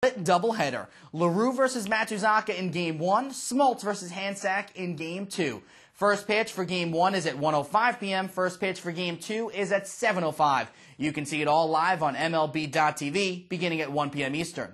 doubleheader. Lugo versus Matsuzaka in Game 1, Smoltz versus Hansack in Game 2. First pitch for Game 1 is at 1:05 p.m. First pitch for Game 2 is at 7:05. You can see it all live on MLB.tv beginning at 1 p.m. Eastern.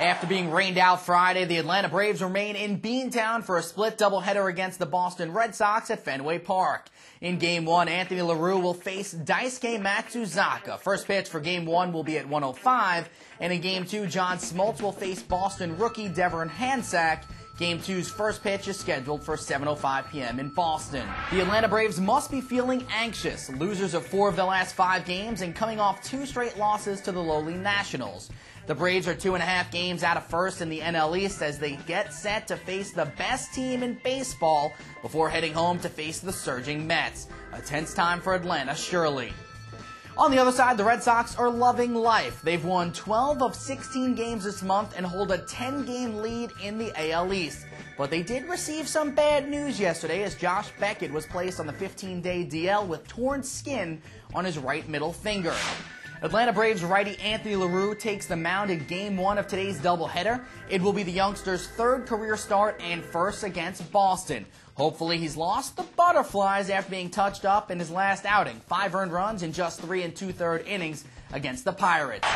After being rained out Friday, the Atlanta Braves remain in Beantown for a split doubleheader against the Boston Red Sox at Fenway Park. In Game 1, Anthony LaRue will face Daisuke Matsuzaka. First pitch for Game 1 will be at 1:05, and in Game 2, John Smoltz will face Boston rookie Devin Hansack. Game 2's first pitch is scheduled for 7:05 p.m. in Boston. The Atlanta Braves must be feeling anxious, losers of 4 of their last 5 games and coming off 2 straight losses to the lowly Nationals. The Braves are 2.5 games out of first in the NL East as they get set to face the best team in baseball before heading home to face the surging Mets. A tense time for Atlanta, surely. On the other side, the Red Sox are loving life. They've won 12 of 16 games this month and hold a 10-game lead in the AL East. But they did receive some bad news yesterday as Josh Beckett was placed on the 15-day DL with torn skin on his right middle finger. Atlanta Braves righty Anthony LaRue takes the mound in Game 1 of today's doubleheader. It will be the youngster's 3rd career start and first against Boston. Hopefully he's lost the butterflies after being touched up in his last outing. 5 earned runs in just 3 2/3 innings against the Pirates.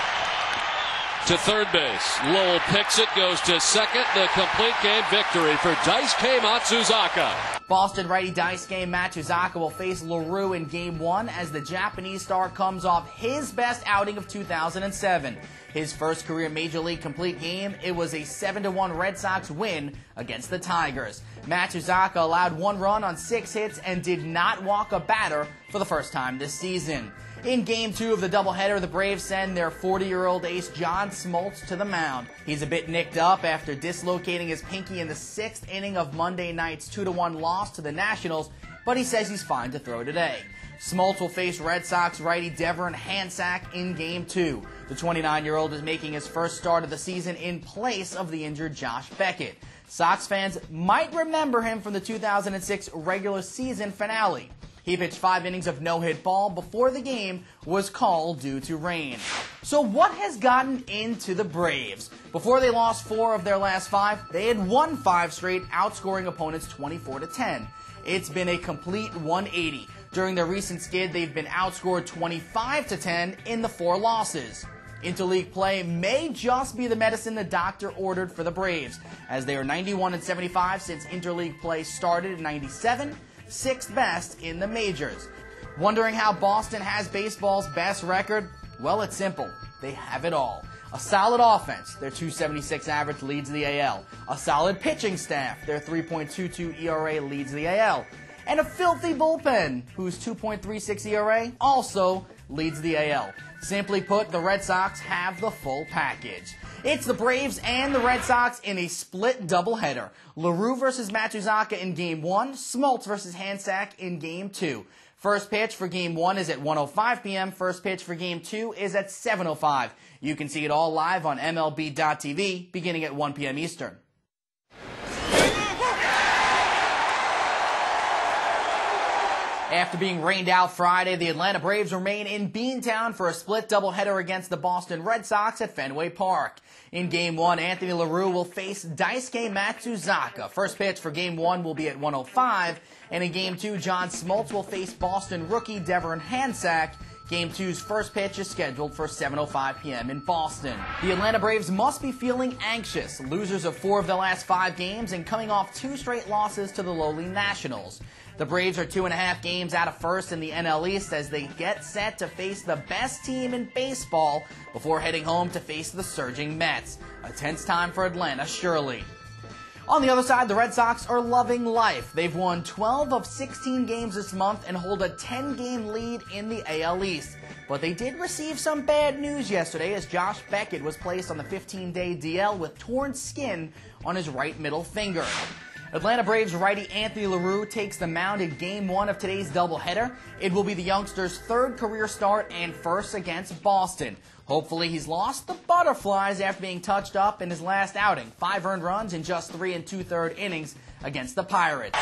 To third base. Lowell picks it, goes to second. The complete game victory for Daisuke Matsuzaka. Boston righty Daisuke Matsuzaka will face LaRue in Game 1 as the Japanese star comes off his best outing of 2007. His first career Major League complete game, it was a 7-1 Red Sox win against the Tigers. Matsuzaka allowed 1 run on 6 hits and did not walk a batter for the first time this season. In Game 2 of the doubleheader, the Braves send their 40-year-old ace John Smoltz to the mound. He's a bit nicked up after dislocating his pinky in the 6th inning of Monday night's 2-1 loss to the Nationals, but he says he's fine to throw today. Smoltz will face Red Sox righty Devin Hansack in Game 2. The 29-year-old is making his first start of the season in place of the injured Josh Beckett. Sox fans might remember him from the 2006 regular season finale. He pitched 5 innings of no-hit ball before the game was called due to rain. So what has gotten into the Braves? Before they lost 4 of their last 5, they had won 5 straight, outscoring opponents 24-10. It's been a complete 180. During their recent skid, they've been outscored 25-10 in the 4 losses. Interleague play may just be the medicine the doctor ordered for the Braves, as they are 91-75 since interleague play started in '97. 6th best in the majors. Wondering how Boston has baseball's best record? Well, it's simple. They have it all. A solid offense, their .276 average leads the AL. A solid pitching staff, their 3.22 ERA leads the AL. And a filthy bullpen, whose 2.36 ERA also leads the AL. Simply put, the Red Sox have the full package. It's the Braves and the Red Sox in a split doubleheader. LaRue versus Matsuzaka in Game 1, Smoltz versus Hansack in Game 2. First pitch for Game 1 is at 1:05 p.m. First pitch for Game 2 is at 7:05. You can see it all live on MLB.tv beginning at 1 p.m. Eastern. After being rained out Friday, the Atlanta Braves remain in Beantown for a split doubleheader against the Boston Red Sox at Fenway Park. In Game 1, Anthony LaRue will face Daisuke Matsuzaka. First pitch for Game 1 will be at 1:05, and in Game 2, John Smoltz will face Boston rookie Devin Hansack. Game 2's first pitch is scheduled for 7:05 p.m. in Boston. The Atlanta Braves must be feeling anxious, losers of 4 of their last 5 games and coming off 2 straight losses to the lowly Nationals. The Braves are 2.5 games out of first in the NL East as they get set to face the best team in baseball before heading home to face the surging Mets. A tense time for Atlanta, surely. On the other side, the Red Sox are loving life. They've won 12 of 16 games this month and hold a 10-game lead in the AL East. But they did receive some bad news yesterday as Josh Beckett was placed on the 15-day DL with torn skin on his right middle finger. Atlanta Braves righty Anthony LaRue takes the mound in Game 1 of today's doubleheader. It will be the youngster's 3rd career start and first against Boston. Hopefully he's lost the butterflies after being touched up in his last outing. 5 earned runs in just 3 2/3 innings against the Pirates.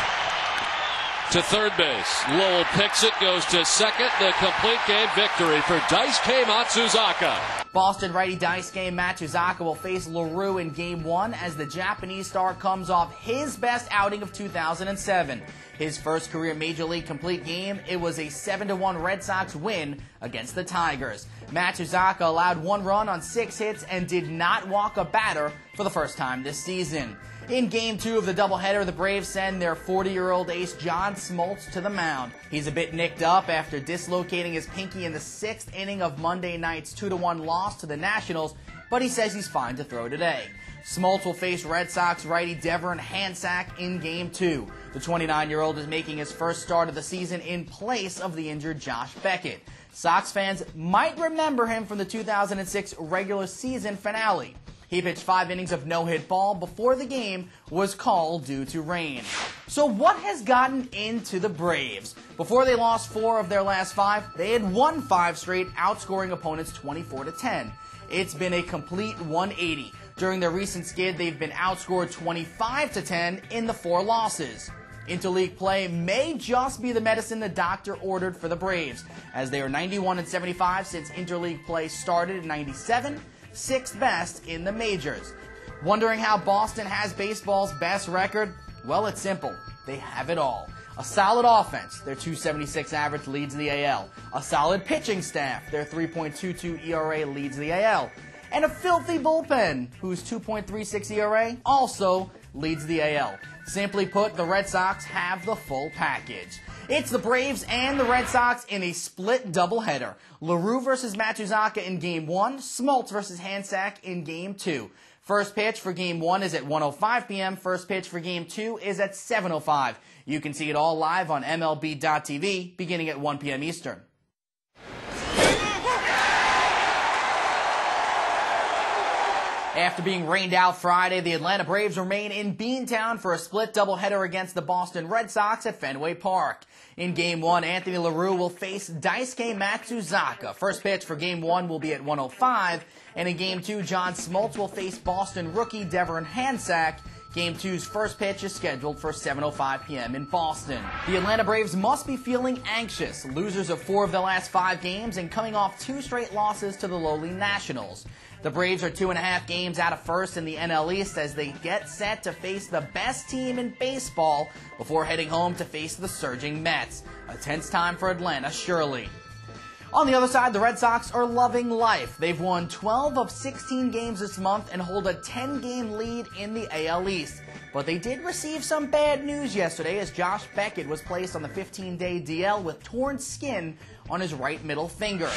to third base. Lowell picks it, goes to second. The complete game victory for Daisuke Matsuzaka. Boston righty Daisuke Matsuzaka will face LaRue in Game 1 as the Japanese star comes off his best outing of 2007. His first career Major League complete game, it was a 7-1 Red Sox win against the Tigers. Matsuzaka allowed 1 run on 6 hits and did not walk a batter for the first time this season. In Game 2 of the doubleheader, the Braves send their 40-year-old ace John Smoltz to the mound. He's a bit nicked up after dislocating his pinky in the 6th inning of Monday night's 2-1 loss to the Nationals, but he says he's fine to throw today. Smoltz will face Red Sox righty Devon Hansack in Game 2. The 29-year-old is making his first start of the season in place of the injured Josh Beckett. Sox fans might remember him from the 2006 regular season finale. He pitched 5 innings of no-hit ball before the game was called due to rain. So what has gotten into the Braves? Before they lost 4 of their last 5, they had won 5 straight, outscoring opponents 24-10. It's been a complete 180. During their recent skid, they've been outscored 25-10 in the 4 losses. Interleague play may just be the medicine the doctor ordered for the Braves, as they are 91-75 since interleague play started in '97. 6th best in the majors. Wondering how Boston has baseball's best record? Well, it's simple. They have it all. A solid offense, their .276 average leads the AL. A solid pitching staff, their 3.22 ERA leads the AL. And a filthy bullpen, whose 2.36 ERA also leads the AL. Simply put, the Red Sox have the full package. It's the Braves and the Red Sox in a split doubleheader. LaRue versus Matsuzaka in Game 1, Smoltz versus Hansack in Game 2. First pitch for Game 1 is at 1:05 p.m. First pitch for Game 2 is at 7:05. You can see it all live on MLB.tv beginning at 1 p.m. Eastern. After being rained out Friday, the Atlanta Braves remain in Beantown for a split doubleheader against the Boston Red Sox at Fenway Park. In Game 1, Anthony LaRue will face Daisuke Matsuzaka. First pitch for Game 1 will be at 1:05, and in Game 2, John Smoltz will face Boston rookie Devon Hansack. Game 2's first pitch is scheduled for 7:05 p.m. in Boston. The Atlanta Braves must be feeling anxious, losers of 4 of their last 5 games and coming off 2 straight losses to the lowly Nationals. The Braves are 2.5 games out of first in the NL East as they get set to face the best team in baseball before heading home to face the surging Mets. A tense time for Atlanta, surely. On the other side, the Red Sox are loving life. They've won 12 of 16 games this month and hold a 10-game lead in the AL East. But they did receive some bad news yesterday as Josh Beckett was placed on the 15-day DL with torn skin on his right middle finger.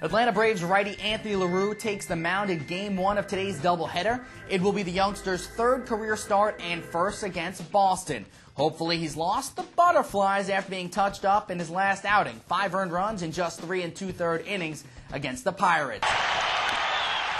Atlanta Braves righty Anthony LaRue takes the mound in Game 1 of today's doubleheader. It will be the youngster's 3rd career start and first against Boston. Hopefully he's lost the butterflies after being touched up in his last outing. 5 earned runs in just 3 2/3 innings against the Pirates.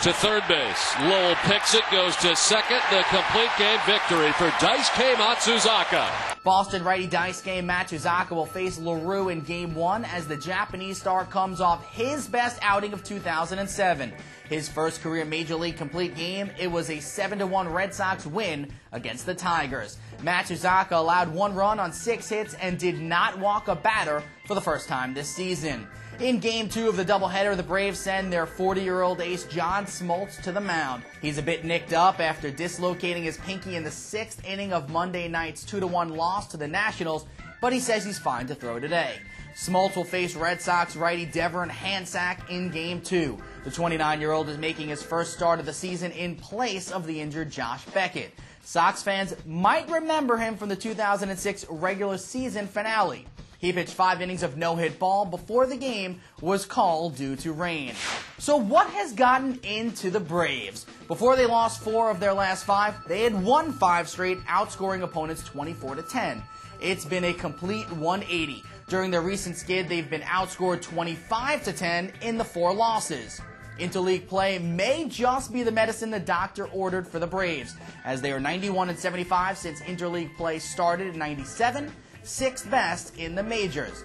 To third base. Lowell picks it, goes to second. The complete game victory for Daisuke Matsuzaka. Boston righty Daisuke Matsuzaka will face LaRue in Game 1 as the Japanese star comes off his best outing of 2007. His first career Major League complete game, it was a 7-1 Red Sox win against the Tigers. Matsuzaka allowed 1 run on 6 hits and did not walk a batter for the first time this season. In Game 2 of the doubleheader, the Braves send their 40-year-old ace John Smoltz to the mound. He's a bit nicked up after dislocating his pinky in the 6th inning of Monday night's 2-1 loss to the Nationals, but he says he's fine to throw today. Smoltz will face Red Sox righty Devon Hansack in Game 2. The 29-year-old is making his first start of the season in place of the injured Josh Beckett. Sox fans might remember him from the 2006 regular season finale. He pitched 5 innings of no-hit ball before the game was called due to rain. So what has gotten into the Braves? Before they lost 4 of their last 5, they had won 5 straight, outscoring opponents 24-10. It's been a complete 180. During their recent skid, they've been outscored 25-10 in the 4 losses. Interleague play may just be the medicine the doctor ordered for the Braves, as they are 91-75 since interleague play started in '97. 6th best in the majors.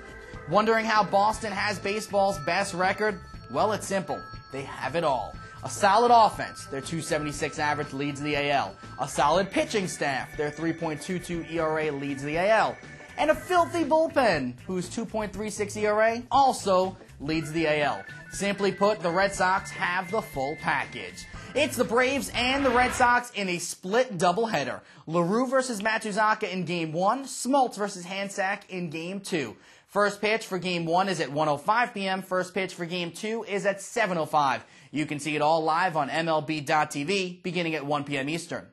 Wondering how Boston has baseball's best record? Well, it's simple. They have it all. A solid offense, their .276 average leads the AL. A solid pitching staff, their 3.22 ERA leads the AL. and a filthy bullpen, whose 2.36 ERA also leads the AL. Simply put, the Red Sox have the full package. It's the Braves and the Red Sox in a split doubleheader. LaRue versus Matsuzaka in Game 1, Smoltz versus Hansack in Game 2. First pitch for Game 1 is at 1:05 p.m. First pitch for Game 2 is at 7:05. You can see it all live on MLB.tv beginning at 1 p.m. Eastern.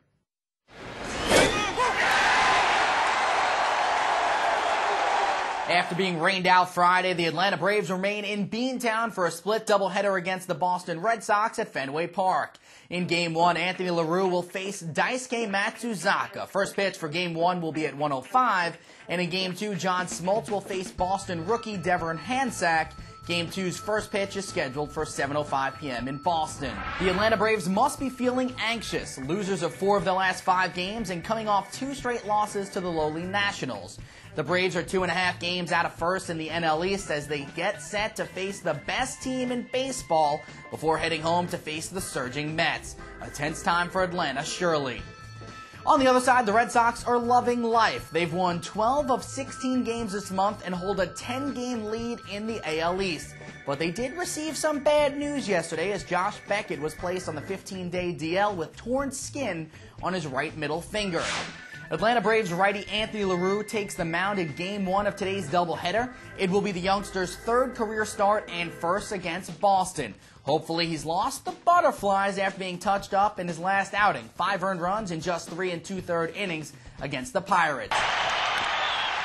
After being rained out Friday, the Atlanta Braves remain in Beantown for a split doubleheader against the Boston Red Sox at Fenway Park. In Game 1, Anthony LaRue will face Daisuke Matsuzaka. First pitch for Game 1 will be at 1:05, and in Game 2, John Smoltz will face Boston rookie Devin Hansack. Game 2's first pitch is scheduled for 7:05 p.m. in Boston. The Atlanta Braves must be feeling anxious, losers of 4 of their last 5 games and coming off 2 straight losses to the lowly Nationals. The Braves are 2.5 games out of first in the NL East as they get set to face the best team in baseball before heading home to face the surging Mets. A tense time for Atlanta, surely. On the other side, the Red Sox are loving life. They've won 12 of 16 games this month and hold a 10-game lead in the AL East. But they did receive some bad news yesterday as Josh Beckett was placed on the 15-day DL with torn skin on his right middle finger. Atlanta Braves righty Anthony LaRue takes the mound in Game 1 of today's doubleheader. It will be the youngster's 3rd career start and first against Boston. Hopefully he's lost the butterflies after being touched up in his last outing. 5 earned runs in just 3 2/3 innings against the Pirates.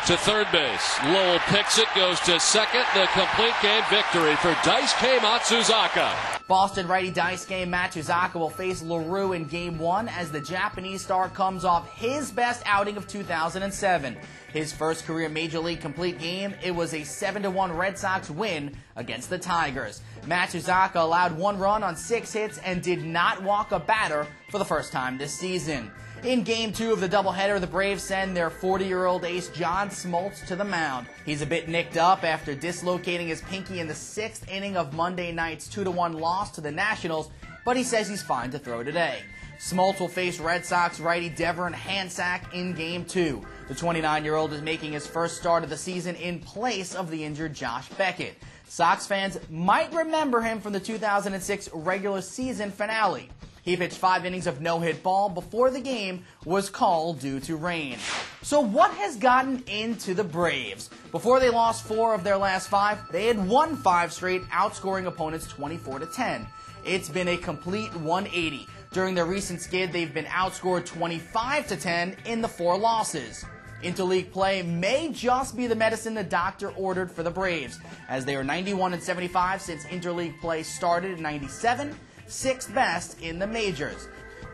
To third base, Lowell picks it, goes to second. The complete game victory for Daisuke Matsuzaka. Boston righty Daisuke Matsuzaka will face LaRue in Game 1 as the Japanese star comes off his best outing of 2007. His first career Major League complete game, it was a 7-1 Red Sox win against the Tigers. Matsuzaka allowed 1 run on 6 hits and did not walk a batter for the first time this season. In Game 2 of the doubleheader, the Braves send their 40-year-old ace John Smoltz to the mound. He's a bit nicked up after dislocating his pinky in the 6th inning of Monday night's 2-1 loss to the Nationals, but he says he's fine to throw today. Smoltz will face Red Sox righty Devin Hansack in Game 2. The 29-year-old is making his first start of the season in place of the injured Josh Beckett. Sox fans might remember him from the 2006 regular season finale. He pitched 5 innings of no-hit ball before the game was called due to rain. So what has gotten into the Braves? Before they lost 4 of their last 5, they had won 5 straight, outscoring opponents 24-10. It's been a complete 180. During their recent skid, they've been outscored 25-10 in the 4 losses. Interleague play may just be the medicine the doctor ordered for the Braves, as they are 91-75 since interleague play started in '97. 6th best in the majors.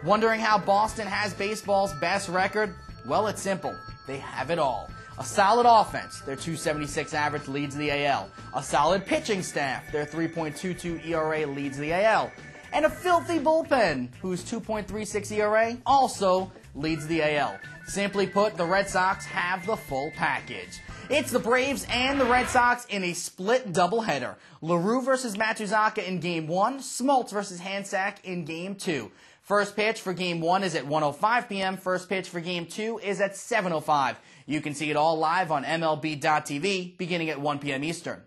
Wondering how Boston has baseball's best record? Well, it's simple. They have it all. A solid offense, their .276 average leads the AL. A solid pitching staff, their 3.22 ERA leads the AL. And a filthy bullpen, whose 2.36 ERA also leads the AL. Simply put, the Red Sox have the full package. It's the Braves and the Red Sox in a split doubleheader. LaRue versus Matsuzaka in Game 1, Smoltz versus Hansack in Game 2. First pitch for Game 1 is at 1:05 p.m. First pitch for Game 2 is at 7:05. You can see it all live on MLB.tv beginning at 1 p.m. Eastern.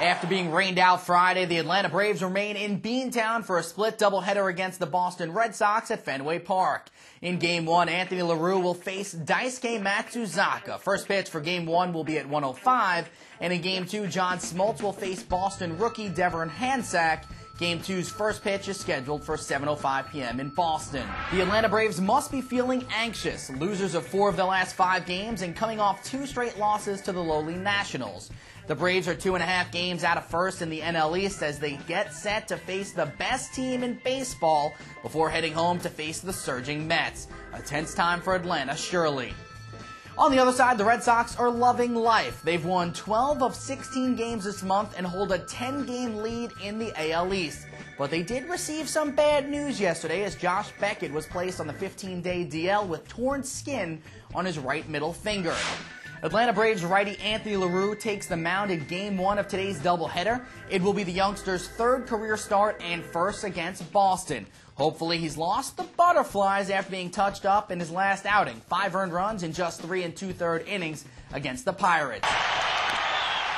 After being rained out Friday, the Atlanta Braves remain in Beantown for a split doubleheader against the Boston Red Sox at Fenway Park. In Game 1, Anthony LaRue will face Daisuke Matsuzaka. First pitch for Game 1 will be at 1:05, and in Game 2, John Smoltz will face Boston rookie Devin Hansack. Game 2's first pitch is scheduled for 7:05 p.m. in Boston. The Atlanta Braves must be feeling anxious, losers of 4 of their last 5 games and coming off 2 straight losses to the lowly Nationals. The Braves are 2.5 games out of first in the NL East as they get set to face the best team in baseball before heading home to face the surging Mets. A tense time for Atlanta, surely. On the other side, the Red Sox are loving life. They've won 12 of 16 games this month and hold a 10-game lead in the AL East. But they did receive some bad news yesterday as Josh Beckett was placed on the 15-day DL with torn skin on his right middle finger. Atlanta Braves righty Anthony LaRue takes the mound in Game 1 of today's doubleheader. It will be the youngster's 3rd career start and first against Boston. Hopefully he's lost the butterflies after being touched up in his last outing. 5 earned runs in just 3 2/3 innings against the Pirates.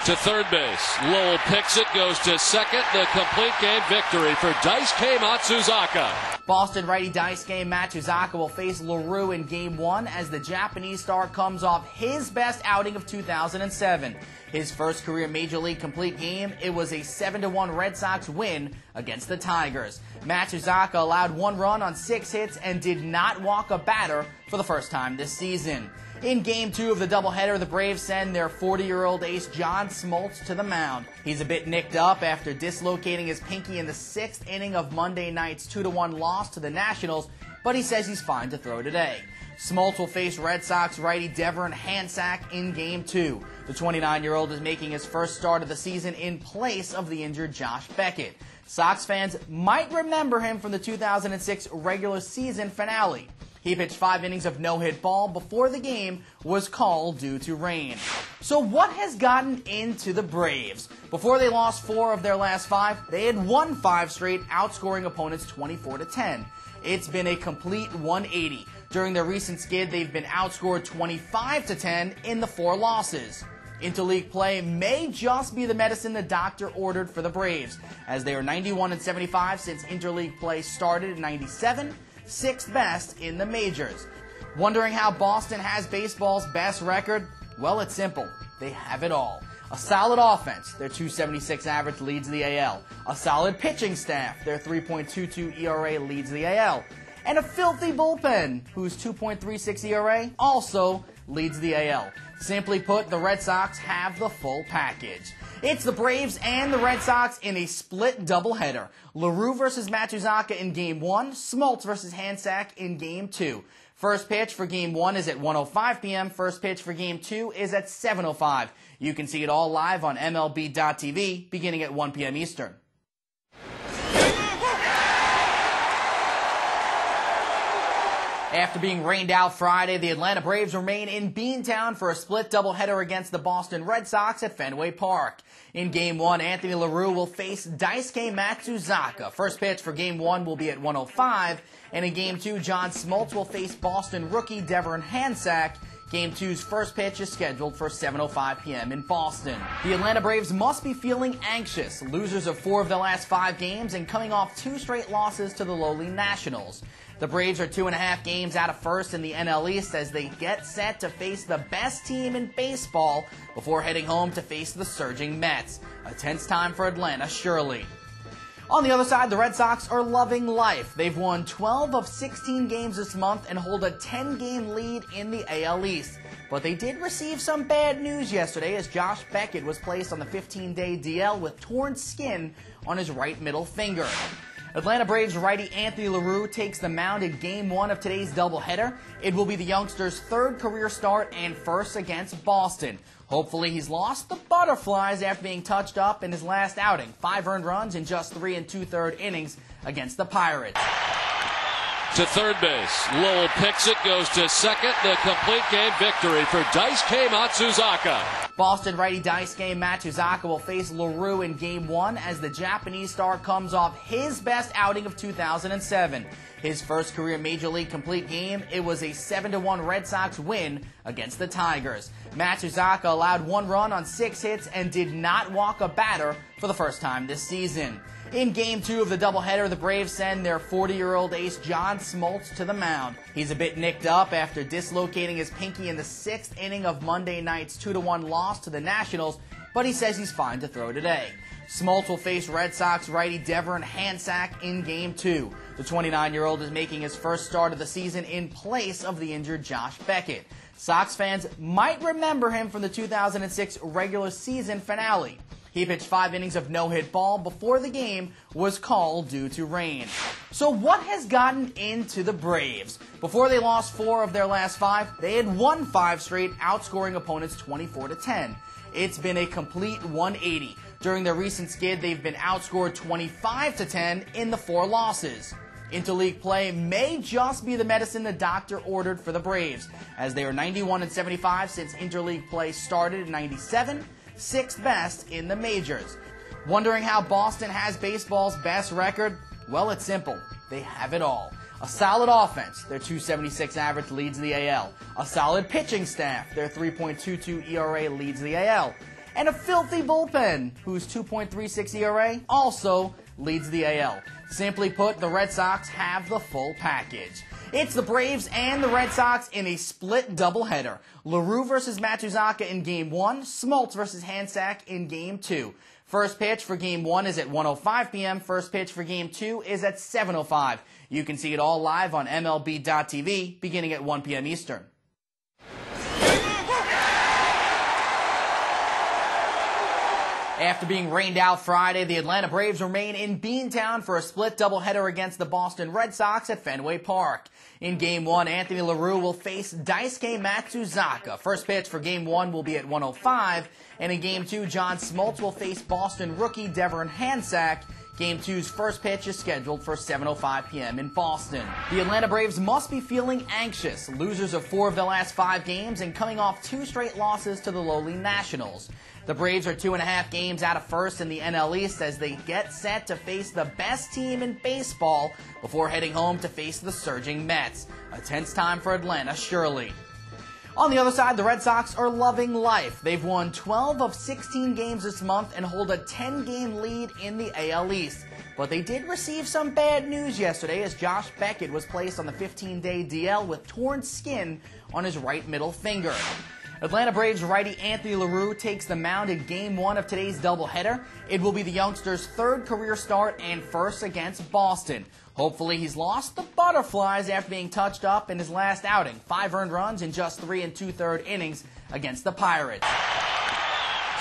To third base, Lowell picks it, goes to second. The complete game victory for Daisuke Matsuzaka. Boston righty Daisuke Matsuzaka will face Lowell in Game 1 as the Japanese star comes off his best outing of 2007. His first career Major League complete game, it was a 7-1 Red Sox win against the Tigers. Matsuzaka allowed 1 run on 6 hits and did not walk a batter for the first time this season. In Game 2 of the doubleheader, the Braves send their 40-year-old ace John Smoltz to the mound. He's a bit nicked up after dislocating his pinky in the 6th inning of Monday night's 2-1 loss to the Nationals, but he says he's fine to throw today. Smoltz will face Red Sox righty Devon Hansack in Game 2. The 29-year-old is making his first start of the season in place of the injured Josh Beckett. Sox fans might remember him from the 2006 regular season finale. He pitched 5 innings of no-hit ball before the game was called due to rain. So what has gotten into the Braves? Before they lost 4 of their last 5, they had won 5 straight, outscoring opponents 24-10. It's been a complete 180. During their recent skid, they've been outscored 25-10 in the 4 losses. Interleague play may just be the medicine the doctor ordered for the Braves, as they are 91-75 since interleague play started in '97. 6th best in the majors. Wondering how Boston has baseball's best record? Well, it's simple. They have it all. A solid offense, their .276 average leads the AL. A solid pitching staff, their 3.22 ERA leads the AL. And a filthy bullpen, whose 2.36 ERA also leads the AL. Simply put, the Red Sox have the full package. It's the Braves and the Red Sox in a split doubleheader. LaRue versus Matsuzaka in Game 1, Smoltz versus Hansack in Game 2. First pitch for Game 1 is at 1:05 p.m. First pitch for Game 2 is at 7:05. You can see it all live on MLB.tv beginning at 1 p.m. Eastern. After being rained out Friday, the Atlanta Braves remain in Beantown for a split doubleheader against the Boston Red Sox at Fenway Park. In Game 1, Anthony LaRue will face Daisuke Matsuzaka. First pitch for Game 1 will be at 1:05, and in Game 2, John Smoltz will face Boston rookie Devon Hansack. Game 2's first pitch is scheduled for 7:05 p.m. in Boston. The Atlanta Braves must be feeling anxious, losers of 4 of their last 5 games and coming off 2 straight losses to the lowly Nationals. The Braves are 2.5 games out of first in the NL East as they get set to face the best team in baseball before heading home to face the surging Mets. A tense time for Atlanta, surely. On the other side, the Red Sox are loving life. They've won 12 of 16 games this month and hold a 10-game lead in the AL East. But they did receive some bad news yesterday as Josh Beckett was placed on the 15-day DL with torn skin on his right middle finger. Atlanta Braves righty Anthony LaRue takes the mound in Game 1 of today's doubleheader. It will be the youngster's 3rd career start and first against Boston. Hopefully he's lost the butterflies after being touched up in his last outing. 5 earned runs in just 3 2/3 innings against the Pirates. To third base, Lowell picks it, goes to second. The complete game victory for Daisuke Matsuzaka. Boston righty Daisuke Matsuzaka will face LaRue in Game 1 as the Japanese star comes off his best outing of 2007. His first career Major League complete game, it was a 7-1 Red Sox win against the Tigers. Matsuzaka allowed 1 run on 6 hits and did not walk a batter for the first time this season. In Game 2 of the doubleheader, the Braves send their 40-year-old ace John Smoltz to the mound. He's a bit nicked up after dislocating his pinky in the 6th inning of Monday night's 2-1 loss to the Nationals, but he says he's fine to throw today. Smoltz will face Red Sox righty Devon Hansack in Game 2. The 29-year-old is making his first start of the season in place of the injured Josh Beckett. Sox fans might remember him from the 2006 regular season finale. He pitched 5 innings of no-hit ball before the game was called due to rain. So what has gotten into the Braves? Before they lost 4 of their last 5, they had won 5 straight, outscoring opponents 24-10. It's been a complete 180. During their recent skid, they've been outscored 25-10 in the 4 losses. Interleague play may just be the medicine the doctor ordered for the Braves, as they are 91-75 since interleague play started in '97. 6th best in the majors. Wondering how Boston has baseball's best record? Well, it's simple. They they have it all. A solid offense, their .276 average leads the AL. A solid pitching staff, their 3.22 ERA leads the AL. And a filthy bullpen, whose 2.36 ERA also leads the AL. Simply put, the Red Sox have the full package. It's the Braves and the Red Sox in a split doubleheader. LaRue versus Matsuzaka in Game 1, Smoltz versus Hansack in Game 2. First pitch for Game 1 is at 1:05 p.m. First pitch for Game 2 is at 7:05. You can see it all live on MLB.tv beginning at 1 p.m. Eastern. After being rained out Friday, the Atlanta Braves remain in Beantown for a split doubleheader against the Boston Red Sox at Fenway Park. In Game 1, Anthony LaRue will face Daisuke Matsuzaka. First pitch for Game 1 will be at 1:05, and in Game 2, John Smoltz will face Boston rookie Devin Hansack. Game 2's first pitch is scheduled for 7:05 p.m. in Boston. The Atlanta Braves must be feeling anxious, losers of 4 of their last 5 games and coming off 2 straight losses to the lowly Nationals. The Braves are 2.5 games out of first in the NL East as they get set to face the best team in baseball before heading home to face the surging Mets. A tense time for Atlanta, surely. On the other side, the Red Sox are loving life. They've won 12 of 16 games this month and hold a 10-game lead in the AL East. But they did receive some bad news yesterday as Josh Beckett was placed on the 15-day DL with torn skin on his right middle finger. Atlanta Braves righty Anthony LaRue takes the mound in Game 1 of today's doubleheader. It will be the youngster's 3rd career start and first against Boston. Hopefully he's lost the butterflies after being touched up in his last outing. 5 earned runs in just 3 2/3 innings against the Pirates.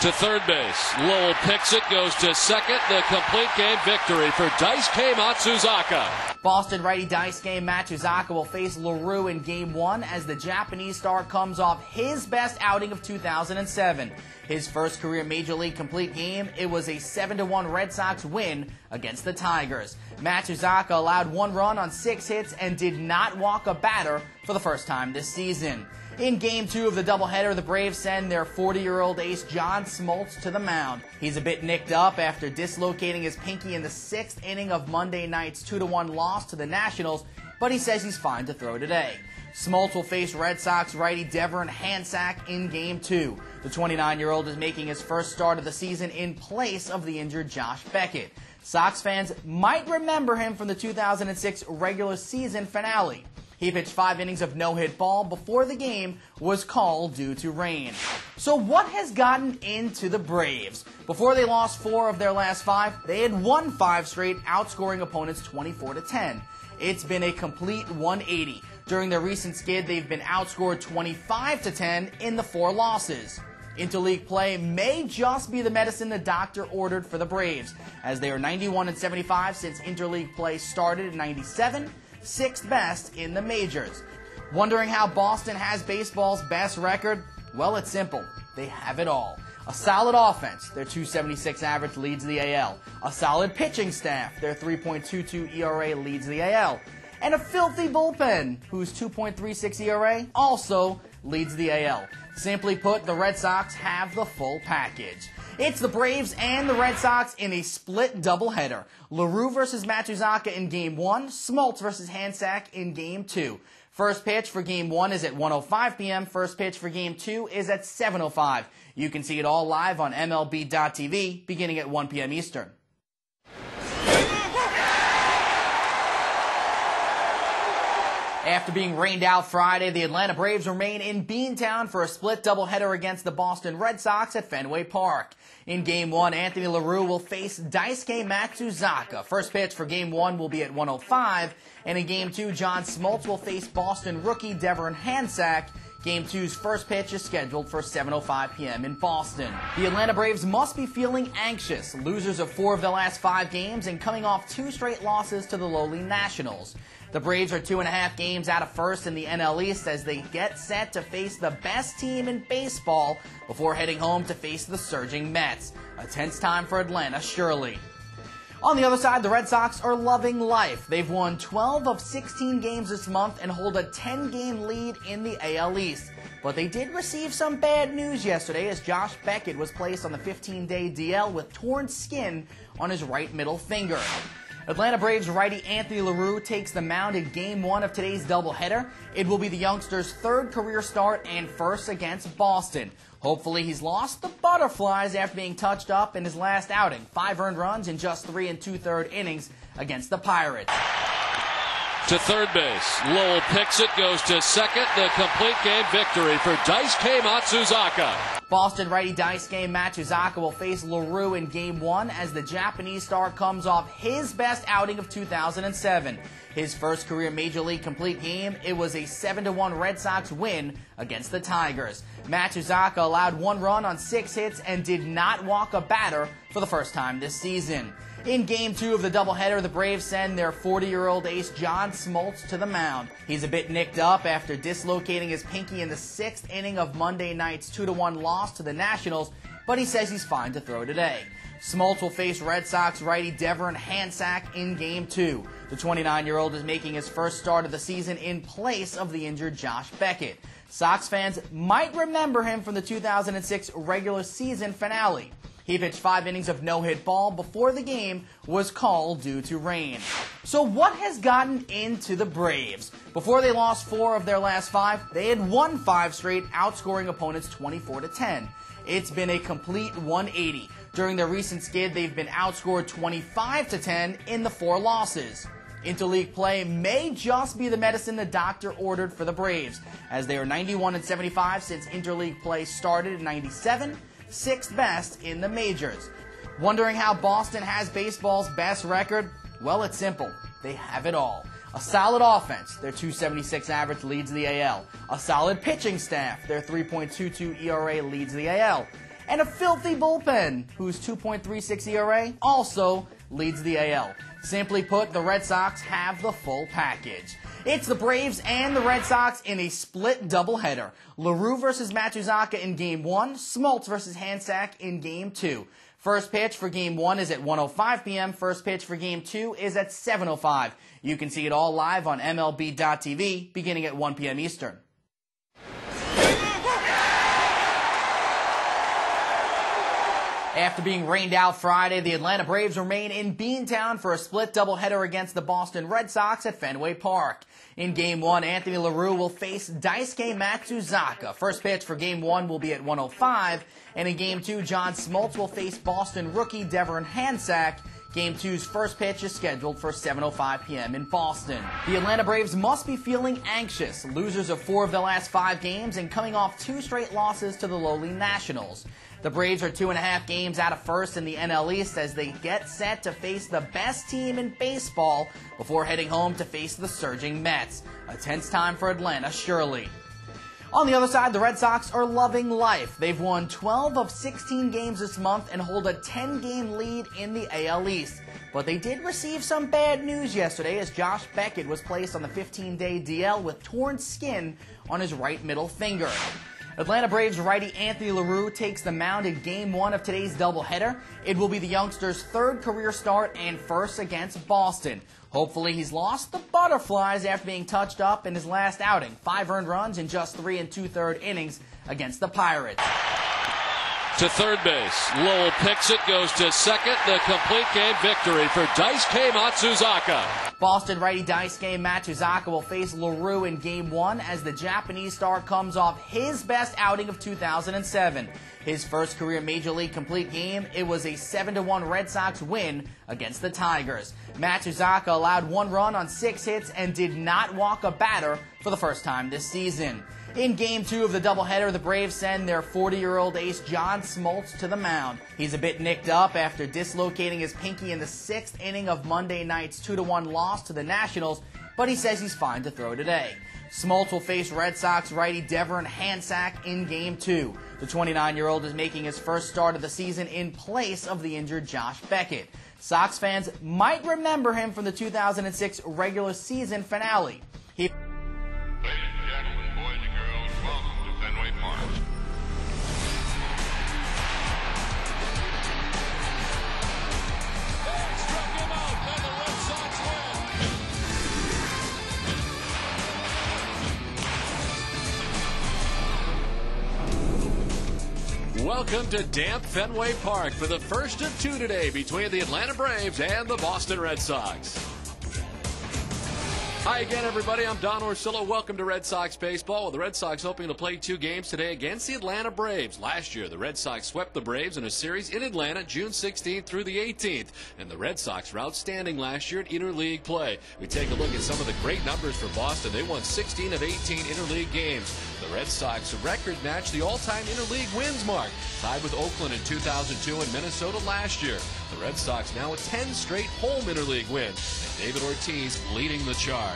To third base, Lowell picks it, goes to second. The complete game victory for Daisuke Matsuzaka. Boston righty Daisuke Matsuzaka will face LaRue in Game 1 as the Japanese star comes off his best outing of 2007. His first career Major League complete game, it was a 7-1 Red Sox win against the Tigers. Matsuzaka allowed 1 run on 6 hits and did not walk a batter for the first time this season. In Game 2 of the doubleheader, the Braves send their 40-year-old ace John Smoltz to the mound. He's a bit nicked up after dislocating his pinky in the 6th inning of Monday night's 2-1 loss to the Nationals, but he says he's fine to throw today. Smoltz will face Red Sox righty Devin Hansack in Game 2. The 29-year-old is making his first start of the season in place of the injured Josh Beckett. Sox fans might remember him from the 2006 regular season finale. He pitched 5 innings of no-hit ball before the game was called due to rain. So what has gotten into the Braves? Before they lost 4 of their last 5, they had won 5 straight, outscoring opponents 24-10. It's been a complete 180. During their recent skid, they've been outscored 25-10 in the 4 losses. Interleague play may just be the medicine the doctor ordered for the Braves, as they are 91-75 since interleague play started in '97. 6th best in the majors. Wondering how Boston has baseball's best record? Well, it's simple. They have it all. A solid offense, their .276 average leads the AL. A solid pitching staff, their 3.22 ERA leads the AL. And a filthy bullpen, whose 2.36 ERA also leads the AL. Simply put, the Red Sox have the full package. It's the Braves and the Red Sox in a split doubleheader. LaRue versus Matsuzaka in Game 1, Smoltz versus Hansack in Game 2. First pitch for Game 1 is at 1:05 p.m. First pitch for Game 2 is at 7:05. You can see it all live on MLB.tv beginning at 1 p.m. Eastern. After being rained out Friday, the Atlanta Braves remain in Beantown for a split doubleheader against the Boston Red Sox at Fenway Park. In Game 1, Anthony LaRue will face Daisuke Matsuzaka. First pitch for Game 1 will be at 1:05, and in Game 2, John Smoltz will face Boston rookie Devin Hansack. Game 2's first pitch is scheduled for 7:05 p.m. in Boston. The Atlanta Braves must be feeling anxious, losers of 4 of their last 5 games and coming off 2 straight losses to the lowly Nationals. The Braves are 2.5 games out of first in the NL East as they get set to face the best team in baseball before heading home to face the surging Mets. A tense time for Atlanta, surely. On the other side, the Red Sox are loving life. They've won 12 of 16 games this month and hold a 10-game lead in the AL East. But they did receive some bad news yesterday as Josh Beckett was placed on the 15-day DL with torn skin on his right middle finger. Atlanta Braves righty Anthony LaRue takes the mound in Game 1 of today's doubleheader. It will be the youngster's third career start and first against Boston. Hopefully he's lost the butterflies after being touched up in his last outing. 5 earned runs in just 3 2/3 innings against the Pirates. To third base, Lowell picks it, goes to second. The complete game victory for Daisuke Matsuzaka. Boston righty Daisuke Matsuzaka will face LaRue in Game 1 as the Japanese star comes off his best outing of 2007. His first career Major League complete game, it was a 7-1 Red Sox win against the Tigers. Matsuzaka allowed 1 run on 6 hits and did not walk a batter for the first time this season. In Game 2 of the doubleheader, the Braves send their 40-year-old ace John Smoltz to the mound. He's a bit nicked up after dislocating his pinky in the 6th inning of Monday night's 2-1 loss to the Nationals, but he says he's fine to throw today. Smoltz will face Red Sox righty Devon Hansack in Game 2. The 29-year-old is making his first start of the season in place of the injured Josh Beckett. Sox fans might remember him from the 2006 regular season finale. He pitched 5 innings of no-hit ball before the game was called due to rain. So what has gotten into the Braves? Before they lost 4 of their last 5, they had won 5 straight, outscoring opponents 24-10. It's been a complete 180. During their recent skid, they've been outscored 25-10 in the 4 losses. Interleague play may just be the medicine the doctor ordered for the Braves, as they are 91-75 since interleague play started in '97. 6th best in the majors. Wondering how Boston has baseball's best record? Well, it's simple. They have it all. A solid offense, their .276 average leads the AL. A solid pitching staff, their 3.22 ERA leads the AL. And a filthy bullpen, whose 2.36 ERA also leads the AL. Simply put, the Red Sox have the full package. It's the Braves and the Red Sox in a split doubleheader. LaRue versus Matsuzaka in Game 1, Smoltz versus Hansack in Game 2. First pitch for Game 1 is at 1:05 p.m. First pitch for Game 2 is at 7:05. You can see it all live on MLB.tv beginning at 1 p.m. Eastern. After being rained out Friday, the Atlanta Braves remain in Beantown for a split doubleheader against the Boston Red Sox at Fenway Park. In Game 1, Anthony LaRue will face Daisuke Matsuzaka. First pitch for Game 1 will be at 1:05, and in Game 2, John Smoltz will face Boston rookie Devon Hansack. Game 2's first pitch is scheduled for 7:05 p.m. in Boston. The Atlanta Braves must be feeling anxious, losers of 4 of their last 5 games and coming off 2 straight losses to the lowly Nationals. The Braves are 2.5 games out of first in the NL East as they get set to face the best team in baseball before heading home to face the surging Mets. A tense time for Atlanta, surely. On the other side, the Red Sox are loving life. They've won 12 of 16 games this month and hold a 10-game lead in the AL East. But they did receive some bad news yesterday as Josh Beckett was placed on the 15-day DL with torn skin on his right middle finger. Atlanta Braves righty Anthony LaRue takes the mound in Game 1 of today's doubleheader. It will be the youngster's third career start and first against Boston. Hopefully he's lost the butterflies after being touched up in his last outing. 5 earned runs in just 3 2/3 innings against the Pirates. To third base, Lowell picks it, goes to second. The complete game victory for Daisuke Matsuzaka. Boston righty Daisuke Matsuzaka will face LaRue in Game 1 as the Japanese star comes off his best outing of 2007. His first career Major League complete game, it was a 7-1 Red Sox win against the Tigers. Matsuzaka allowed 1 run on 6 hits and did not walk a batter for the first time this season. In Game 2 of the doubleheader, the Braves send their 40-year-old ace John Smoltz to the mound. He's a bit nicked up after dislocating his pinky in the 6th inning of Monday night's 2-1 loss to the Nationals, but he says he's fine to throw today. Smoltz will face Red Sox righty Devon Hansack in Game 2. The 29-year-old is making his first start of the season in place of the injured Josh Beckett. Sox fans might remember him from the 2006 regular season finale. Ladies and gentlemen, boys and girls, welcome to Fenway Park. They struck him out, and the Red Sox win. Welcome to damp Fenway Park for the first of two today between the Atlanta Braves and the Boston Red Sox. Hi again, everybody. I'm Don Orsillo. Welcome to Red Sox Baseball. Well, the Red Sox hoping to play two games today against the Atlanta Braves. Last year, the Red Sox swept the Braves in a series in Atlanta June 16th through the 18th. And the Red Sox were outstanding last year at interleague play. We take a look at some of the great numbers for Boston. They won 16 of 18 interleague games. The Red Sox record matched the all-time interleague wins mark, tied with Oakland in 2002 and Minnesota last year. The Red Sox now with 10 straight home interleague wins, and David Ortiz leading the charge.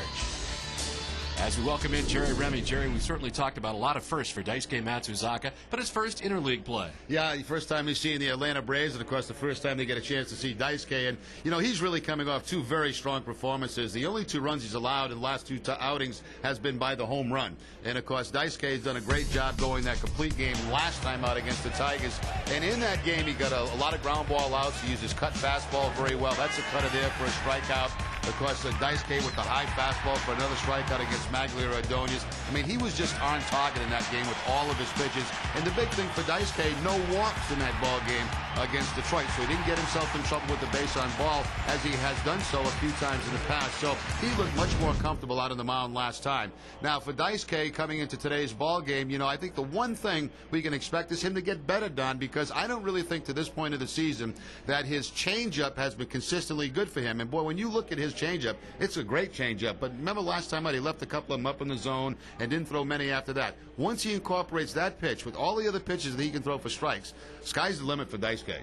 As we welcome in Jerry Remy. Jerry, we've certainly talked about a lot of firsts for Daisuke Matsuzaka, but his first interleague play. Yeah, the first time he's seeing the Atlanta Braves, and of course the first time they get a chance to see Daisuke. And, you know, he's really coming off two very strong performances. The only two runs he's allowed in the last two outings has been by the home run. And, of course, Daisuke has done a great job going that complete game last time out against the Tigers. And in that game, he got a lot of ground ball outs. He used his cut fastball very well. That's a cutter there for a strikeout. Of course, Daisuke with the high fastball for another strikeout against Maglia Ordonez. I mean, he was just on target in that game with all of his pitches. And the big thing for Daisuke, no walks in that ball game against Detroit. So he didn't get himself in trouble with the base on ball as he has done so a few times in the past. So he looked much more comfortable out on the mound last time. Now, for Daisuke coming into today's ball game, you know, I think the one thing we can expect is him to get better, Don, because I don't really think to this point of the season that his changeup has been consistently good for him. And, boy, when you look at his changeup, it's a great changeup. But remember last time out, he left a couple of them up in the zone and didn't throw many after that. Once he incorporates that pitch with all the other pitches that he can throw for strikes, sky's the limit for Daisuke.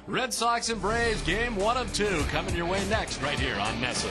Red Sox and Braves, game 1 of 2, coming your way next right here on NESN.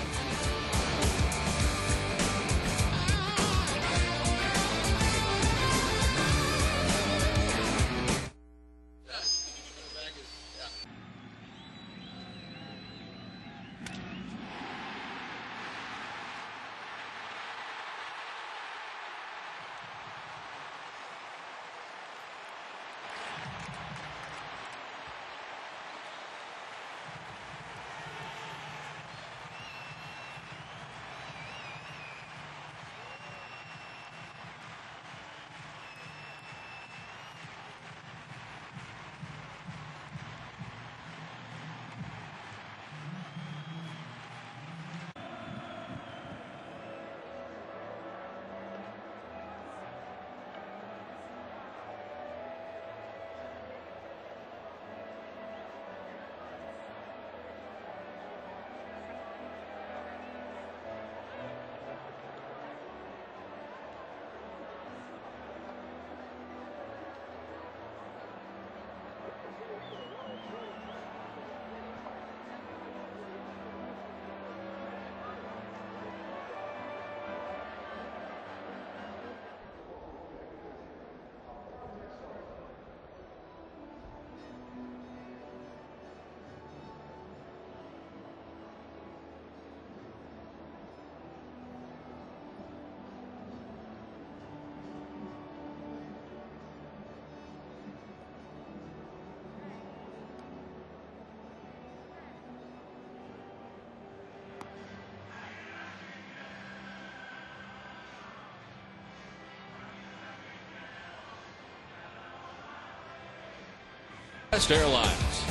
West Airlines,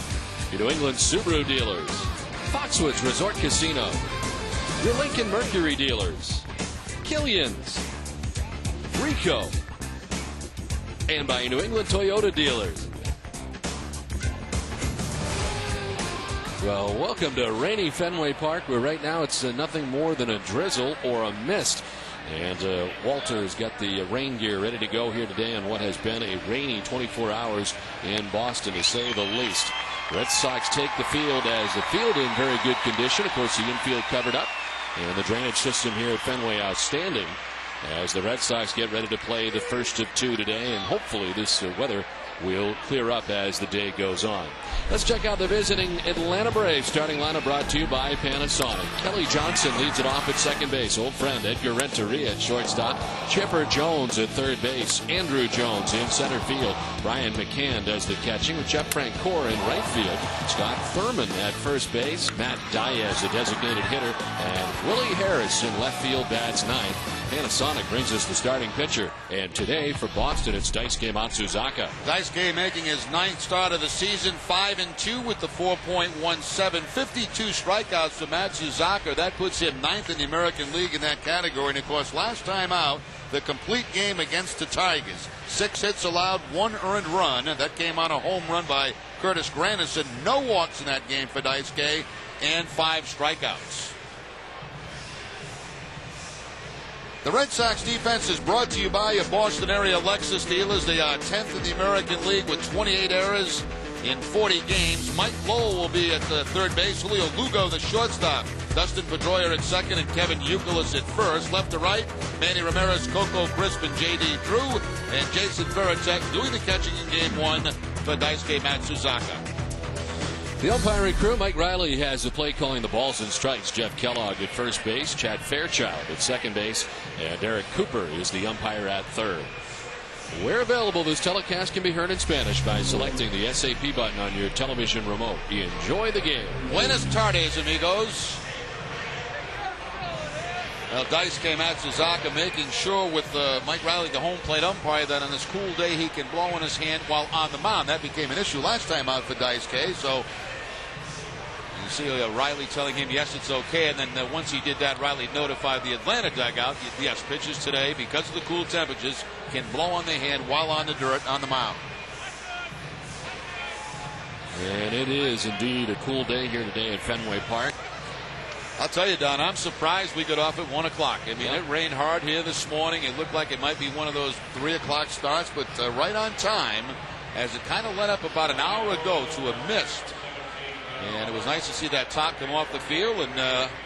your New England Subaru dealers, Foxwoods Resort Casino, your Lincoln Mercury dealers, Killian's, Rico, and by your New England Toyota dealers. Well, welcome to rainy Fenway Park, where right now it's nothing more than a drizzle or a mist. And Walter's got the rain gear ready to go here today on what has been a rainy 24 hours in Boston, to say the least. Red Sox take the field as the field in very good condition. Of course, the infield covered up, and the drainage system here at Fenway outstanding as the Red Sox get ready to play the first of 2 today, and hopefully this weather will clear up as the day goes on. Let's check out the visiting Atlanta Braves starting lineup, brought to you by Panasonic. Kelly Johnson leads it off at second base. Old friend Edgar Renteria at shortstop. Chipper Jones at third base. Andrew Jones in center field. Brian McCann does the catching with Jeff Francoeur in right field. Scott Thurman at first base. Matt Diaz, the designated hitter. And Willie Harris in left field bats ninth. Panasonic brings us the starting pitcher. And today for Boston, it's Daisuke Matsuzaka. Daisuke making his 9th start of the season, 5-2 with the 4.17, 52 strikeouts for Matsuzaka. That puts him 9th in the American League in that category. And of course, last time out, the complete game against the Tigers. 6 hits allowed, 1 earned run. That came on a home run by Curtis Granderson. No walks in that game for Daisuke, and 5 strikeouts. The Red Sox defense is brought to you by your Boston area Lexus dealers. They are 10th in the American League with 28 errors in 40 games. Mike Lowell will be at the third base. Julio Lugo, the shortstop. Dustin Pedroia at second and Kevin Youkilis at first. Left to right, Manny Ramirez, Coco Crisp, and J.D. Drew. And Jason Varitek doing the catching in game 1 for Daisuke Matsuzaka. The umpiring crew, Mike Riley has the play calling the balls and strikes. Jeff Kellogg at first base, Chad Fairchild at second base, and Derek Cooper is the umpire at third. Where available, this telecast can be heard in Spanish by selecting the SAP button on your television remote. Enjoy the game. Buenas tardes, amigos. Well, Daisuke Matsuzaka making sure with Mike Riley, the home plate umpire, that on this cool day he can blow in his hand while on the mound. That became an issue last time out for Daisuke. So you see Riley telling him, yes, it's okay. And then once he did that, Riley notified the Atlanta dugout, yes, pitchers today, because of the cool temperatures, can blow on the hand while on the dirt on the mound. And it is indeed a cool day here today at Fenway Park. I'll tell you, Don, I'm surprised we got off at 1 o'clock. I mean, It rained hard here this morning. It looked like it might be one of those 3 o'clock starts, but right on time, as it kind of let up about an hour ago to a mist. And it was nice to see that top come off the field, and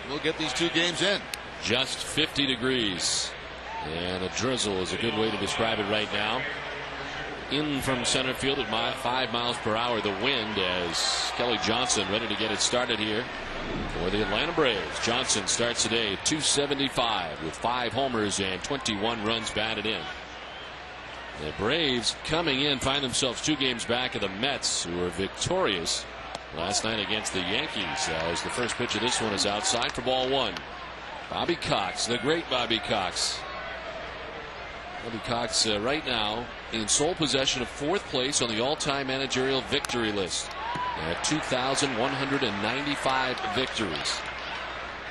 we'll get these 2 games in. Just 50 degrees. And a drizzle is a good way to describe it right now. In from center field at 5 miles per hour, the wind, as Kelly Johnson ready to get it started here for the Atlanta Braves. Johnson starts today at .275 with 5 homers and 21 runs batted in. The Braves coming in find themselves 2 games back of the Mets, who were victorious last night against the Yankees. As the first pitch of this one is outside for ball 1. Bobby Cox, the great Bobby Cox. Bobby Cox right now in sole possession of 4th place on the all-time managerial victory list at 2,195 victories.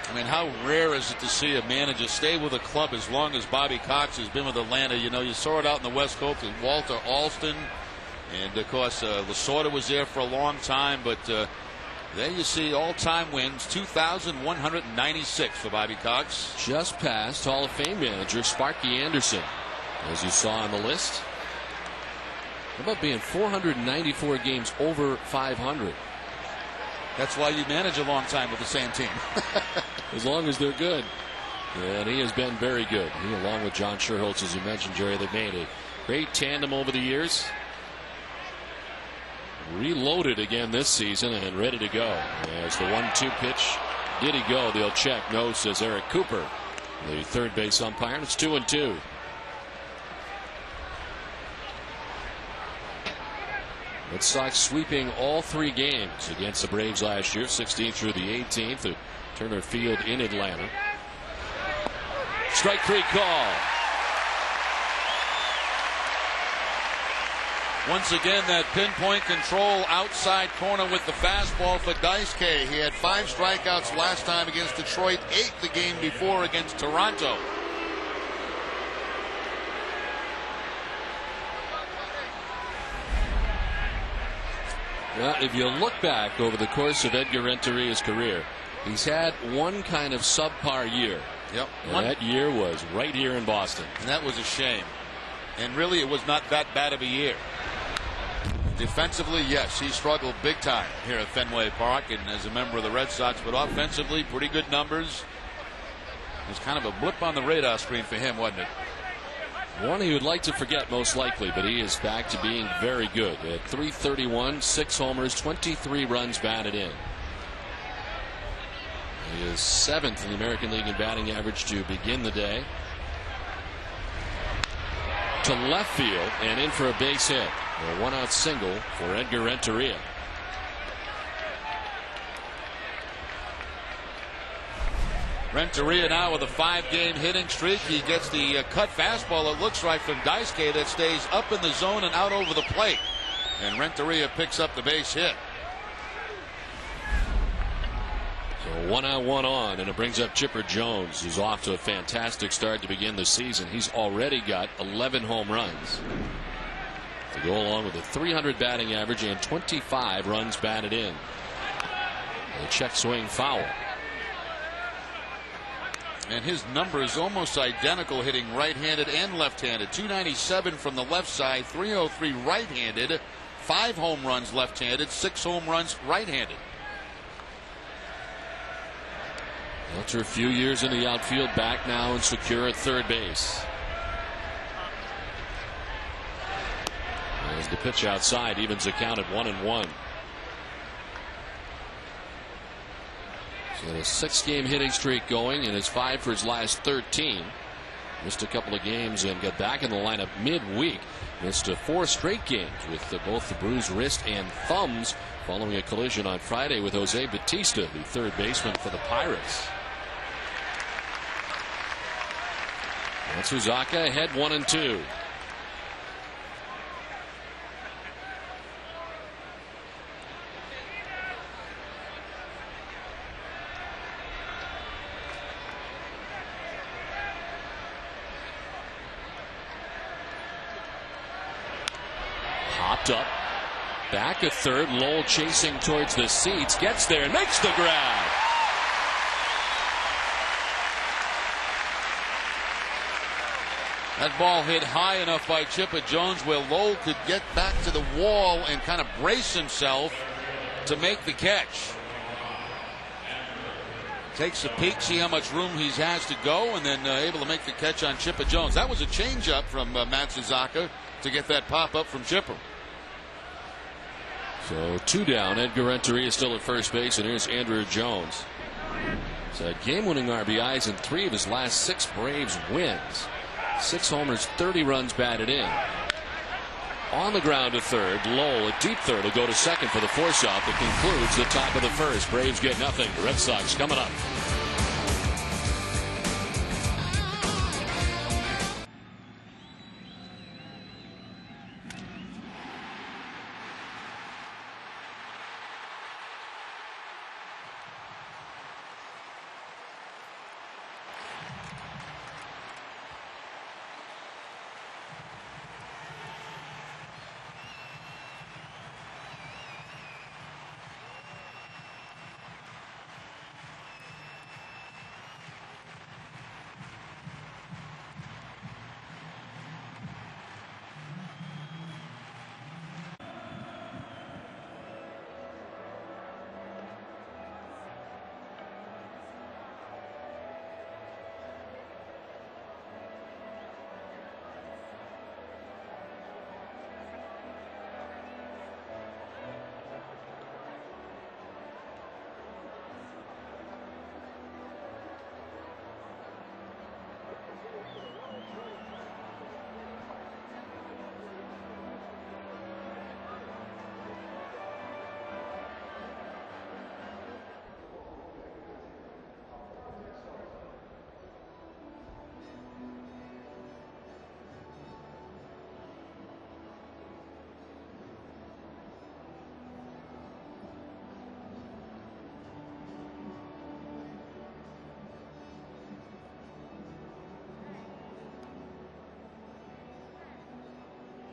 I mean, how rare is it to see a manager stay with a club as long as Bobby Cox has been with Atlanta? You know, you saw it out in the West Coast with Walter Alston, and of course Lasorda was there for a long time, but there you see all-time wins, 2,196 for Bobby Cox. Just past Hall of Fame manager Sparky Anderson, as you saw on the list. How about being 494 games over 500? That's why you manage a long time with the same team. As long as they're good. And he has been very good. He, along with John Sherholtz, as you mentioned, Jerry, they've made a great tandem over the years. Reloaded again this season and ready to go. As the 1-2 pitch, did he go? They'll check. No, says Eric Cooper, the third base umpire. It's 2-2. Red Sox sweeping all 3 games against the Braves last year, 16th through the 18th at Turner Field in Atlanta. Strike 3 call. Once again, that pinpoint control outside corner with the fastball for Daisuke. He had 5 strikeouts last time against Detroit, 8 the game before against Toronto. Well, if you look back over the course of Edgar Renteria's career, he's had one kind of subpar year. Yep. And that year was right here in Boston. And that was a shame. And really, it was not that bad of a year. Defensively, yes, he struggled big time here at Fenway Park and as a member of the Red Sox, but offensively, pretty good numbers. It was kind of a blip on the radar screen for him, wasn't it? One he would like to forget, most likely, but he is back to being very good. At .331, 6 homers, 23 runs batted in. He is 7th in the American League in batting average to begin the day. To left field and in for a base hit. A 1-out single for Edgar Renteria. Renteria now with a 5-game hitting streak. He gets the cut fastball, it looks like, from Daisuke that stays up in the zone and out over the plate. And Renteria picks up the base hit. So 1 out, 1 on, and it brings up Chipper Jones, who's off to a fantastic start to begin the season. He's already got 11 home runs to go along with a .300 batting average and 25 runs batted in. A check swing foul. And his number is almost identical, hitting right-handed and left-handed. 297 from the left side, 303 right-handed, 5 home runs left-handed, 6 home runs right-handed. After a few years in the outfield, back now and secure at third base. As the pitch outside evens the count at 1-1. So a 6-game hitting streak going, and is 5 for his last 13. Missed a couple of games and got back in the lineup midweek. Missed 4 straight games with both the bruised wrist and thumbs following a collision on Friday with Jose Bautista, the third baseman for the Pirates. Matsuzaka ahead 1-2. Hopped up, back at third. Lowell chasing towards the seats, gets there and makes the grab. That ball hit high enough by Chipper Jones where Lowell could get back to the wall and kind of brace himself to make the catch. Takes a peek, see how much room he has to go, and then able to make the catch on Chipper Jones. That was a changeup from Matsuzaka to get that pop up from Chipper. So 2 down. Edgar Renteria is still at first base, and here's Andrew Jones. He's had game-winning RBIs in 3 of his last 6 Braves wins. 6 homers, 30 runs batted in. On the ground to third. Lowell at deep third will go to second for the force-off that concludes the top of the first. Braves get nothing. The Red Sox coming up.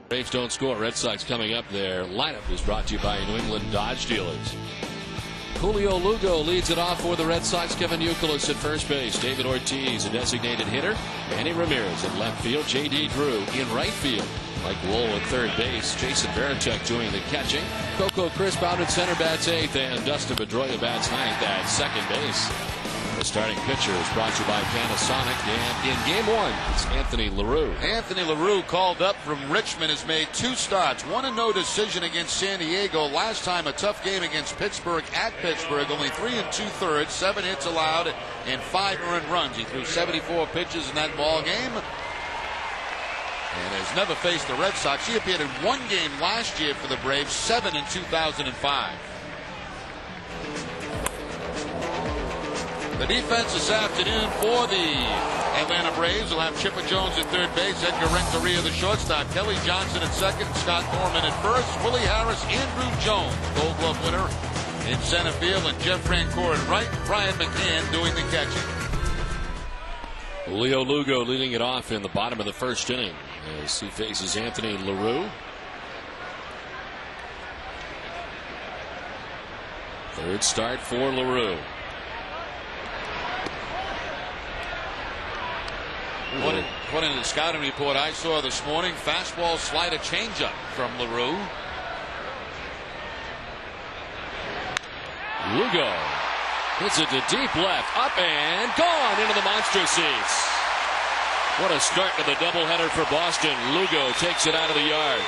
Braves don't score. Red Sox coming up. Their lineup is brought to you by New England Dodge Dealers. Julio Lugo leads it off for the Red Sox. Kevin Youkilis at first base. David Ortiz, a designated hitter. Manny Ramirez at left field. J.D. Drew in right field. Mike Lowell at third base. Jason Varitek doing the catching. Coco Crisp out at center, bats 8th. And Dustin Pedroia bats 9th at second base. The starting pitcher is brought to you by Panasonic. And in game 1, it's Anthony LaRue. Anthony LaRue, called up from Richmond, has made 2 starts. 1-0 decision against San Diego. Last time a tough game against Pittsburgh at Pittsburgh. Only 3 2/3, 7 hits allowed, and 5 earned runs. He threw 74 pitches in that ball game. And has never faced the Red Sox. He appeared in 1 game last year for the Braves, 7 in 2005. The defense this afternoon for the Atlanta Braves will have Chipper Jones at third base, Edgar Renteria the shortstop, Kelly Johnson at second, Scott Norman at first, Willie Harris, Andrew Jones, Gold Glove winner in center field, and Jeff Francoeur at right, Brian McCann doing the catching. Julio Lugo leading it off in the bottom of the first inning as he faces Anthony LaRue. Third start for LaRue. According to the scouting report I saw this morning, fastball, slider, changeup from LaRue. Lugo hits it to deep left, up and gone into the monster seats. What a start to the doubleheader for Boston. Lugo takes it out of the yard.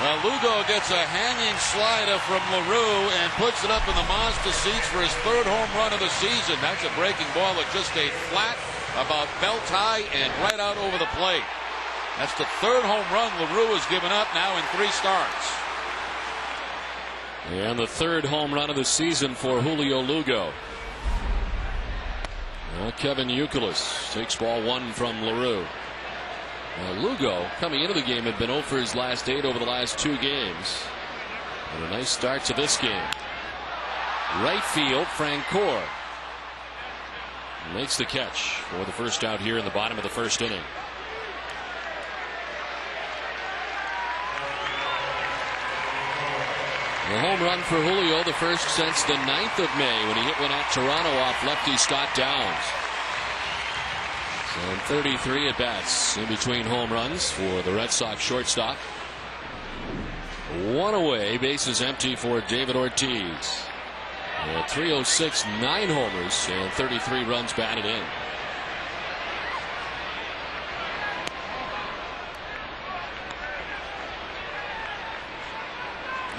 Well, Lugo gets a hanging slider from LaRue and puts it up in the monster seats for his third home run of the season. That's a breaking ball that just stayed flat, about belt high, and right out over the plate. That's the third home run LaRue has given up now in 3 starts. And the third home run of the season for Julio Lugo. Kevin Youkilis takes ball 1 from LaRue. Lugo, coming into the game, had been 0 for his last 8 over the last 2 games. And a nice start to this game. Right field, Francoeur makes the catch for the first out here in the bottom of the first inning. The home run for Julio, the first since the 9th of May when he hit one at Toronto off lefty Scott Downs. So 33 at bats in between home runs for the Red Sox shortstop. 1 away, bases empty for David Ortiz. 306, 9 homers, and 33 runs batted in.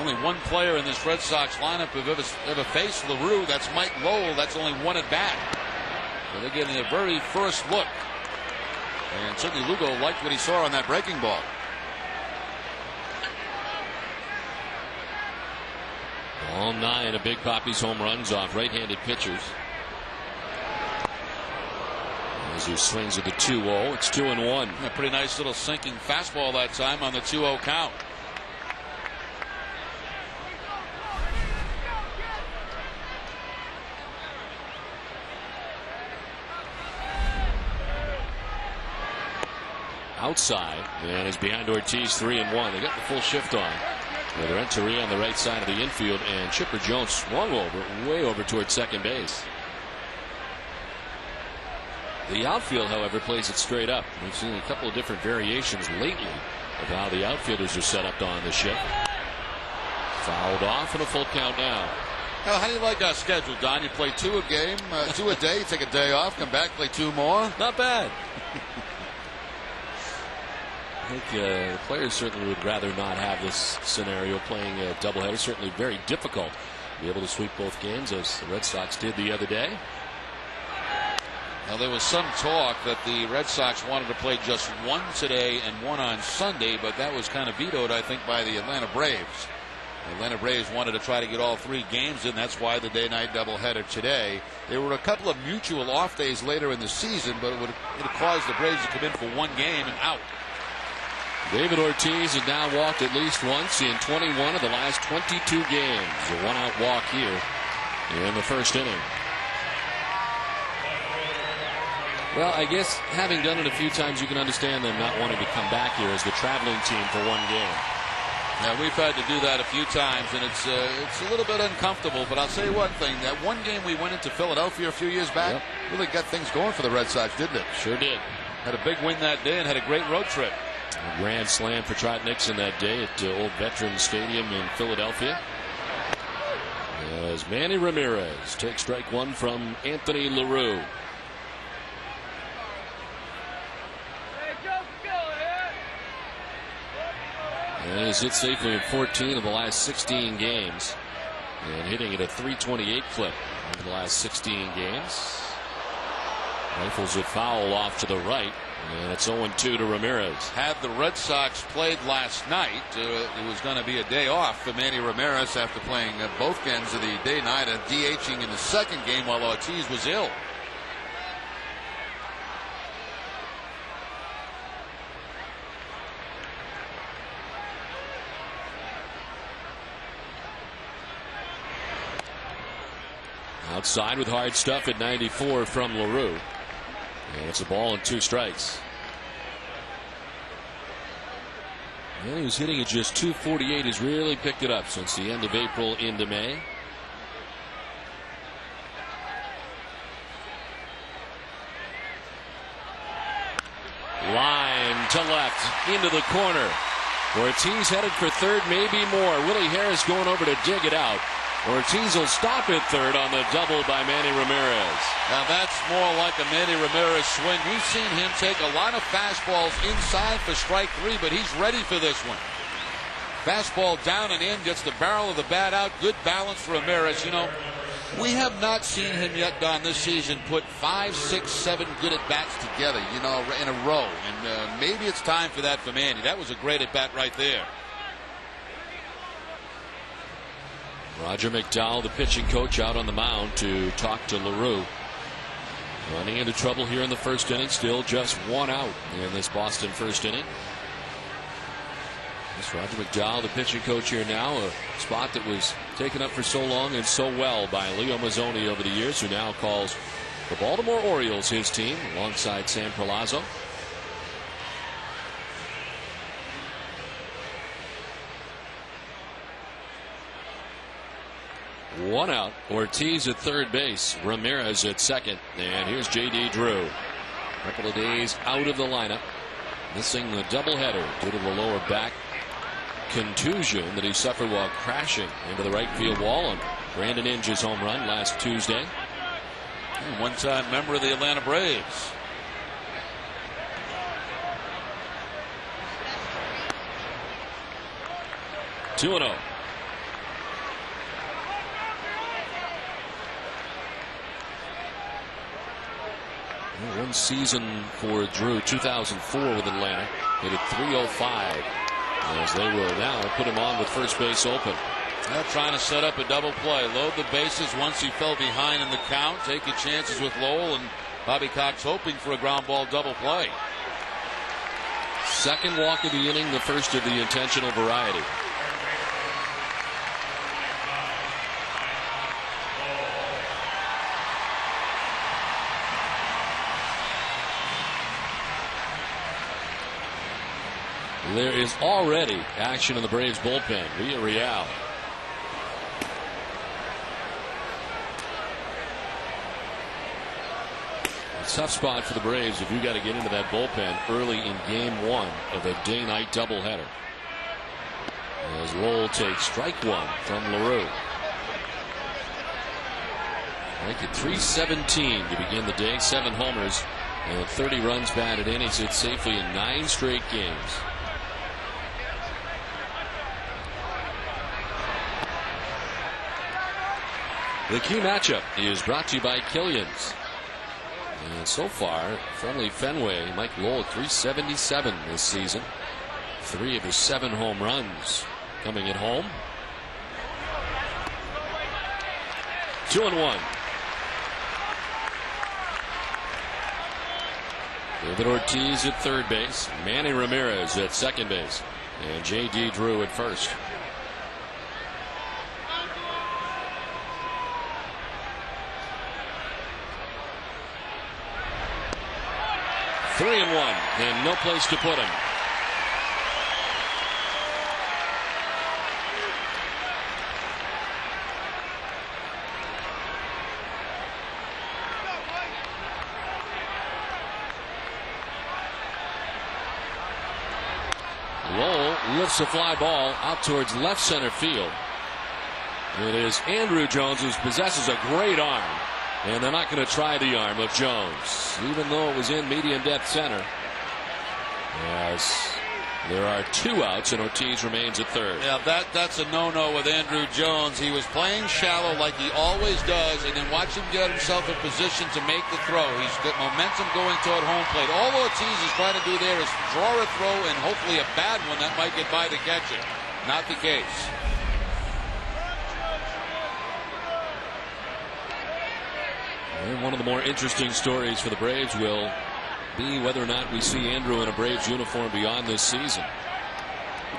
Only one player in this Red Sox lineup who've ever faced LaRue. That's Mike Lowell. That's only 1 at bat. So they're getting a very first look. And certainly Lugo liked what he saw on that breaking ball. All 9 of Big Papi's home runs off right-handed pitchers. As he swings at the 2-0, it's 2-1. A pretty nice little sinking fastball that time on the 2-0 count. Outside, and is behind Ortiz 3-1. They got the full shift on. With Renteria on the right side of the infield, and Chipper Jones swung over, way over towards second base. The outfield, however, plays it straight up. We've seen a couple of different variations lately of how the outfielders are set up on the shift. Fouled off and a full count now. Well, how do you like our schedule, Don? You play 2 a game, 2 a day, you take a day off, come back, play 2 more. Not bad. I think the players certainly would rather not have this scenario, playing a doubleheader. Certainly very difficult to be able to sweep both games, as the Red Sox did the other day. Now, there was some talk that the Red Sox wanted to play just 1 today and 1 on Sunday, but that was kind of vetoed, I think, by the Atlanta Braves. The Atlanta Braves wanted to try to get all 3 games in. That's why the day-night doubleheader today. There were a couple of mutual off days later in the season, but it would have caused the Braves to come in for 1 game and out. David Ortiz has now walked at least once in 21 of the last 22 games. A 1-out walk here in the first inning. Well, I guess having done it a few times, you can understand them not wanting to come back here as the traveling team for 1 game. Yeah, we've had to do that a few times, and it's a little bit uncomfortable. But I'll say one thing: that 1 game we went into Philadelphia a few years back really got things going for the Red Sox, didn't it? Sure did. Had a big win that day and had a great road trip. A grand slam for Trot Nixon that day at Old Veterans Stadium in Philadelphia. As Manny Ramirez takes strike 1 from Anthony LaRue. And he's hit safely in 14 of the last 16 games, and hitting at a .328 clip over the last 16 games. Rifles it foul off to the right, and it's 0-2 to Ramirez. Had the Red Sox played last night, it was going to be a day off for Manny Ramirez after playing both ends of the day-night and DHing in the second game while Ortiz was ill. Outside with hard stuff at 94 from LaRue. And it's a ball and 2 strikes. And he was hitting at just 248. He's really picked it up since the end of April into May. Line to left into the corner. Ortiz headed for third, maybe more. Willie Harris going over to dig it out. Ortiz will stop at third on the double by Manny Ramirez. Now that's more like a Manny Ramirez swing. We've seen him take a lot of fastballs inside for strike 3, but he's ready for this one. Fastball down and in, gets the barrel of the bat out. Good balance for Ramirez. You know, we have not seen him yet, Don, this season put 5, 6, 7 good at bats together, you know, in a row. And maybe it's time for that for Manny. That was a great at bat right there. Roger McDowell, the pitching coach, out on the mound to talk to LaRue. Running into trouble here in the first inning. Still just 1 out in this Boston first inning. It's Roger McDowell, the pitching coach here now. A spot that was taken up for so long and so well by Leo Mazzoni over the years, who now calls the Baltimore Orioles his team alongside Sam Perlazzo. One out. Ortiz at third base. Ramirez at second. And here's J.D. Drew. A couple of days out of the lineup. Missing the doubleheader due to the lower back contusion that he suffered while crashing into the right field wall on Brandon Inge's home run last Tuesday. One-time member of the Atlanta Braves. Two and 0. One season for Drew, 2004 with Atlanta. Hit at 305. As they will now put him on with first base open. Now trying to set up a double play. Load the bases once he fell behind in the count. Take your chances with Lowell, and Bobby Cox hoping for a ground ball double play. Second walk of the inning, the first of the intentional variety. There is already action in the Braves bullpen. Villarreal. A tough spot for the Braves if you got to get into that bullpen early in game 1 of a day-night doubleheader. As Lowell takes strike 1 from LaRue. Ranked at 317 to begin the day. 7 homers and 30 runs batted in. He's hit safely in 9 straight games. The key matchup is brought to you by Killian's. And so far, friendly Fenway, Mike Lowell 377 this season. 3 of his 7 home runs coming at home. 2-1. David Ortiz at third base. Manny Ramirez at second base. And J.D. Drew at first. 3-1, and no place to put him. Lowell lifts a fly ball out towards left center field. It is Andrew Jones, who possesses a great arm. And they're not going to try the arm of Jones, even though it was in medium depth center. As There are 2 outs, and Ortiz remains at third. Yeah, that's a no-no with Andrew Jones. He was playing shallow like he always does, and then watch him get himself in position to make the throw. He's got momentum going toward home plate. All Ortiz is trying to do there is draw a throw, and hopefully a bad one that might get by the catcher. Not the case. And one of the more interesting stories for the Braves will be whether or not we see Andrew in a Braves uniform beyond this season.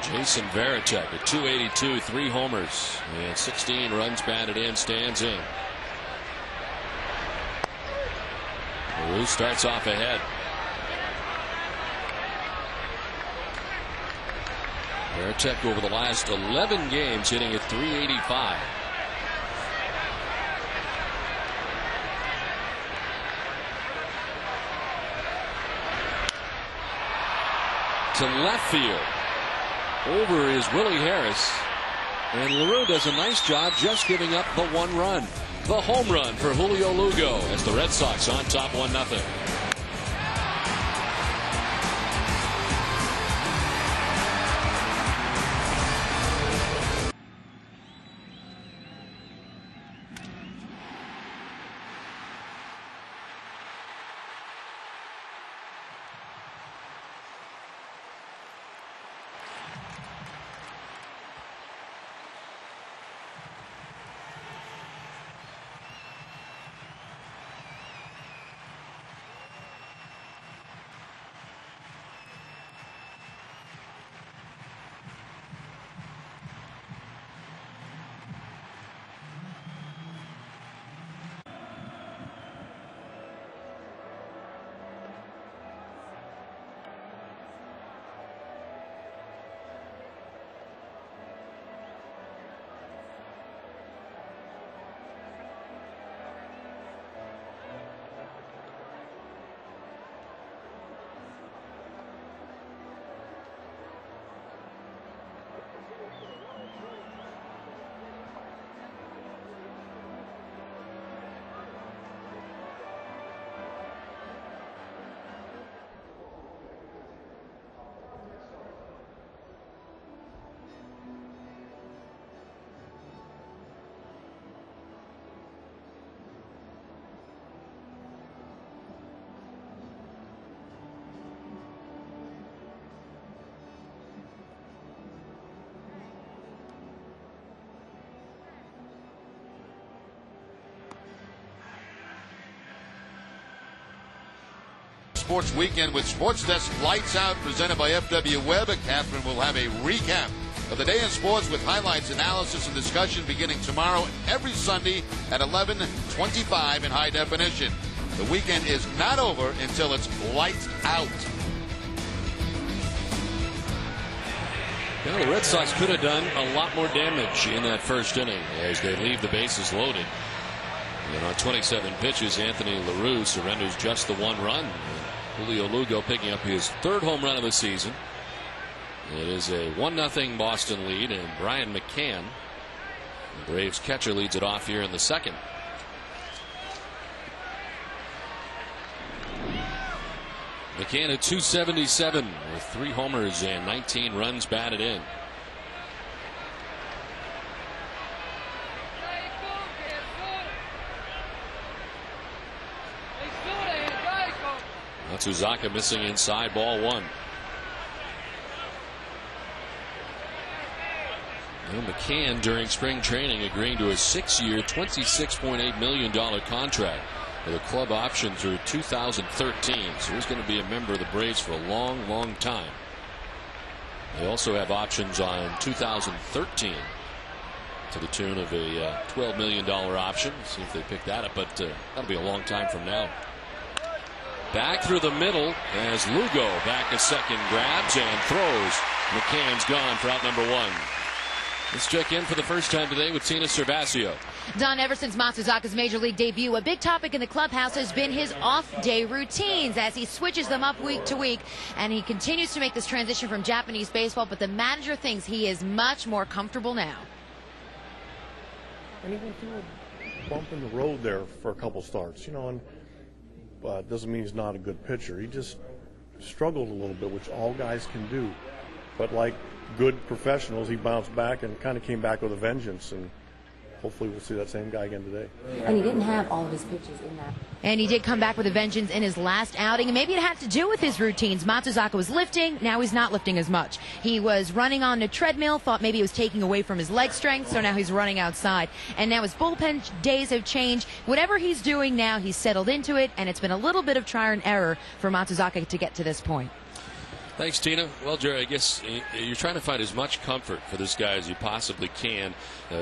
Jason Varitek at .282, 3 homers, and 16 runs batted in, stands in. LaRue starts off ahead. Varitek over the last 11 games hitting at .385. To left field. Over is Willie Harris. And LaRue does a nice job just giving up the 1 run. The home run for Julio Lugo as the Red Sox on top 1-0. Sports Weekend with Sports Desk Lights Out presented by FW Webb. Catherine will have a recap of the day in sports with highlights, analysis, and discussion beginning tomorrow every Sunday at 11:25 in high definition. The weekend is not over until it's lights out. Well, the Red Sox could have done a lot more damage in that first inning as they leave the bases loaded. And on 27 pitches, Anthony LaRue surrenders just the 1 run. Julio Lugo picking up his 3rd home run of the season. It is a 1-0 Boston lead, and Brian McCann, the Braves catcher, leads it off here in the 2nd. McCann at .277 with 3 homers and 19 runs batted in. Matsuzaka missing inside, ball 1. Well, McCann during spring training agreeing to a 6-year $26.8 million contract with a club option through 2013. So he's going to be a member of the Braves for a long time. They also have options on 2013 to the tune of a $12 million option. See if they pick that up, but that'll be a long time from now. Back through the middle as Lugo back a second, grabs and throws. McCann's gone for out number 1. Let's check in for the first time today with Tina Cervasio. Don, ever since Matsuzaka's major league debut, a big topic in the clubhouse has been his off-day routines as he switches them up week to week, and he continues to make this transition from Japanese baseball, but the manager thinks he is much more comfortable now. And he went through a bump in the road there for a couple starts, you know, and doesn't mean he's not a good pitcher. He just struggled a little bit, which all guys can do. But like good professionals, he bounced back and kind of came back with a vengeance, and hopefully we'll see that same guy again today. And he didn't have all of his pitches in that. And he did come back with a vengeance in his last outing, and maybe it had to do with his routines. Matsuzaka was lifting, now he's not lifting as much. He was running on the treadmill, thought maybe it was taking away from his leg strength, so now he's running outside. And now his bullpen days have changed. Whatever he's doing now, he's settled into it, and it's been a little bit of trial and error for Matsuzaka to get to this point. Thanks, Tina. Well, Jerry, I guess you're trying to find as much comfort for this guy as you possibly can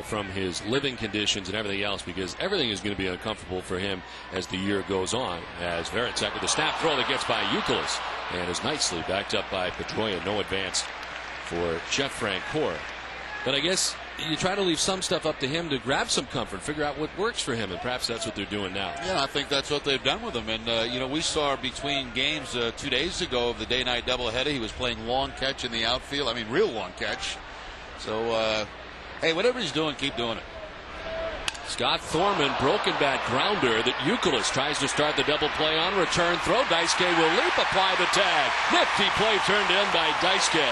from his living conditions and everything else, because everything is going to be uncomfortable for him as the year goes on. As Varitek with a snap throw that gets by Youkilis and is nicely backed up by Pedroia. No advance for Jeff Francoeur. But I guess you try to leave some stuff up to him to grab some comfort, figure out what works for him, and perhaps that's what they're doing now. Yeah, I think that's what they've done with him. And, we saw between games 2 days ago of the day-night doubleheader, he was playing long catch in the outfield. I mean, real long catch. So, hey, whatever he's doing, keep doing it. Scott Thorman, broken bat grounder that Youkilis tries to start the double play on. Return throw. Daisuke will leap, apply the tag. Nifty play turned in by Daisuke.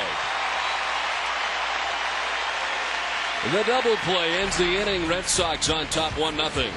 The double play ends the inning. Red Sox on top 1-0.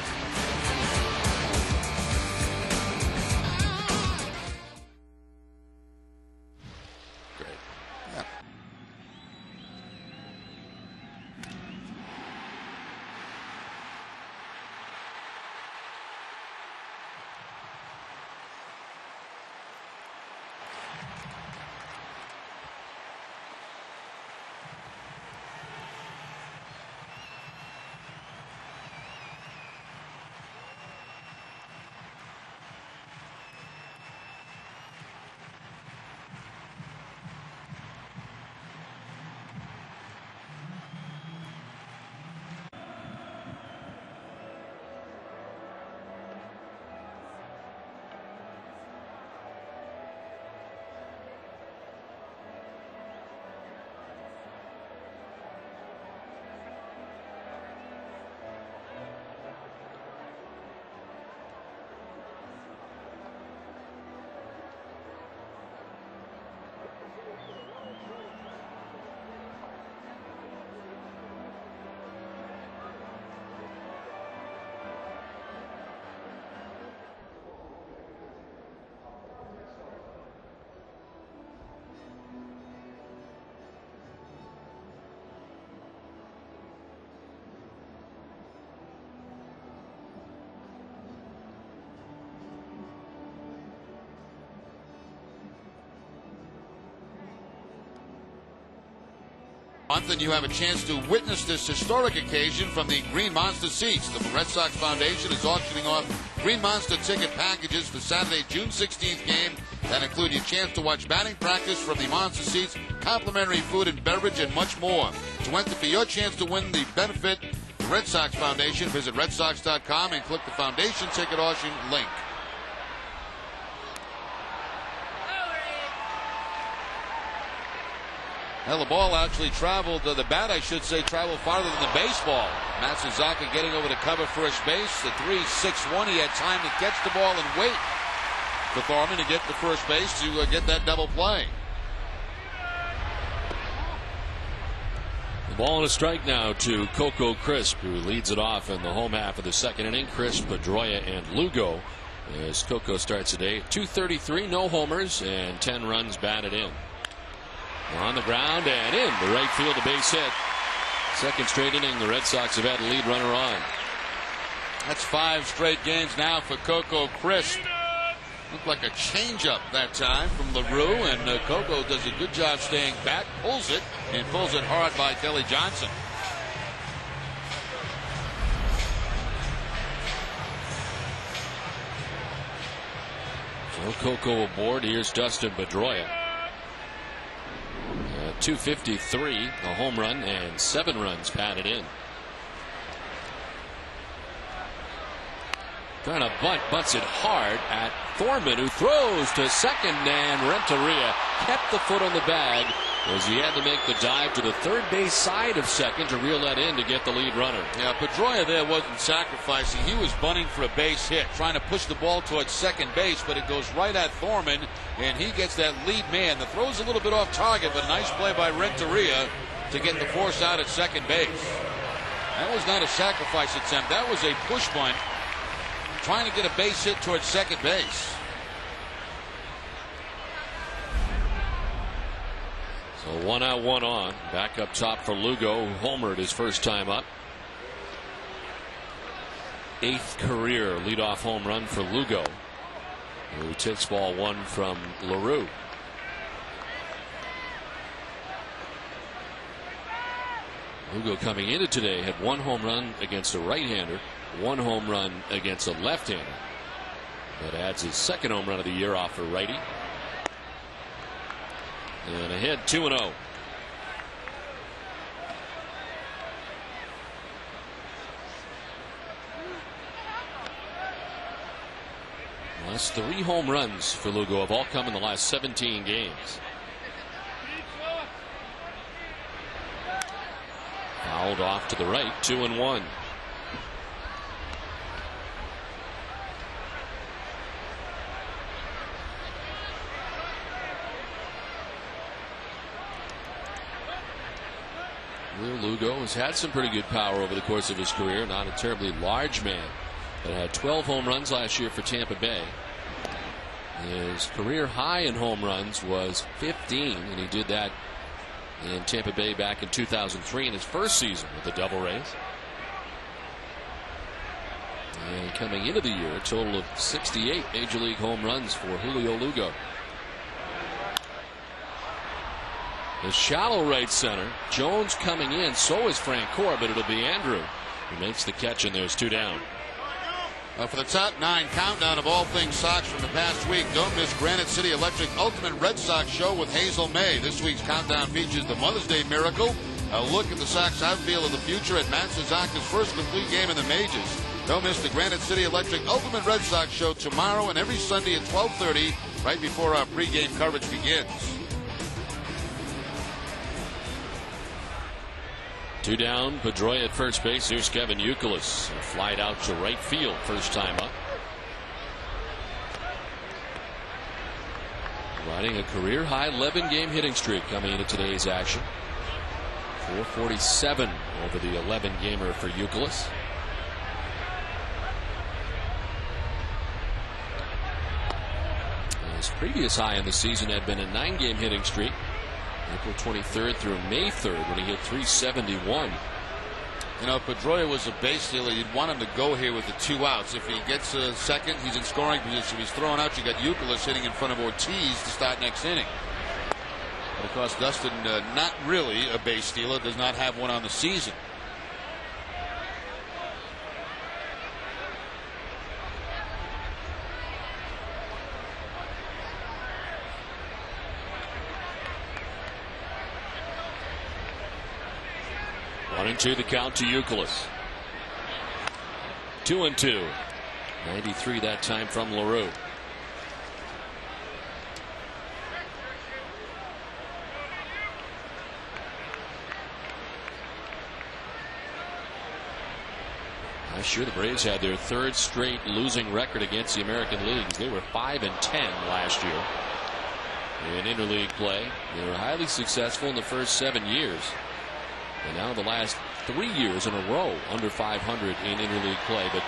And you have a chance to witness this historic occasion from the Green Monster seats. The Red Sox Foundation is auctioning off Green Monster ticket packages for Saturday, June 16th game that include your chance to watch batting practice from the Monster seats, complimentary food and beverage, and much more. To enter for your chance to win the benefit the Red Sox Foundation, visit redsox.com and click the Foundation ticket auction link. Well, the ball actually traveled, the bat, I should say, traveled farther than the baseball. Matsuzaka getting over to cover first base. The 3-6-1, he had time to catch the ball and wait for Thorman to get to first base to get that double play. The ball and a strike now to Coco Crisp, who leads it off in the home half of the second inning. Crisp, Pedroia, and Lugo as Coco starts the day. 233, no homers, and 10 runs batted in. On the ground and in the right field, a base hit. Second straight inning, the Red Sox have had a lead runner on. That's 5 straight games now for Coco Crisp. Looked like a changeup that time from LaRue, and Coco does a good job staying back, pulls it, and pulls it hard by Kelly Johnson. So Coco aboard. Here's Dustin Pedroia. 253, a home run, and 7 runs batted in. Trying to butts it hard at Thorman, who throws to second, and Renteria kept the foot on the bag as he had to make the dive to the third base side of second to reel that in to get the lead runner. Yeah, Pedroia there wasn't sacrificing. He was bunting for a base hit, trying to push the ball towards second base, but it goes right at Thorman, and he gets that lead man. The throw's a little bit off target, but a nice play by Renteria to get the force out at second base. That was not a sacrifice attempt. That was a push bunt, trying to get a base hit towards second base. So 1 out, 1 on. Back up top for Lugo, who homered his first time up. 8th career leadoff home run for Lugo, who takes ball 1 from LaRue. Lugo coming into today had 1 home run against a right-hander, 1 home run against a left-hander. That adds his 2nd home run of the year off a righty. And ahead 2-0. Well, that's 3 home runs for Lugo, have all come in the last 17 games. Fouled off to the right, 2-1. Lugo has had some pretty good power over the course of his career. Not a terribly large man, but had 12 home runs last year for Tampa Bay. His career high in home runs was 15, and he did that in Tampa Bay back in 2003 in his first season with the Devil Rays. And coming into the year, a total of 68 Major League home runs for Julio Lugo. The shallow right center. Jones coming in. So is Francoeur, but it'll be Andrew who makes the catch, and there's 2 down. For the top 9 countdown of all things Sox from the past week, don't miss Granite City Electric Ultimate Red Sox Show with Hazel May. This week's countdown features the Mother's Day Miracle, a look at the Sox outfield of the future at Matsuzaka's first complete game in the majors. Don't miss the Granite City Electric Ultimate Red Sox Show tomorrow and every Sunday at 12:30, right before our pregame coverage begins. 2 down, Pedroia at first base. Here's Kevin Youkilis. Flied out to right field first time up. Riding a career high 11-game hitting streak coming into today's action. 447 over the 11-gamer for Youkilis. His previous high in the season had been a 9-game hitting streak. April 23rd through May 3rd when he hit 371. You know, if Pedroia was a base stealer, you'd want him to go here with the 2 outs. If he gets a second, he's in scoring position. If he's thrown out, you got Youkilis hitting in front of Ortiz to start next inning. But of course, Dustin, not really a base stealer, does not have one on the season. One and 2 the count to Youkilis. 2-2. 93 that time from LaRue. Last year the Braves had their 3rd straight losing record against the American Leagues. They were 5-10 last year in interleague play. They were highly successful in the first 7 years. And now the last 3 years in a row under 500 in interleague play. But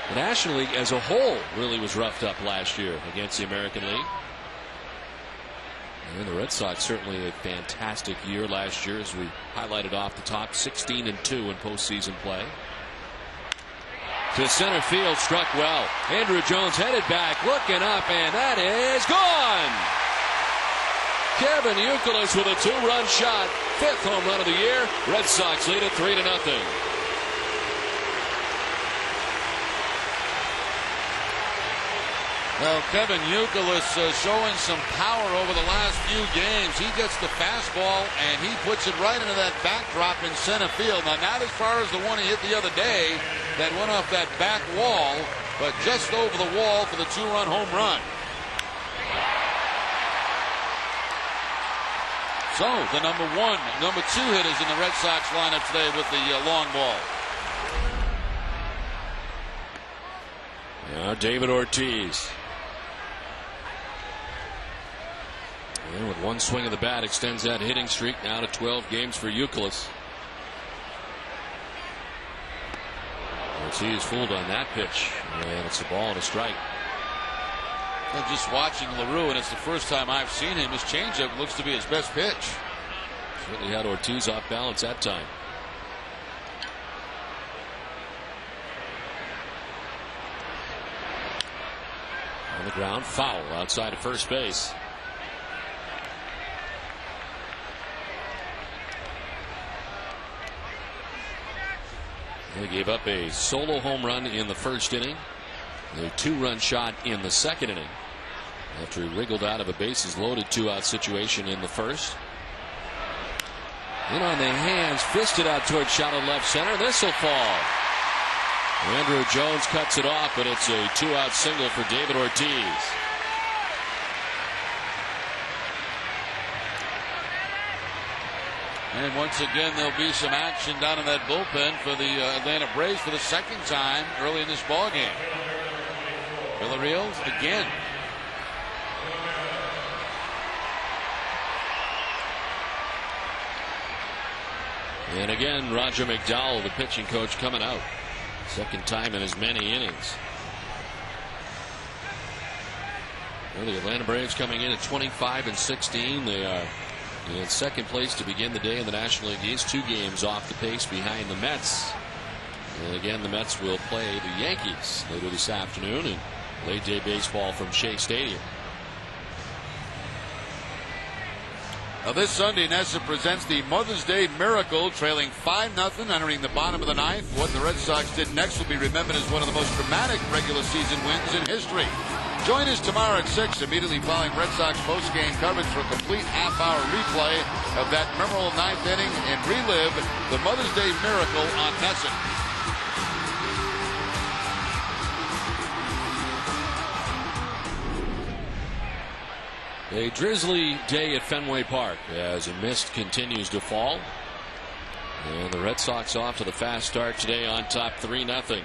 the National League as a whole really was roughed up last year against the American League. And the Red Sox certainly a fantastic year last year, as we highlighted off the top. 16-2 in postseason play. To center field, struck well. Andrew Jones headed back, looking up, and that is gone. Kevin Youkilis with a 2-run shot, 5th home run of the year. Red Sox lead it 3-0. Well, Kevin Youkilis showing some power over the last few games. He gets the fastball and he puts it right into that backdrop in center field. Now, not as far as the one he hit the other day that went off that back wall, but just over the wall for the 2-run home run. So the number 1, number 2 hitters in the Red Sox lineup today with the long ball. Now David Ortiz. And with one swing of the bat extends that hitting streak now to 12 games for Youkilis. Ortiz fooled on that pitch, and it's a ball and a strike. I'm just watching LaRue, and it's the first time I've seen him. His changeup looks to be his best pitch. Certainly had Ortiz off balance that time. On the ground, foul outside of first base. He gave up a solo home run in the first inning, a 2-run shot in the second inning after he wriggled out of a bases loaded 2-out situation in the first. In on the hands, fisted out towards shallow left center. This will fall. Andrew Jones cuts it off, but it's a 2-out single for David Ortiz. And once again, there'll be some action down in that bullpen for the Atlanta Braves for the second time early in this ball game. Villarreal again. And again, Roger McDowell, the pitching coach, coming out. Second time in as many innings. Well, the Atlanta Braves coming in at 25-16. They are in second place to begin the day in the National League East. 2 games off the pace behind the Mets. And again, the Mets will play the Yankees later this afternoon in late day baseball from Shea Stadium. Now this Sunday, Nessa presents the Mother's Day Miracle, trailing 5-0, entering the bottom of the ninth. What the Red Sox did next will be remembered as one of the most dramatic regular season wins in history. Join us tomorrow at 6, immediately following Red Sox post-game coverage for a complete half-hour replay of that memorable ninth inning and relive the Mother's Day Miracle on Nesson. A drizzly day at Fenway Park as a mist continues to fall. And the Red Sox off to the fast start today on top 3-0.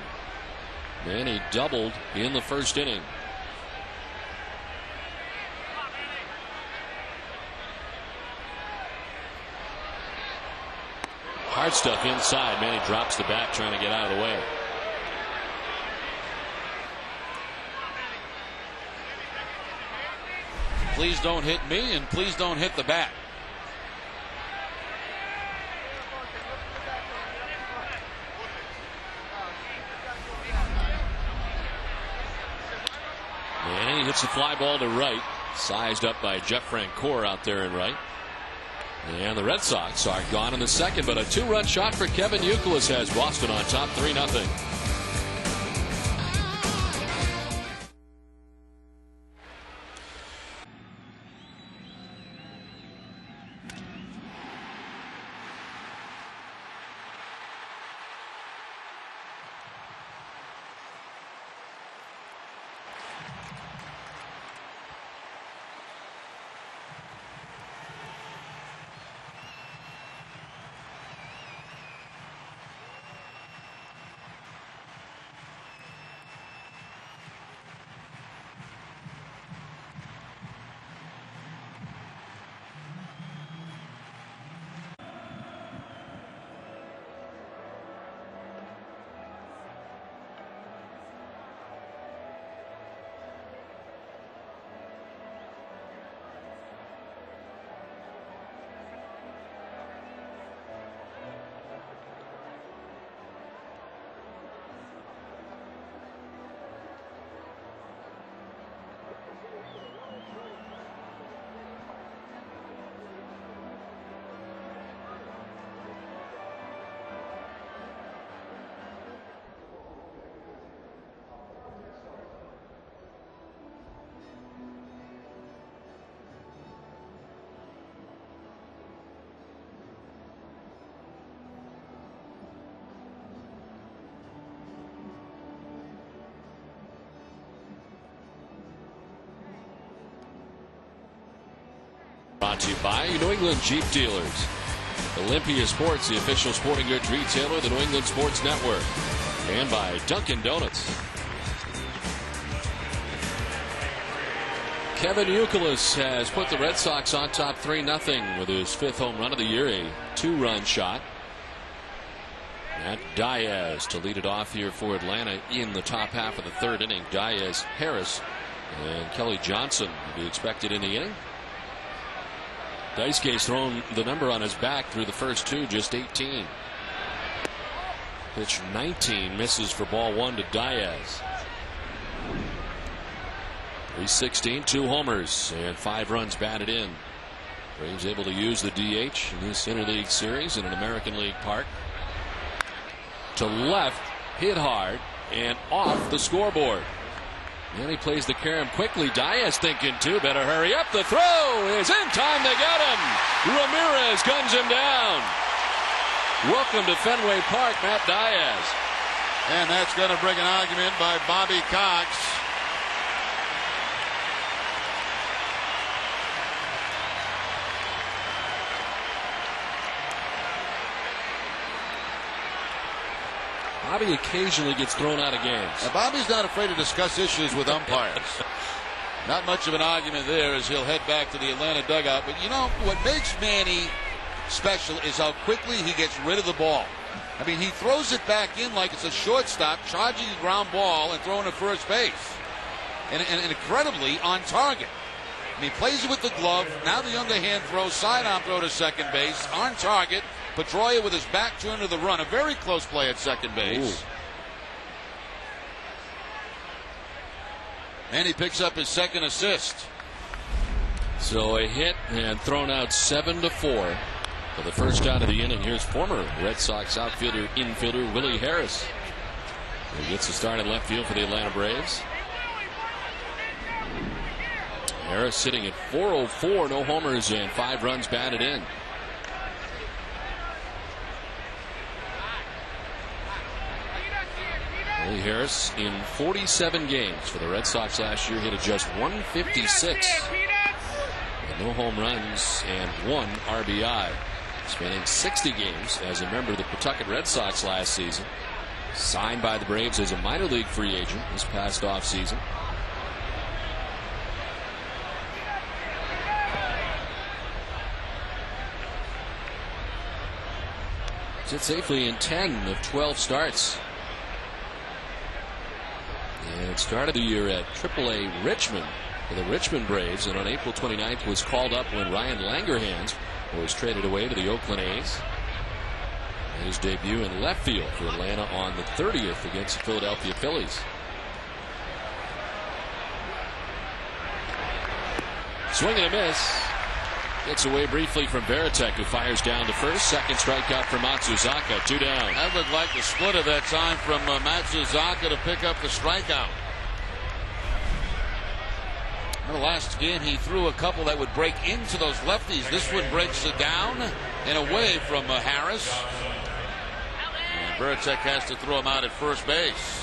And he doubled in the first inning. Hard stuff inside. Manny drops the bat trying to get out of the way. Please don't hit me, and please don't hit the bat. And he hits a fly ball to right, sized up by Jeff Francoeur out there in right. And the Red Sox are gone in the second, but a 2-run shot for Kevin Youkilis has Boston on top 3-0. Brought to you by New England Jeep Dealers. Olympia Sports, the official sporting goods retailer of the New England Sports Network. And by Dunkin' Donuts. Kevin Youkilis has put the Red Sox on top 3-0 with his 5th home run of the year, a 2-run shot. Matt Diaz to lead it off here for Atlanta in the top half of the 3rd inning. Diaz, Harris, and Kelly Johnson to be expected in the inning. Daisuke's thrown the number on his back through the first 2, just 18. Pitch 19 misses for ball 1 to Diaz. 316, 2 homers, and 5 runs batted in. Braves able to use the DH in this interleague series in an American League park. To left, hit hard, and off the scoreboard. And he plays the carom quickly. Diaz thinking too, better hurry up. The throw is in time. They got him. Ramirez guns him down. Welcome to Fenway Park, Matt Diaz. And that's going to bring an argument by Bobby Cox. Bobby occasionally gets thrown out of games. Now, Bobby's not afraid to discuss issues with umpires. Not much of an argument there as he'll head back to the Atlanta dugout. But you know, what makes Manny special is how quickly he gets rid of the ball. I mean, he throws it back in like it's a shortstop, charging a ground ball and throwing to first base. And incredibly on target. I mean, he plays it with the glove. Now the underhand throw, sidearm throw to second base, on target. Pedroia with his back turned to the run. A very close play at second base. Ooh. And he picks up his 2nd assist. So a hit and thrown out 7-4 for the first out of the inning. Here's former Red Sox infielder Willie Harris. He gets the start in left field for the Atlanta Braves. Harris sitting at 404, no homers and 5 runs batted in. Willie Harris in 47 games for the Red Sox last year hit at just 156. No home runs and 1 RBI. Spending 60 games as a member of the Pawtucket Red Sox last season. Signed by the Braves as a minor league free agent this past offseason. Sits safely in 10 of 12 starts. And started the year at AAA Richmond for the Richmond Braves, and on April 29th was called up when Ryan Langerhans was traded away to the Oakland A's. And his debut in left field for Atlanta on the 30th against the Philadelphia Phillies. Swing and a miss. Gets away briefly from Veritek, who fires down to first. 2nd strikeout for Matsuzaka. 2 down. That looked like the split of that time from Matsuzaka to pick up the strikeout. In the last game, he threw a couple that would break into those lefties. This one breaks it down and away from Harris. And Veritek has to throw him out at first base.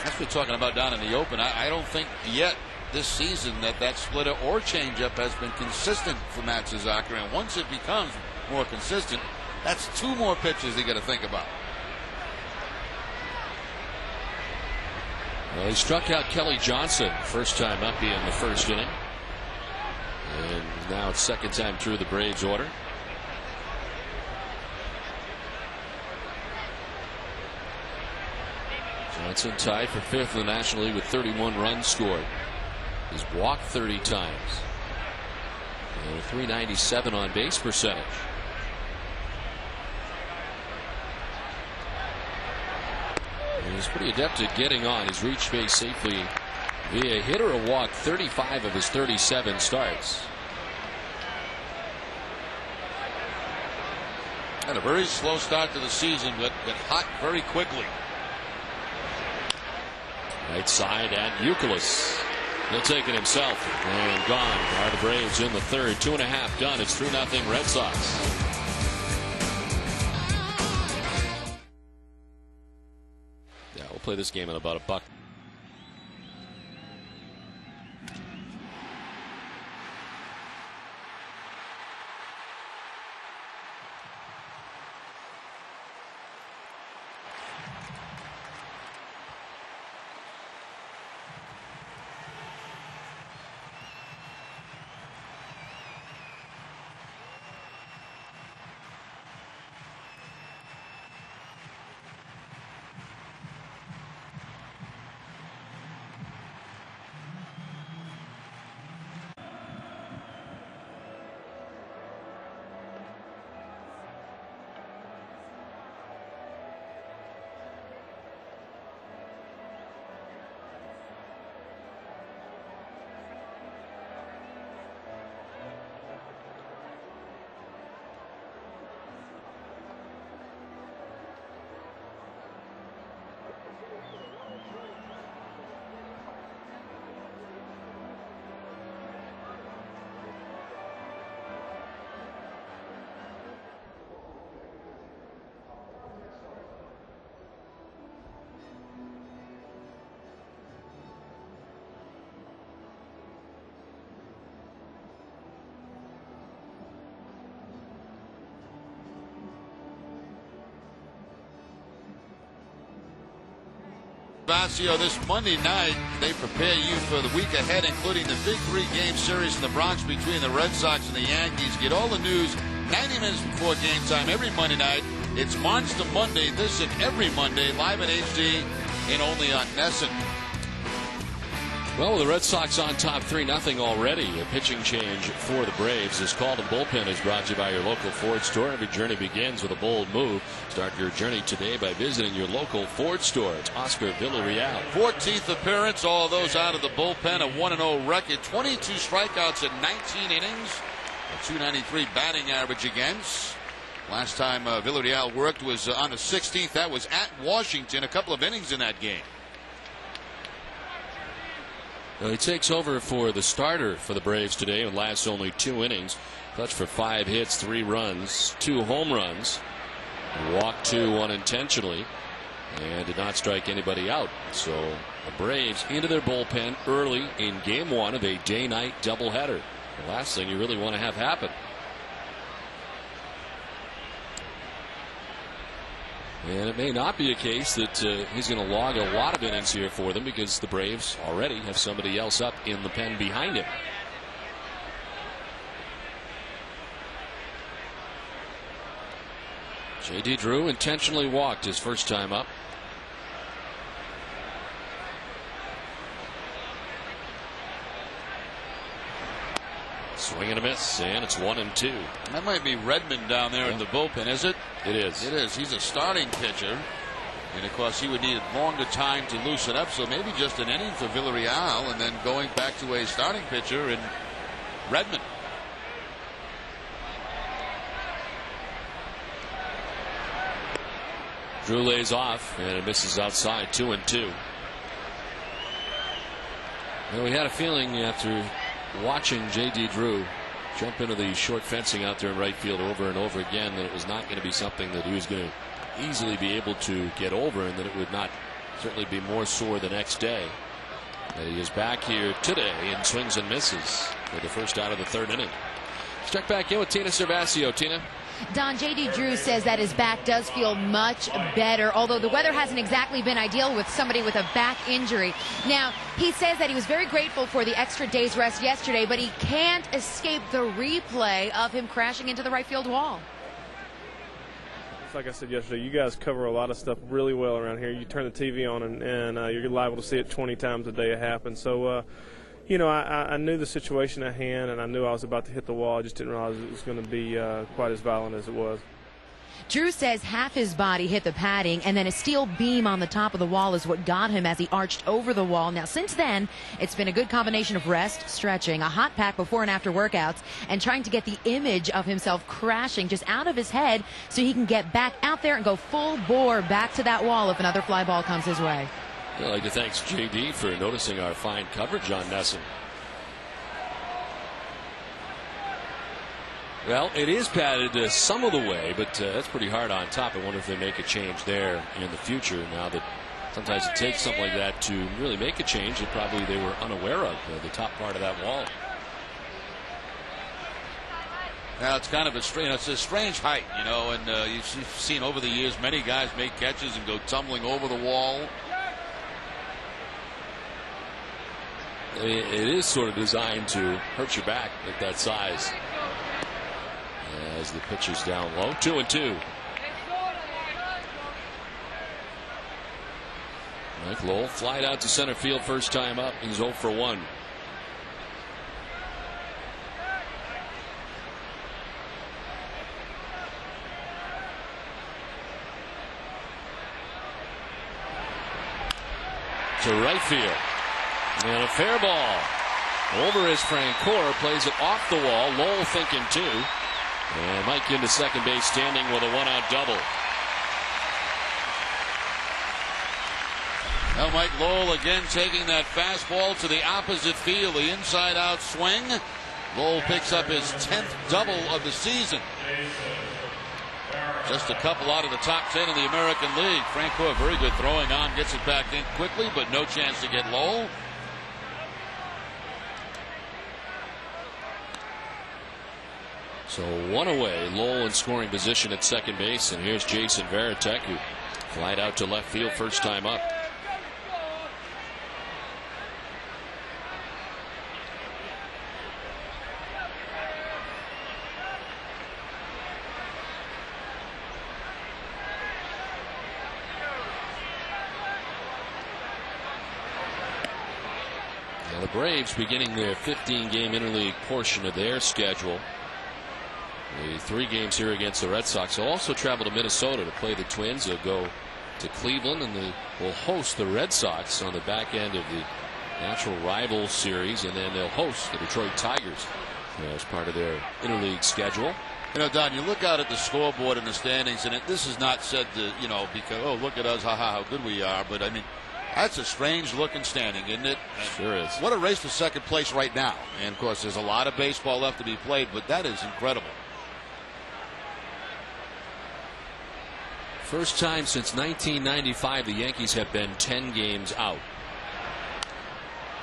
That's what we're talking about down in the open. I don't think yet this season that splitter or changeup has been consistent for Matsuzaka, and once it becomes more consistent, that's 2 more pitches they got to think about. Well, he struck out Kelly Johnson first time up in the 1st inning, and now it's 2nd time through the Braves order. Johnson tied for 5th in the National League with 31 runs scored. He's walked 30 times. And a .397 on base percentage. And he's pretty adept at getting on. He's reached base safely via hit or a walk 35 of his 37 starts. And a very slow start to the season, but hot very quickly. Right side at Youkilis. He'll take it himself. And gone are the Braves in the 3rd. 2.5 done. It's 3-0 Red Sox. Yeah, we'll play this game in about $1. Basio, this Monday night, they prepare you for the week ahead, including the big 3-game series in the Bronx between the Red Sox and the Yankees. Get all the news 90 minutes before game time every Monday night. It's Monster Monday, this and every Monday, live in HD and only on NESN. Well, the Red Sox on top 3-0 already. A pitching change for the Braves. This call to bullpen is brought to you by your local Ford store. Every journey begins with a bold move. Start your journey today by visiting your local Ford store. It's Oscar Villarreal. 14th appearance, all of those out of the bullpen. A 1-0 record. 22 strikeouts in 19 innings. A 293 batting average against. Last time Villarreal worked was on the 16th. That was at Washington. A couple of innings in that game. Well, he takes over for the starter for the Braves today and lasts only 2 innings. Clutched for 5 hits, 3 runs, 2 home runs. Walked 2 unintentionally and did not strike anybody out. So the Braves into their bullpen early in game 1 of a day-night doubleheader. The last thing you really want to have happen. And it may not be a case that he's going to log a lot of innings here for them, because the Braves already have somebody else up in the pen behind him. J.D. Drew intentionally walked his first time up. Swing and a miss, and it's 1-2. That might be Redmond down there in the bullpen, is it? It is. It is. He's a starting pitcher. And of course, he would need a longer time to loosen up. So maybe just an inning for Villarreal and then going back to a starting pitcher in Redmond. Drew lays off, and it misses outside. 2-2. Well, we had a feeling after watching J.D. Drew jump into the short fencing out there in right field over and over again that it was not going to be something that he was going to easily be able to get over, and that it would not certainly be more sore the next day. And he is back here today and swings and misses for the first out of the 3rd inning. Let's check back in with Tina Cervasio. Tina. Don, J.D. Drew says that his back does feel much better, although the weather hasn't exactly been ideal with somebody with a back injury. Now, he says that he was very grateful for the extra day's rest yesterday, but he can't escape the replay of him crashing into the right field wall. Like I said yesterday, you guys cover a lot of stuff really well around here. You turn the TV on and you're liable to see it 20 times a day it happens. So, you know, I knew the situation at hand, and I knew I was about to hit the wall. I just didn't realize it was going to be quite as violent as it was. Drew says half his body hit the padding, and then a steel beam on the top of the wall is what got him as he arched over the wall. Now, since then, it's been a good combination of rest, stretching, a hot pack before and after workouts, and trying to get the image of himself crashing just out of his head so he can get back out there and go full bore back to that wall if another fly ball comes his way. I'd like to thank J.D. for noticing our fine coverage on NESN. Well, it is padded some of the way, but that's pretty hard on top. I wonder if they make a change there in the future, now that sometimes it takes something like that to really make a change that probably they were unaware of, the top part of that wall. Now, it's kind of it's a strange height, you know, and you've seen over the years many guys make catches and go tumbling over the wall. I mean, it is sort of designed to hurt your back at that size. As the pitch is down low. 2-2. Mike Lowell flied out to center field first time up. He's 0 for 1. To right field. And a fair ball. Over is Francoeur. Plays it off the wall. Lowell thinking 2. And Mike into second base, standing with a 1-out double. Now Mike Lowell again taking that fastball to the opposite field, the inside-out swing. Lowell picks up his 10th double of the season. Just a couple out of the top 10 in the American League. Francoeur, very good throwing arm, gets it back in quickly, but no chance to get Lowell. So 1 away. Lowell in scoring position at second base, and here's Jason Varitek, who flied out to left field first time up. Braves beginning their 15-game interleague portion of their schedule. The 3 games here against the Red Sox. They'll also travel to Minnesota to play the Twins. They'll go to Cleveland, and they will host the Red Sox on the back end of the natural rival series, and then they'll host the Detroit Tigers as part of their interleague schedule. You know, Don, you look out at the scoreboard and the standings, and this is not said to, you know, because, oh, look at us, how good we are. But, I mean, that's a strange-looking standing, isn't it? Sure is. What a race for second place right now. And, of course, there's a lot of baseball left to be played, but that is incredible. First time since 1995 the Yankees have been 10 games out.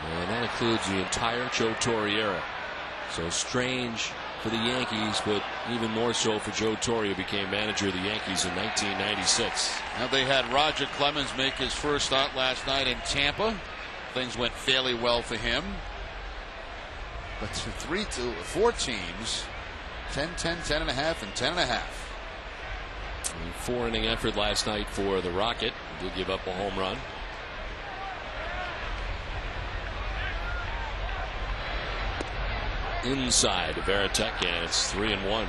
And that includes the entire Joe Torre era. So strange for the Yankees, but even more so for Joe Torre, who became manager of the Yankees in 1996. Now they had Roger Clemens make his first start last night in Tampa. Things went fairly well for him. But 4 teams, 10, 10, 10.5, and 10.5. 4-inning effort last night for the Rocket. Did give up a home run. Inside Veritek, and it's 3-1.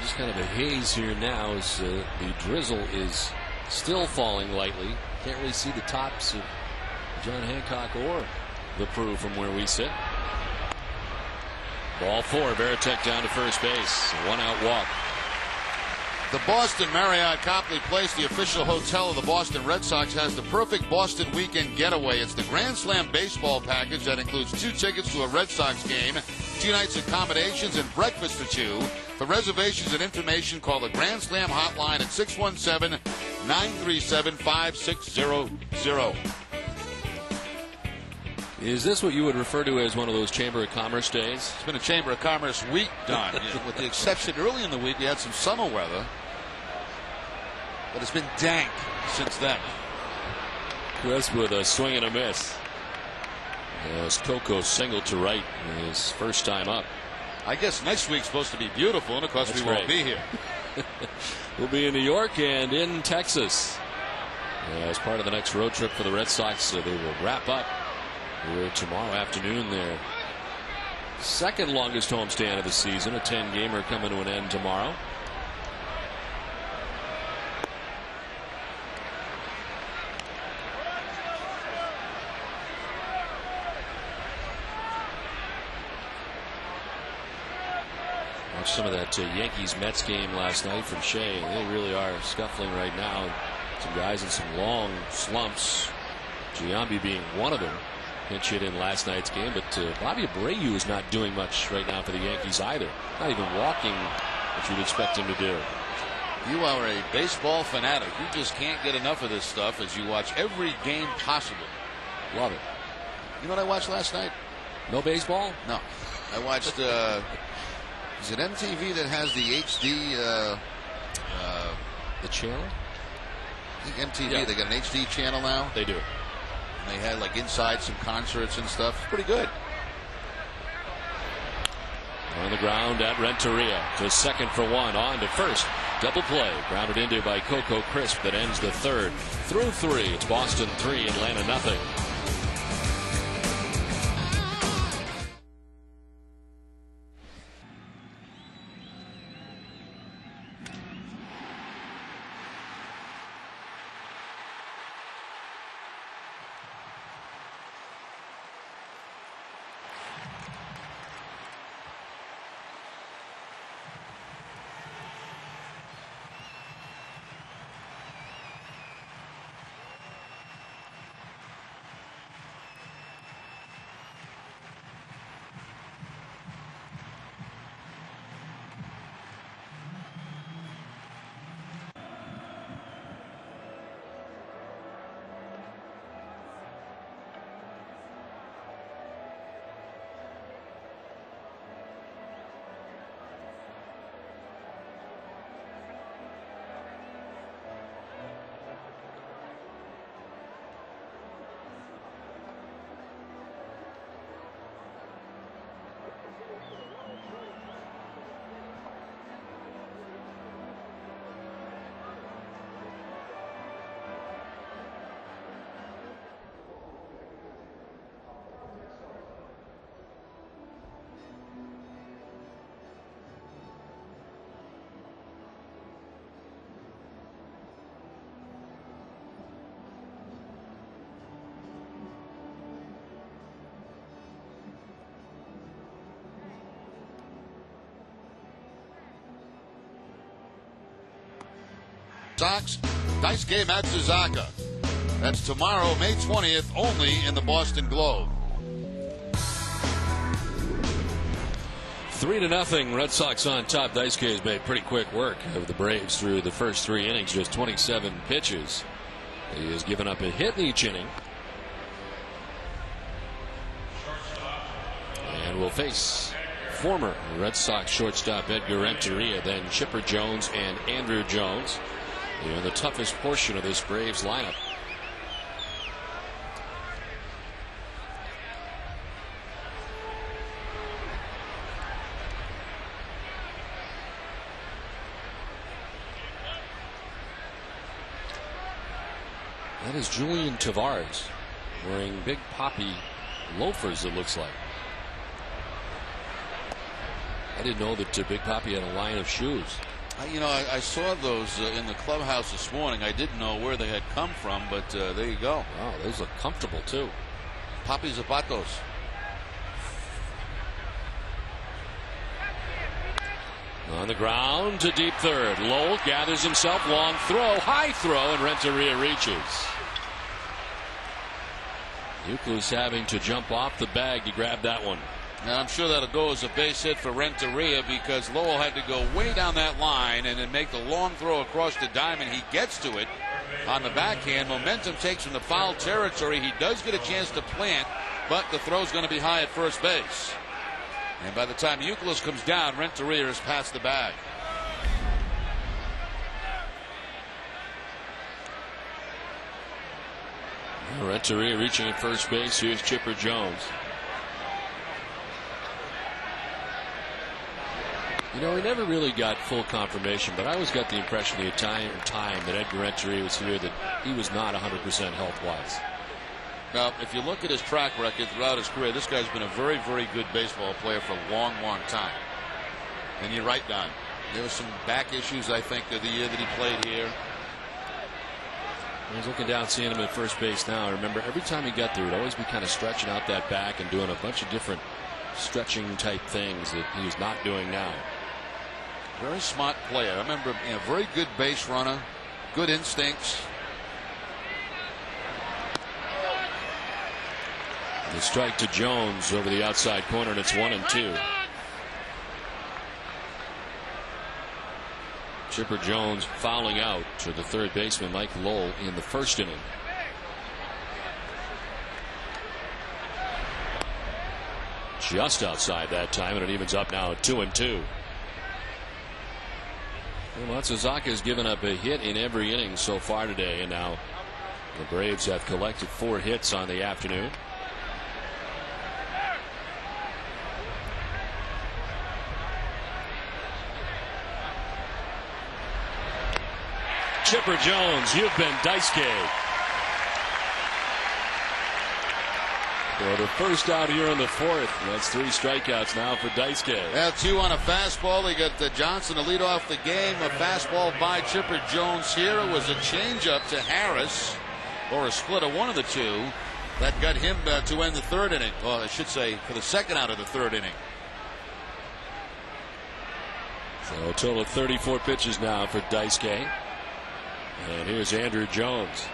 Just kind of a haze here now as the drizzle is still falling lightly. Can't really see the tops of John Hancock or the Prue from where we sit. Ball 4, Veritek down to first base. 1-out walk. The Boston Marriott Copley Place, the official hotel of the Boston Red Sox, has the perfect Boston weekend getaway. It's the Grand Slam baseball package that includes 2 tickets to a Red Sox game, 2 nights accommodations, and breakfast for 2. For reservations and information, call the Grand Slam hotline at 617-937-5600. Is this what you would refer to as one of those Chamber of Commerce days? It's been a Chamber of Commerce week, Don. With the exception early in the week, we had some summer weather. But it's been dank since then. Chris with a swing and a miss. As Coco singled to right in his first time up. I guess next week's supposed to be beautiful, and of course we won't be here. We'll be in New York and in Texas. As part of the next road trip for the Red Sox, they will wrap up here tomorrow afternoon. Their second longest homestand of the season, a 10-gamer coming to an end tomorrow. Some of that Yankees-Mets game last night from Shea. They really are scuffling right now. Some guys in some long slumps. Giambi being one of them. Pinch hit in last night's game, but Bobby Abreu is not doing much right now for the Yankees either. Not even walking, which you'd expect him to do. You are a baseball fanatic. You just can't get enough of this stuff as you watch every game possible. Love it. You know what I watched last night? No baseball? No. I watched... Is it MTV that has the HD? The channel? I think MTV, yeah. They got an HD channel now. They do. And they had like inside some concerts and stuff. It's pretty good. On the ground at Renteria to second for 1. On to first. Double play. Grounded into by Coco Crisp that ends the third. Through 3. It's Boston 3, Atlanta nothing. Sox, Daisuke Matsuzaka. That's tomorrow, May 20th, only in the Boston Globe. 3-0, Red Sox on top. Daisuke has made pretty quick work of the Braves through the first 3 innings, just 27 pitches. He has given up a hit in each inning. And will face former Red Sox shortstop Edgar Renteria, then Chipper Jones and Andrew Jones in the toughest portion of this Braves lineup. That is Julian Tavares wearing Big Papi loafers, it looks like. I didn't know that Big Papi had a line of shoes. You know, I saw those in the clubhouse this morning. I didn't know where they had come from, but there you go. Wow, those look comfortable too. Papi Zapatos. On the ground to deep third. Lowell gathers himself. Long throw. High throw. And Renteria reaches. Euclid's having to jump off the bag to grab that one. Now I'm sure that'll go as a base hit for Renteria because Lowell had to go way down that line and then make the long throw across the diamond. He gets to it on the backhand. Momentum takes him to foul territory. He does get a chance to plant, but the throw's going to be high at first base. And by the time Euclid comes down, Renteria has passed the bag. Renteria reaching at first base. Here's Chipper Jones. You know, he never really got full confirmation, but I always got the impression the entire time that Edgar Renteria was here that he was not 100% health-wise. Now, if you look at his track record throughout his career, this guy's been a very, very good baseball player for a long, long time. And you're right, Don. There were some back issues, I think, of the year that he played here. I was looking down, seeing him at first base now. I remember every time he got there, he'd always be kind of stretching out that back and doing a bunch of different stretching type things that he's not doing now. Very smart player. I remember, very good base runner, good instincts. The strike to Jones over the outside corner, and it's 1-2. Chipper Jones fouling out to the third baseman Mike Lowell in the first inning. Just outside that time, and it evens up now at 2-2. Well, Matsuzaka has given up a hit in every inning so far today, and now the Braves have collected 4 hits on the afternoon. Chipper Jones, you've been Daisuke. For the first out here in the 4th. That's 3 strikeouts now for Daisuke. Yeah, 2 on a fastball. They got Johnson to lead off the game. A fastball by Chipper Jones here. It was a changeup to Harris, or a split of one of the 2. That got him to end the 3rd inning. Well, I should say for the 2nd out of the 3rd inning. So a total of 34 pitches now for Daisuke. And here's Andrew Jones.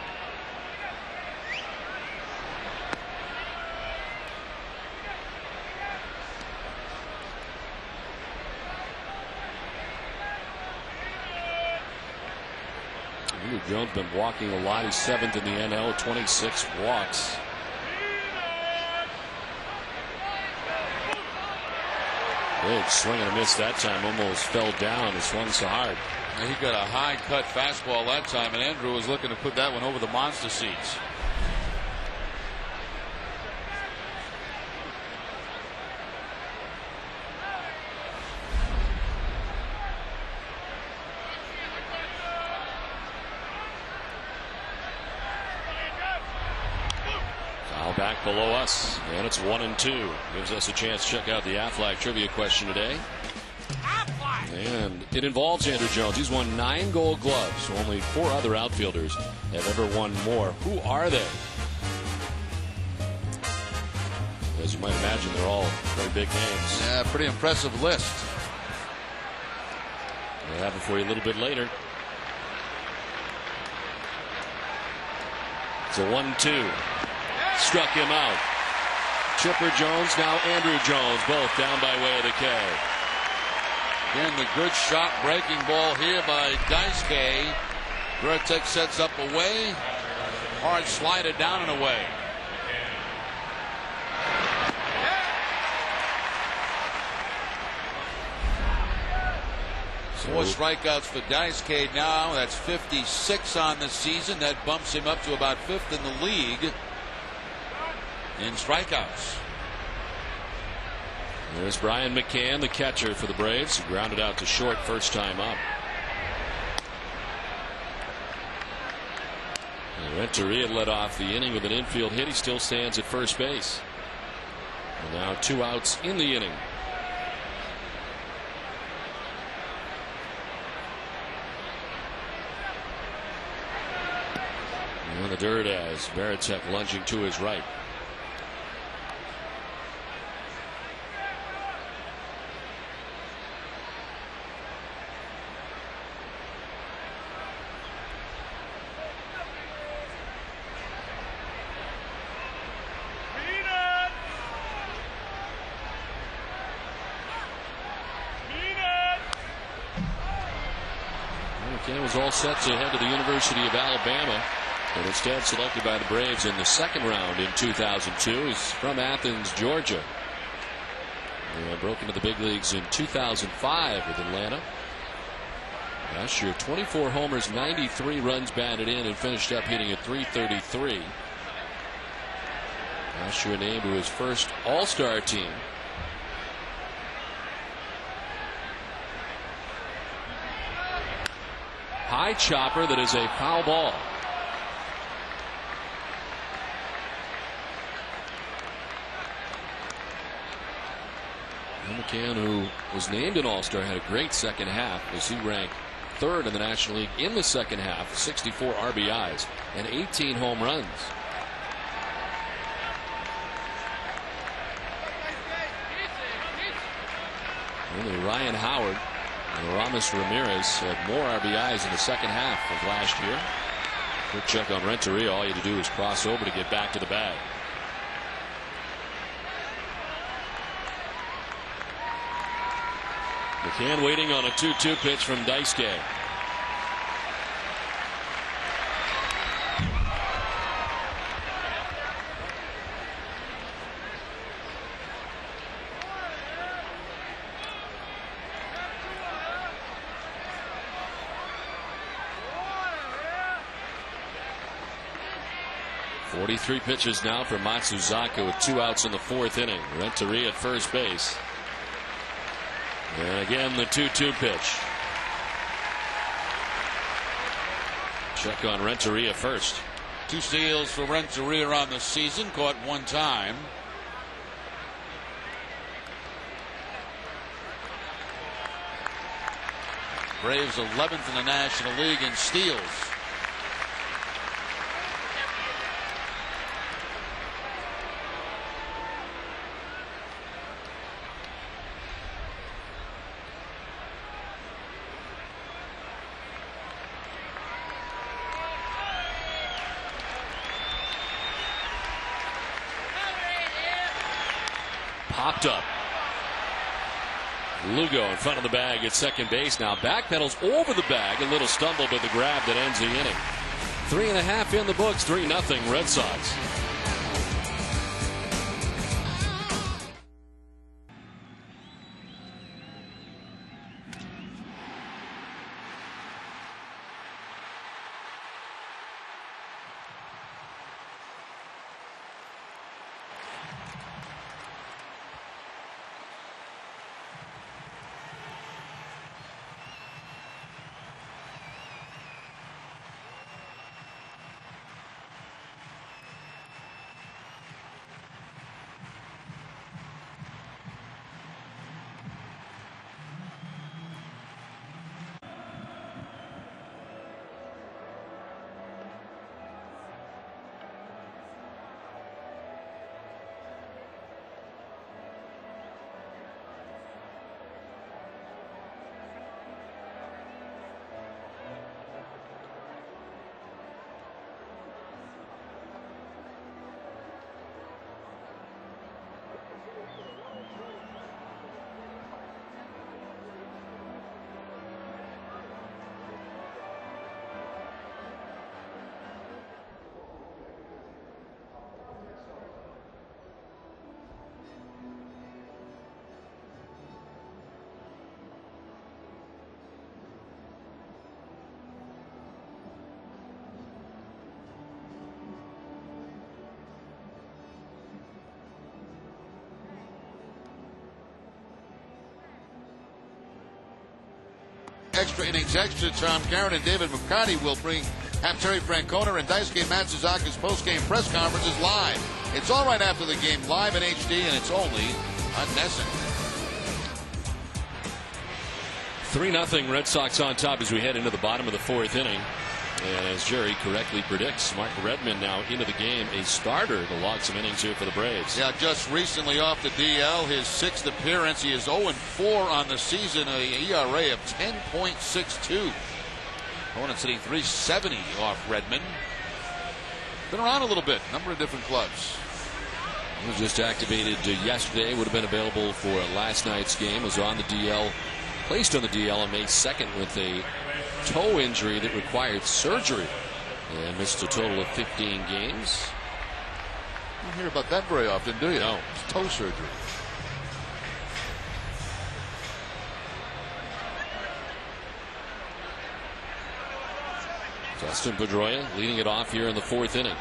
Andrew Jones been walking a lot. He's 7th in the NL, 26 walks. Big swing and a miss that time. Almost fell down. He swung so hard. He got a high cut fastball that time, and Andrew was looking to put that one over the monster seats. Foul back below us, and it's 1-2. Gives us a chance to check out the Aflac trivia question today. And it involves Andrew Jones. He's won 9 Gold Gloves. Only 4 other outfielders have ever won more. Who are they? As you might imagine, they're all very big names. Yeah, pretty impressive list. We'll have it for you a little bit later. It's a 1-2. Struck him out. Chipper Jones, now Andrew Jones, both down by way of the K. Again, the good shot breaking ball here by Daisuke. Vertek sets up away. Hard slider down and away. Four strikeouts for Daisuke now. That's 56 on the season. That bumps him up to about 5th in the league in strikeouts. There's Brian McCann, the catcher for the Braves. He grounded out to short first time up. Renteria led off the inning with an infield hit. He still stands at first base. And now 2 outs in the inning. In the dirt as Veritek lunging to his right. McCann was all set to head to the University of Alabama, but instead selected by the Braves in the 2nd round in 2002. He's from Athens, Georgia. And broke into the big leagues in 2005 with Atlanta. Last year, 24 homers, 93 runs batted in, and finished up hitting at .333. Last year named to his first All-Star team. High chopper that is a foul ball. McCann, who was named an All-Star, had a great second half as he ranked 3rd in the National League in the second half, 64 RBIs and 18 home runs. Only Ryan Howard and Aramis Ramirez had more RBIs in the second half of last year. Quick check on Renteria. All you had to do is cross over to get back to the bag. McCann waiting on a 2-2 pitch from Daisuke. Three pitches now for Matsuzaka with 2 outs in the 4th inning. Renteria at first base. And again the 2-2 pitch. Check on Renteria first. 2 steals for Renteria on the season. Caught 1 time. Braves 11th in the National League in steals. Popped up. Lugo in front of the bag at second base now. Backpedals over the bag. A little stumble, but the grab that ends the inning. 3.5 in the books. 3-0 Red Sox. extra innings extra. Tom Caron and David McCarty will have Terry Francona and Daisuke Matsuzaka's post-game press conferences live. It's all right after the game, live in HD, and it's only on NESN. 3-0 Red Sox on top as we head into the bottom of the 4th inning. And as Jerry correctly predicts, Mark Redmond now into the game, a starter to log some innings here for the Braves. Yeah, just recently off the DL, his 6th appearance. He is 0-4 on the season, a ERA of 10.62. Opponents hitting .370 off Redmond. Been around a little bit, number of different clubs. He was just activated yesterday, would have been available for last night's game, was on the DL, placed on the DL on May 2nd with a toe injury that required surgery and missed a total of 15 games. You don't hear about that very often, do you? No. It's toe surgery. Dustin Pedroia leading it off here in the 4th inning.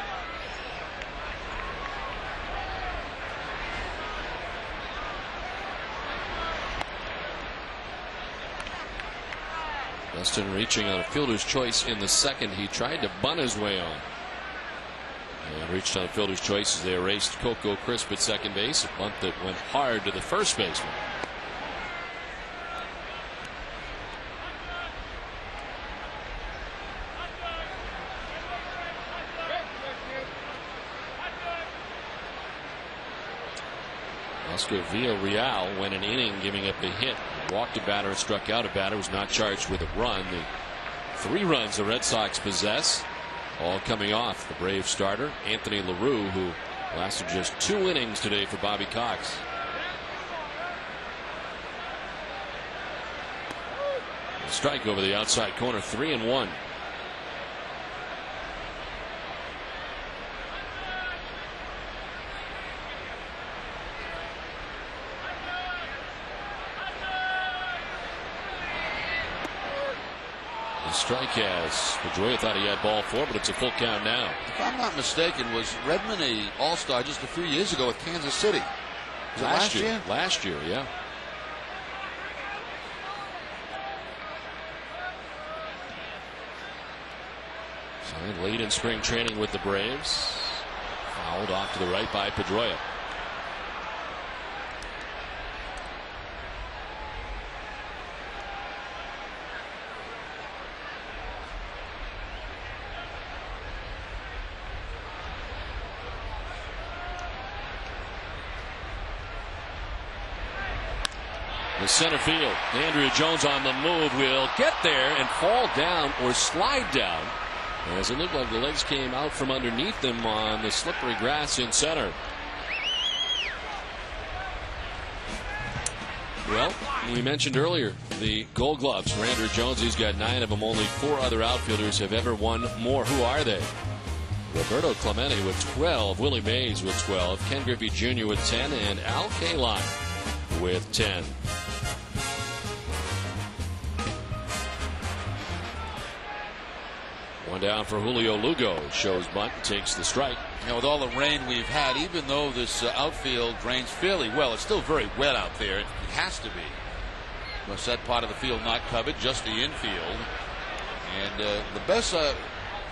Dustin reaching on a fielder's choice in the 2nd. He tried to bunt his way on. And reached on a fielder's choice as they erased Coco Crisp at second base. A bunt that went hard to the first baseman. Oscar Villarreal went an inning giving up a hit, walked a batter and struck out a batter, was not charged with a run. The 3 runs the Red Sox possess, all coming off the Brave starter Anthony LaRue, who lasted just 2 innings today for Bobby Cox. A strike over the outside corner, 3-1. Strike as Pedroia thought he had ball 4, but it's a full count now. If I'm not mistaken, was Redmond a all-star just a few years ago with Kansas City? Was last year? Last year, yeah. Signed late in spring training with the Braves. Fouled off to the right by Pedroia. The center field, Andrew Jones on the move, will get there and fall down or slide down, as it looked like the legs came out from underneath them on the slippery grass in center. Well, we mentioned earlier the Gold Gloves for Andrew Jones. He's got 9 of them. Only 4 other outfielders have ever won more. Who are they? Roberto Clemente with 12, Willie Mays with 12, Ken Griffey Jr. with 10, and Al Kaline with 10. One down for Julio. Lugo shows bunt, takes the strike. You know, with all the rain we've had, even though this outfield drains fairly well, it's still very wet out there. It has to be. Because that part of the field not covered, just the infield. And the best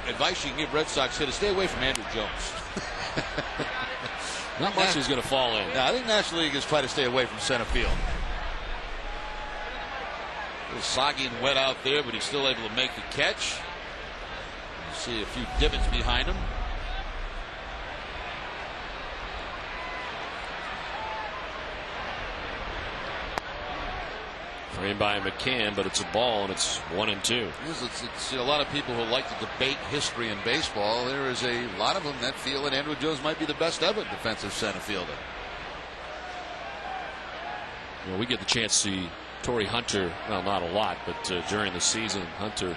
advice you can give Red Sox hitters, stay away from Andrew Jones. Not much is going to fall in. I think National League is trying to stay away from center field. A little soggy and wet out there, but he's still able to make the catch. You see a few divots behind him. Framed by McCann, but it's a ball and it's 1-2. It's a lot of people who like to debate history in baseball. There is a lot of them that feel that Andrew Jones might be the best ever defensive center fielder. Well, we get the chance to see Torrey Hunter, well, not a lot, but during the season, Hunter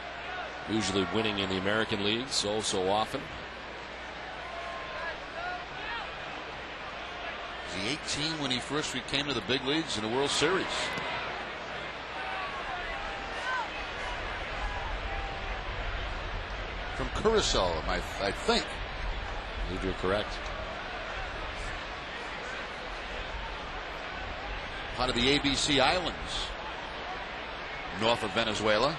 usually winning in the American League so often. Was he 18 when he first came to the big leagues in the World Series? From Curacao, I think. I believe you're correct. Part of the ABC Islands. north of Venezuela.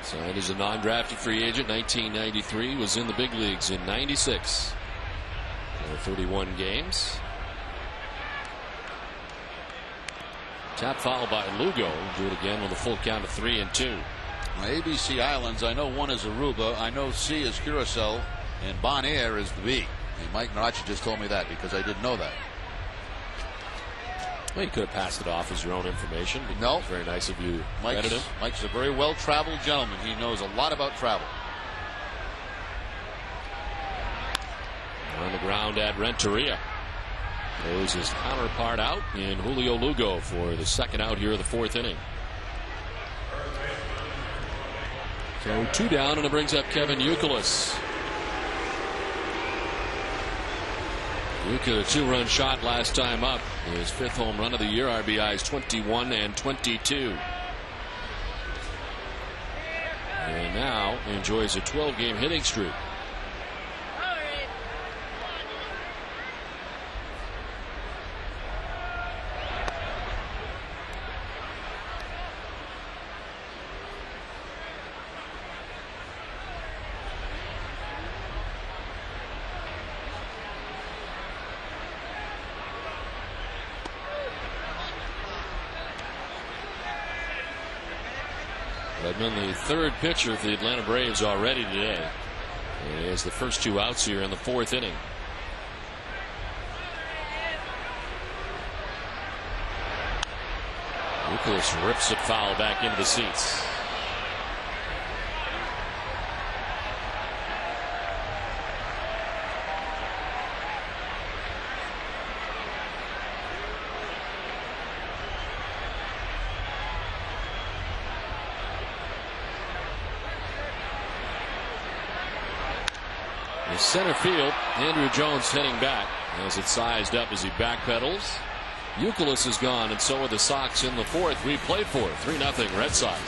Signed as a non-drafted free agent 1993, was in the big leagues in 96. 31 games. Tap foul by Lugo. Do it again with a full count of 3-2. ABC Islands, I know one is Aruba, I know C is Curacao, and Bon Air is the B. And Mike Narachi just told me that because I didn't know that. Well, you could have passed it off as your own information. No. Very nice of you. Mike's a very well-traveled gentleman. He knows a lot about travel. On the ground at Renteria. Throws his counterpart out in Julio Lugo for the second out here of the fourth inning. So 2 down, and it brings up Kevin Youkilis. Yuka, a 2-run shot last time up. His 5th home run of the year. RBIs 21 and 22. And now enjoys a 12-game hitting streak. Redmond, the third pitcher for the Atlanta Braves already today. And he has the first 2 outs here in the 4th inning. Youkilis rips it foul back into the seats. Center field, Andrew Jones heading back as it's sized up as he backpedals. Youkilis is gone, and so are the Sox in the 4th. We played for 3-0 Red Sox.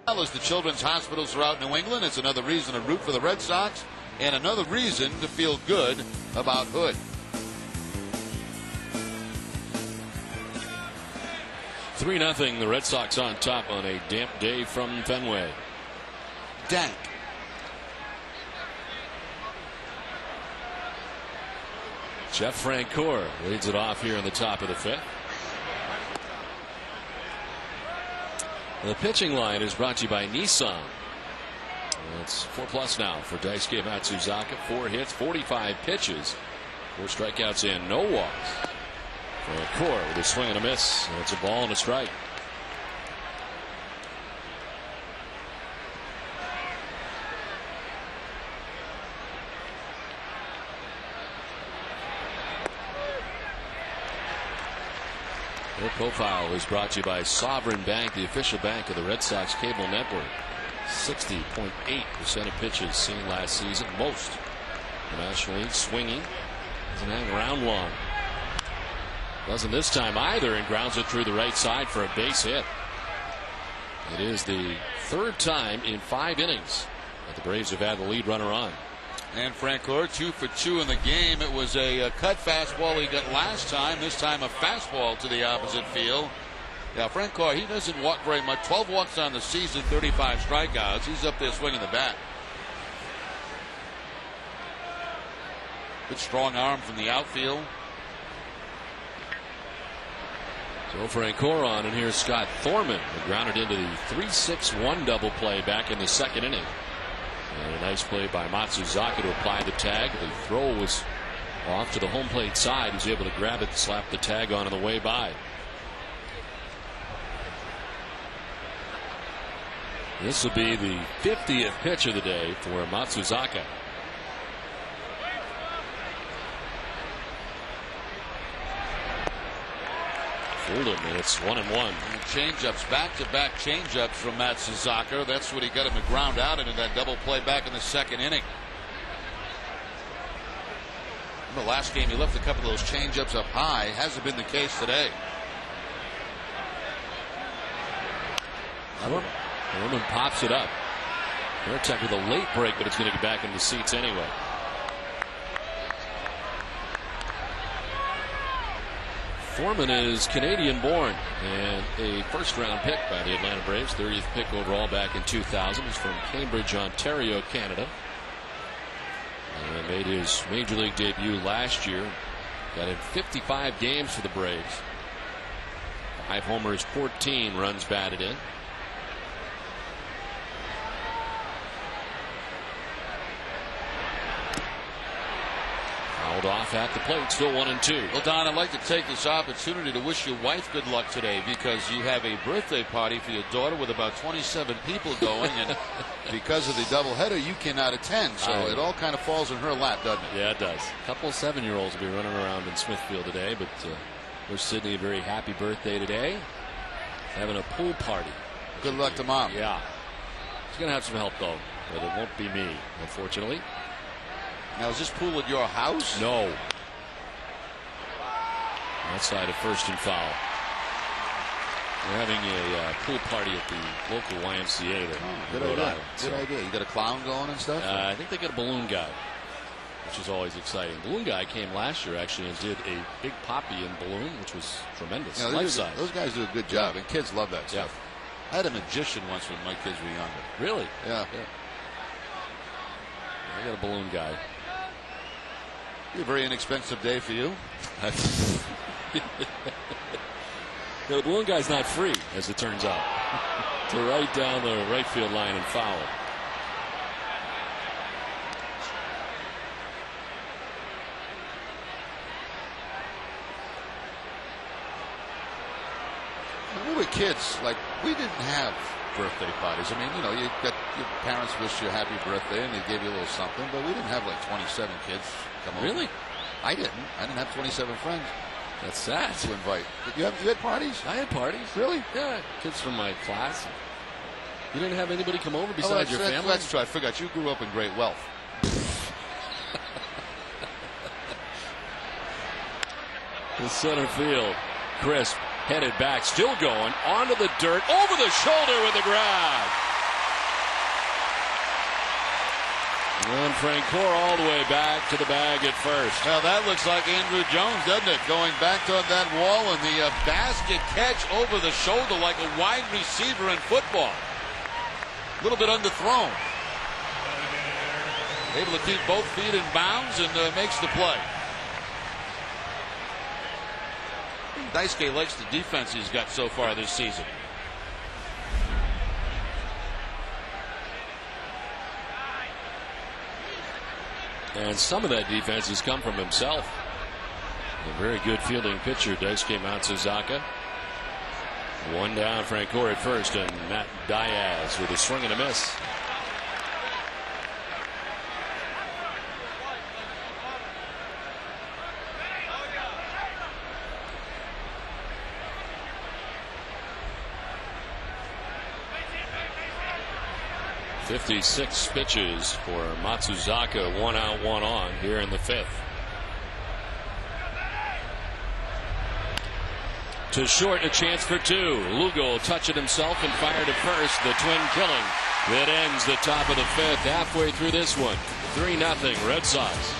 As the children's hospitals throughout New England, it's another reason to root for the Red Sox and another reason to feel good about Hood. Three 0 the Red Sox on top on a damp day from Fenway. Dank. Jeff Francoeur leads it off here in the top of the 5th. The pitching line is brought to you by Nissan. It's 4+ now for Daisuke Matsuzaka. 4 hits, 45 pitches, 4 strikeouts, and no walks. Francoeur with a swing and a miss. And it's a ball and a strike. Their profile is brought to you by Sovereign Bank, the official bank of the Red Sox cable network. 60.8% of pitches seen last season, most in the National League. Swinging, doesn't hang around long. Doesn't this time either, and grounds it through the right side for a base hit. It is the third time in 5 innings that the Braves have had the lead runner on. And Francoeur 2 for 2 in the game. It was a cut fastball he got last time. This time a fastball to the opposite field. Now Francoeur, he doesn't walk very much. 12 walks on the season, 35 strikeouts. He's up there swinging the bat. Good strong arm from the outfield. So Francoeur on, and here's Scott Thorman, who grounded into the 3-6-1 double play back in the second inning. And a nice play by Matsuzaka to apply the tag. The throw was off to the home plate side. He's able to grab it, slap the tag on the way by. This will be the 50th pitch of the day for Matsuzaka. Fooled him, and it's 1-1. Changeups, back-to-back changeups from Matsuzaka. That's what he got him to ground out into that double play back in the second inning. In the last game, he left a couple of those changeups up high. Hasn't been the case today. Norman pops it up. Varitek with a late break, but it's going to get back into the seats anyway. Thorman is Canadian born and a first-round pick by the Atlanta Braves, 30th pick overall back in 2000. He's from Cambridge, Ontario, Canada, and made his major league debut last year. Got in 55 games for the Braves. 5 homers, 14 runs batted in. Off at the plate, still 1-2. Well, Don, I'd like to take this opportunity to wish your wife good luck today, because you have a birthday party for your daughter with about 27 people going, and because of the doubleheader, you cannot attend. So it all kind of falls in her lap, doesn't it? Yeah, it does. A couple of 7-year-olds will be running around in Smithfield today, but wish Sydney a very happy birthday today. Having a pool party. Good luck to Mom. Yeah. She's going to have some help, though, but it won't be me, unfortunately. Now, is this pool at your house? No. Outside of first and foul. We're having a pool party at the local YMCA there. Good idea. Good idea. You got a clown going and stuff? I think they got a balloon guy, which is always exciting. Balloon guy came last year, actually, and did a big poppy in balloon, which was tremendous. Life size. Those guys do a good job, and kids love that stuff. I had a magician once when my kids were younger. Really? Yeah. I got a balloon guy. A very inexpensive day for you. The balloon guy's not free, as it turns out. To right down the right field line and foul. When we were kids, like, we didn't have birthday parties. I mean, you know, you got your parents wish you a happy birthday and they gave you a little something, but we didn't have like 27 kids come over. Really? I didn't have 27 friends. That's sad to invite. You had parties? I had parties. Really? Yeah, kids from my class. You didn't have anybody come over besides your family? That's true. I forgot you grew up in great wealth. The center field, crisp, headed back, still going, onto the dirt, over the shoulder with the grab. And Francoeur all the way back to the bag at first. Well, that looks like Andrew Jones, doesn't it? Going back toward that wall, and the basket catch over the shoulder like a wide receiver in football. A little bit underthrown. Able to keep both feet in bounds and makes the play. Daisuke likes the defense he's got so far this season. And some of that defense has come from himself. A very good fielding pitcher, Daisuke Matsuzaka. One down, Francoeur at first, and Matt Diaz with a swing and a miss. 56 pitches for Matsuzaka. 1 out, 1 on here in the 5th. To short, a chance for 2. Lugo touched it himself and fired at first. The twin killing that ends the top of the 5th. Halfway through this one, 3-0 Red Sox.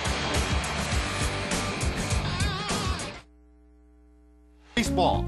Baseball.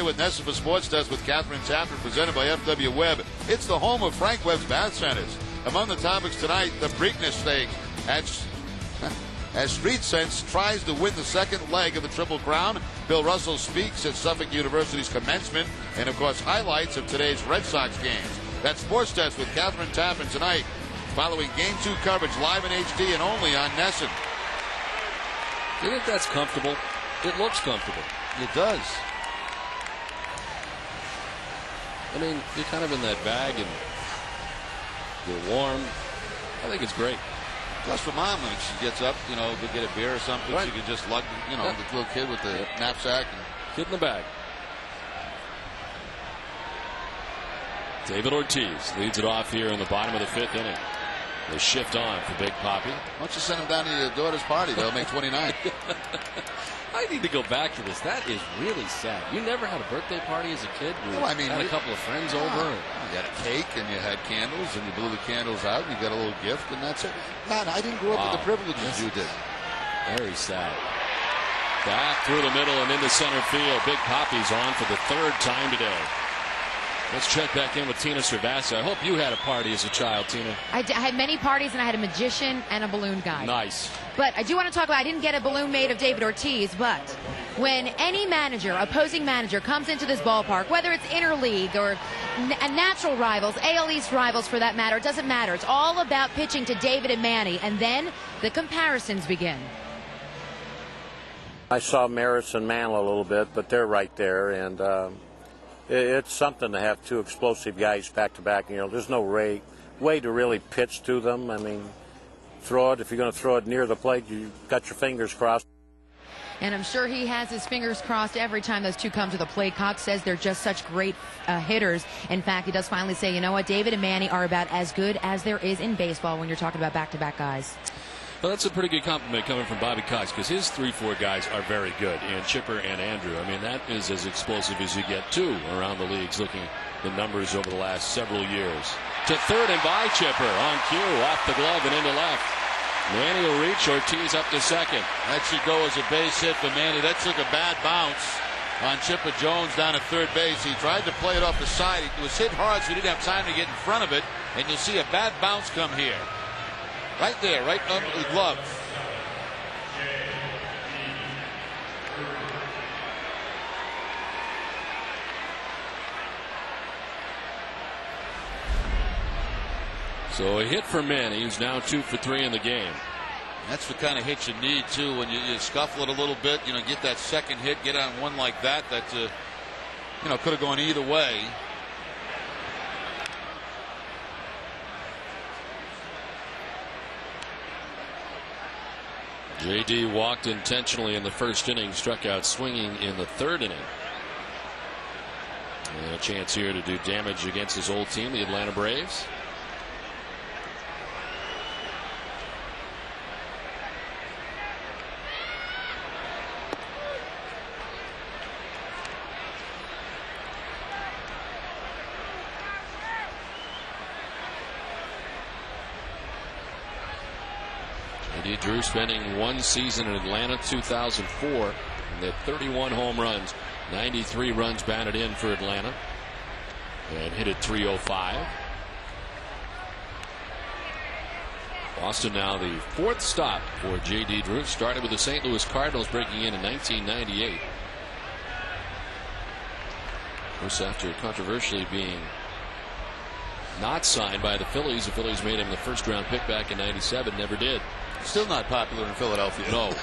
With Nessifa Sports Desk with Catherine Tapper, presented by FW Webb. It's the home of Frank Webb's Bath Centers. Among the topics tonight, the Preakness Stakes as Street Sense tries to win the second leg of the Triple Crown. Bill Russell speaks at Suffolk University's commencement, and of course highlights of today's Red Sox games. That's Sports Desk with Catherine Tapper tonight, following Game 2 coverage live in HD and only on Nesson. Do you think that's comfortable? It looks comfortable. It does. I mean, you're kind of in that bag and you're warm. I think it's great. Plus for Mom, when she gets up, you know, to get a beer or something, right. She can just lug, you know, the little kid with the knapsack. Kid in the bag. David Ortiz leads it off here in the bottom of the 5th inning. They shift on for Big Papi. Why don't you send him down to your daughter's party? They'll make 29. I need to go back to this. That is really sad. You never had a birthday party as a kid? You had a couple of friends over? You had a cake and you had candles and you blew the candles out and you got a little gift and that's it. Man, I didn't grow up with the privileges you did. Very sad. Back through the middle and into center field. Big Papi's on for the 3rd time today. Let's check back in with Tina Cervassa. I hope you had a party as a child, Tina. I had many parties, and I had a magician and a balloon guy. Nice. But I do want to talk about, I didn't get a balloon made of David Ortiz, but when any manager, opposing manager, comes into this ballpark, whether it's interleague or natural rivals, AL East rivals for that matter, it doesn't matter. It's all about pitching to David and Manny, and then the comparisons begin. I saw Maris and Mantle a little bit, but they're right there, and it's something to have 2 explosive guys back to back. You know, there's no way to really pitch to them. I mean, throw it. If you're going to throw it near the plate, you got your fingers crossed. And I'm sure he has his fingers crossed every time those 2 come to the plate. Cox says they're just such great hitters. In fact, he does finally say, you know what, David and Manny are about as good as there is in baseball when you're talking about back-to-back guys. Well, that's a pretty good compliment coming from Bobby Cox, because his 3-4 guys are very good, and Chipper and Andrew. I mean, that is as explosive as you get, too, around the leagues, looking at the numbers over the last several years. To 3rd and by Chipper on cue, off the glove and into left. Manny will reach, Ortiz up to 2nd. That should go as a base hit for Manny. That took a bad bounce on Chipper Jones down at 3rd base. He tried to play it off the side. It was hit hard, so he didn't have time to get in front of it, and you'll see a bad bounce come here. Right there, right under the glove. So a hit for Manny, who's now 2 for 3 in the game. That's the kind of hit you need, too, when you scuffle it a little bit, you know, get that second hit, get on one like that, you know, could have gone either way. J.D. walked intentionally in the first inning, struck out swinging in the third inning. And a chance here to do damage against his old team, the Atlanta Braves. J.D. Drew spending one season in Atlanta, 2004, and had 31 home runs, 93 runs batted in for Atlanta, and hit at 305. Boston now the fourth stop for J.D. Drew. Started with the St. Louis Cardinals, breaking in 1998. Of course, after controversially being not signed by the Phillies made him the first round pick back in '97. Never did. Still not popular in Philadelphia. No. It's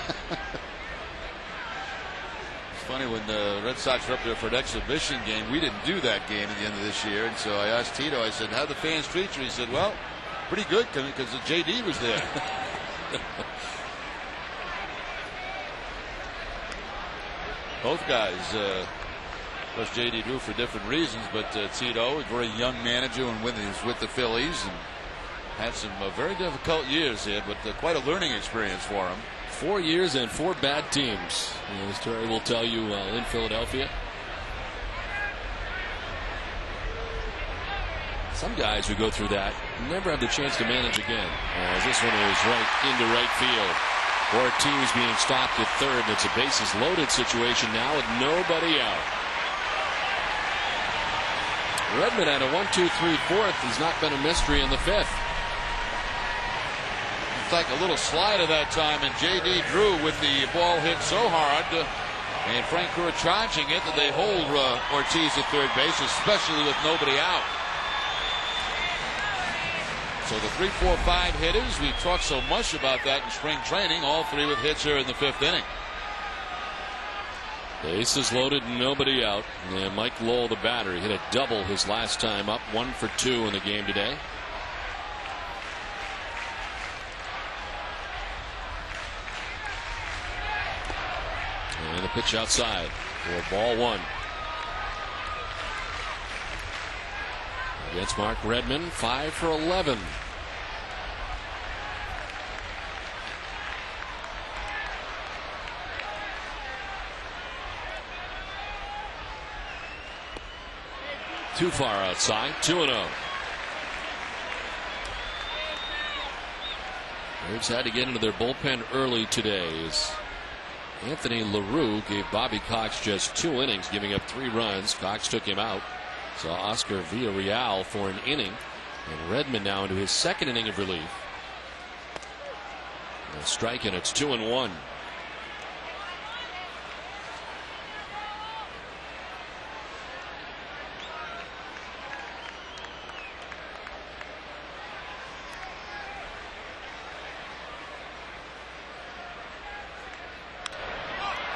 funny, when the Red Sox were up there for an exhibition game, we didn't do that game at the end of this year. And so I asked Tito, I said, how'd the fans treat you? He said, well, pretty good because the J.D. was there. Both guys, of course, J.D. Drew for different reasons, but Tito, a very young manager and when he was with the Phillies, and had some very difficult years here, but quite a learning experience for him. 4 years and 4 bad teams, as Terry will tell you, in Philadelphia. Some guys who go through that never have the chance to manage again. As this one is right into right field. Ortiz being stopped at third, and it's a bases loaded situation now with nobody out. Redmond had a 1-2-3-4th. Has not been a mystery in the fifth. Like a little slide of that time, and J.D. Drew with the ball hit so hard, and Frank Kerr charging it, that they hold Ortiz at third base, especially with nobody out. So the 3, 4, 5 hitters, we talked so much about that in spring training, all three with hits here in the fifth inning. Bases loaded, nobody out. And Mike Lowell, the batter, hit a double his last time up, 1 for 2 in the game today. And a pitch outside for ball 1. Against Mark Redmond, 5 for 11. Too far outside, 2-0. Braves had to get into their bullpen early today as Anthony LaRue gave Bobby Cox just 2 innings, giving up 3 runs. Cox took him out. Saw Oscar Villarreal for an inning. And Redmond now into his second inning of relief. A strike, and it's 2-1.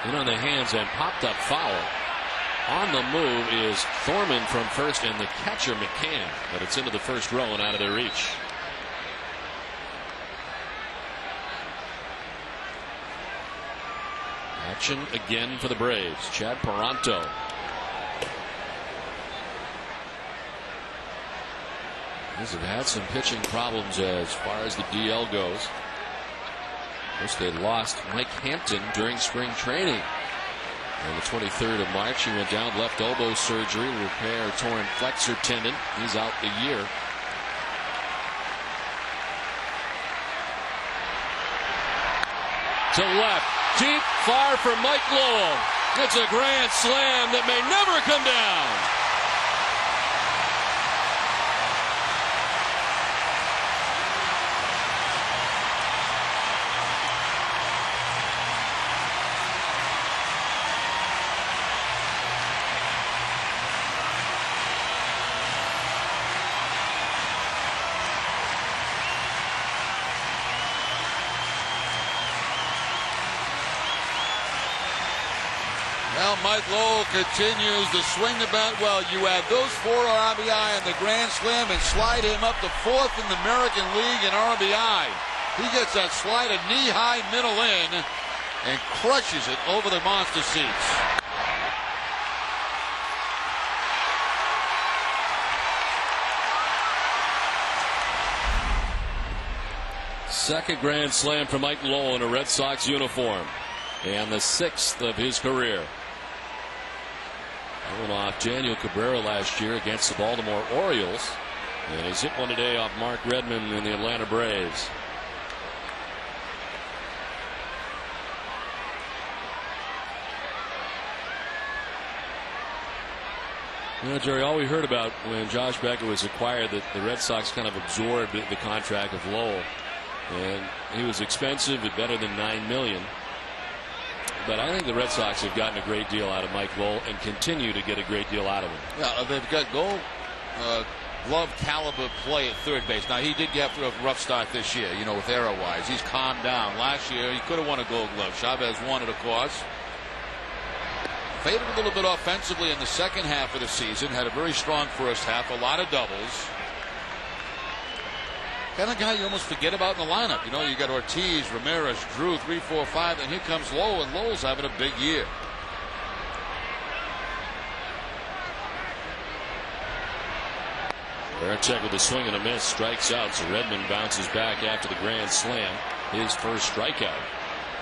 In on the hands and popped up foul. On the move is Thorman from first and the catcher McCann, but it's into the first row and out of their reach. Action again for the Braves. Chad Paranto. Braves have had some pitching problems as far as the DL goes. First, they lost Mike Hampton during spring training. On the 23rd of March, he went down, left elbow surgery, repair torn flexor tendon. He's out the year. To left, deep, far for Mike Lowell. It's a grand slam that may never come down. Mike Lowell continues to swing the bat well. You add those 4 RBI and the grand slam and slide him up to 4th in the American League in RBI. He gets that slider knee-high middle in and crushes it over the monster seats. Second grand slam for Mike Lowell in a Red Sox uniform, and the 6th of his career. Going off Daniel Cabrera last year against the Baltimore Orioles, and he's hit one today off Mark Redmond in the Atlanta Braves. You know, Jerry, all we heard about when Josh Becker was acquired, that the Red Sox kind of absorbed the contract of Lowell, and he was expensive at better than $9 million. But I think the Red Sox have gotten a great deal out of Mike Lowell and continue to get a great deal out of him. Yeah, they've got Gold Glove caliber play at third base. Now, he did get a rough start this year, you know, with error-wise. He's calmed down. Last year, he could have won a Gold Glove. Chavez won it, of course. Faded a little bit offensively in the second half of the season. Had a very strong first half. A lot of doubles. Kind of guy you almost forget about in the lineup. You know, you got Ortiz, Ramirez, Drew, 3, 4, 5, and here comes Lowell, and Lowell's having a big year. Varitek with a swing and a miss, strikes out, so Redmond bounces back after the grand slam, his first strikeout,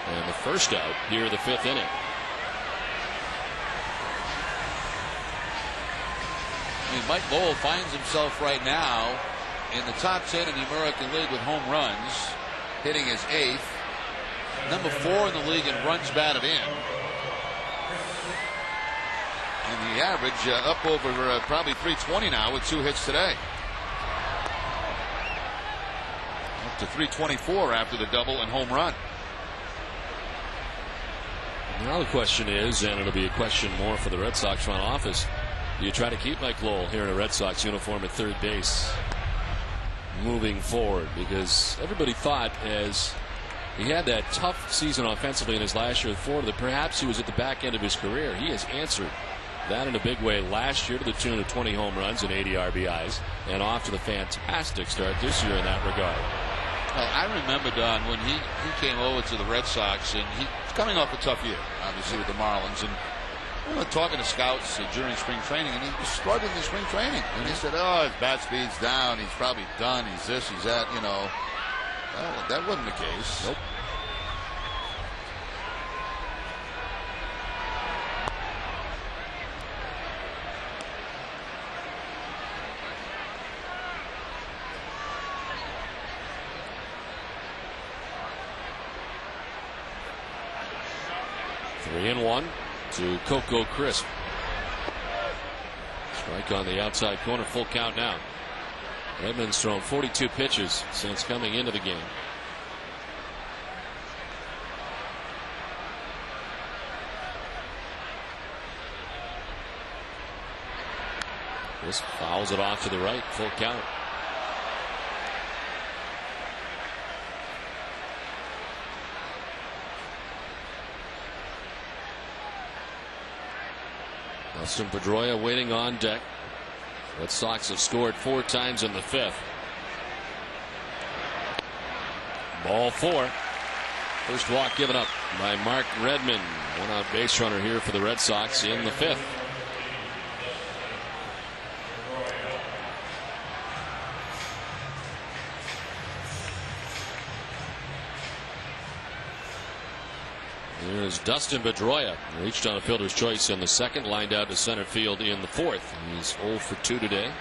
and the first out here in the 5th inning. I mean, Mike Lowell finds himself right now in the top 10 in the American League with home runs, hitting his 8th, number 4 in the league in runs batted in, and the average up over probably 320 now with 2 hits today, up to 324 after the double and home run. Now the question is, and it'll be a question more for the Red Sox front office, do you try to keep Mike Lowell here in a Red Sox uniform at third base moving forward? Because everybody thought, as he had that tough season offensively in his last year with Florida, that perhaps he was at the back end of his career. He has answered that in a big way last year to the tune of 20 home runs and 80 RBIs, and off to the fantastic start this year in that regard. I remember, Don, when he came over to the Red Sox, and he's coming off a tough year, obviously, with the Marlins, and we were talking to scouts during spring training, and he was struggling in spring training. And he said, oh, his bat speed's down. He's probably done. He's this, he's that, you know. Well, that wasn't the case. Nope. Three and one to Coco Crisp. Strike on the outside corner, full count now. Redmond's thrown 42 pitches since coming into the game. This fouls it off to the right, full count. Dustin Pedroia waiting on deck. Red Sox have scored 4 times in the 5th. Ball 4. First walk given up by Mark Redmond. One out base runner here for the Red Sox in the 5th. Here's Dustin Pedroia. Reached on a fielder's choice in the 2nd, lined out to center field in the 4th. He's 0 for 2 today.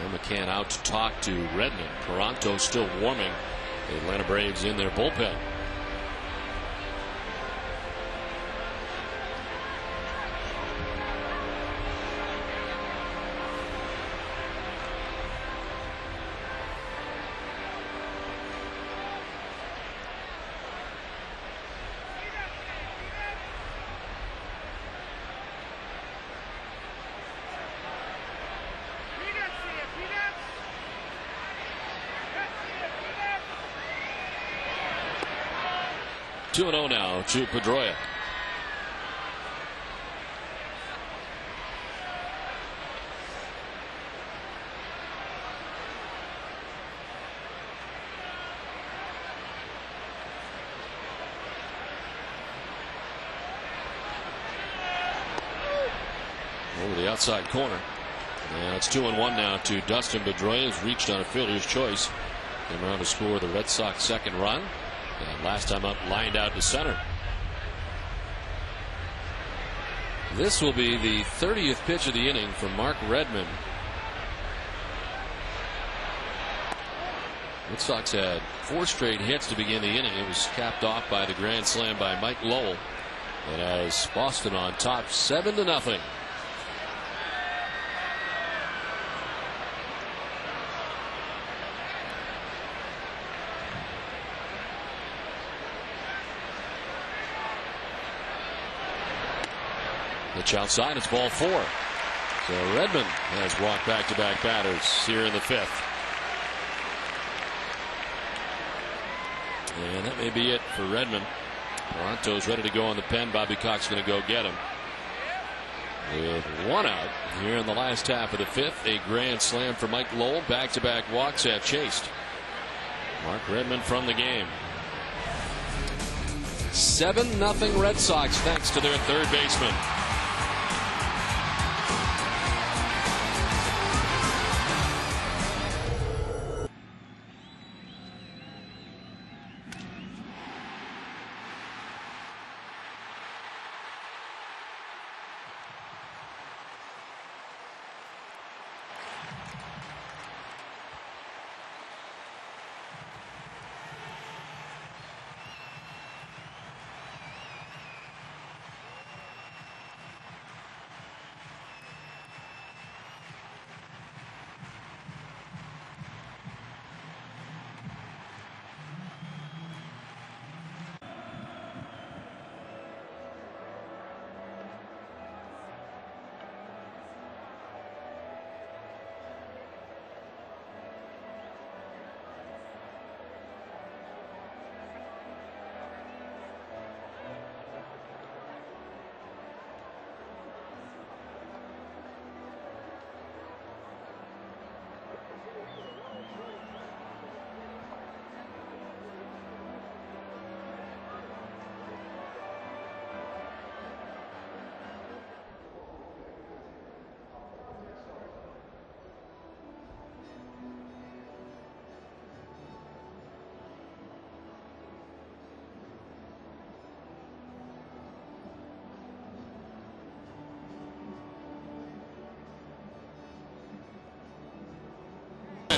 And McCann out to talk to Redmond. Toronto still warming. The Atlanta Braves in their bullpen. 2-0 now to Pedroia. Over the outside corner. And it's 2-1 now to Dustin Pedroia, who's reached on a fielder's choice. Came around to score the Red Sox second run. And last time up, lined out to center. This will be the 30th pitch of the inning from Mark Redmond. Red Sox had 4 straight hits to begin the inning. It was capped off by the grand slam by Mike Lowell. And as Boston on top 7-0. Pitch outside, it's ball 4. So Redmond has walked back-to-back batters here in the 5th. And that may be it for Redmond. Toronto's ready to go on the pen. Bobby Cox going to go get him. With 1 out here in the last half of the 5th. A grand slam for Mike Lowell. Back-to-back walks have chased Mark Redmond from the game. 7-0 Red Sox thanks to their third baseman.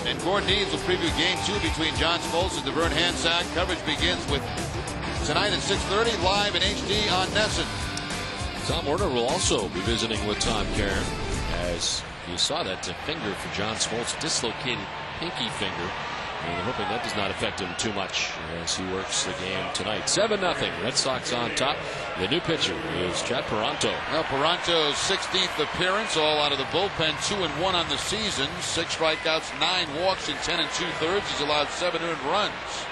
And Gordon Eaves will preview game 2 between John Smoltz and DeVern Hansack. Coverage begins with tonight at 6:30 live in HD on NESN. Tom Werner will also be visiting with Tom Caron, as you saw that finger for John Smoltz, dislocated pinky finger. And hoping that does not affect him too much as he works the game tonight. 7-0 Red Sox on top. The new pitcher is Chad Paronto. Well, Paronto's 16th appearance, all out of the bullpen, 2-1 on the season. 6 strikeouts, 9 walks in 10 2/3. He's allowed 7 earned runs.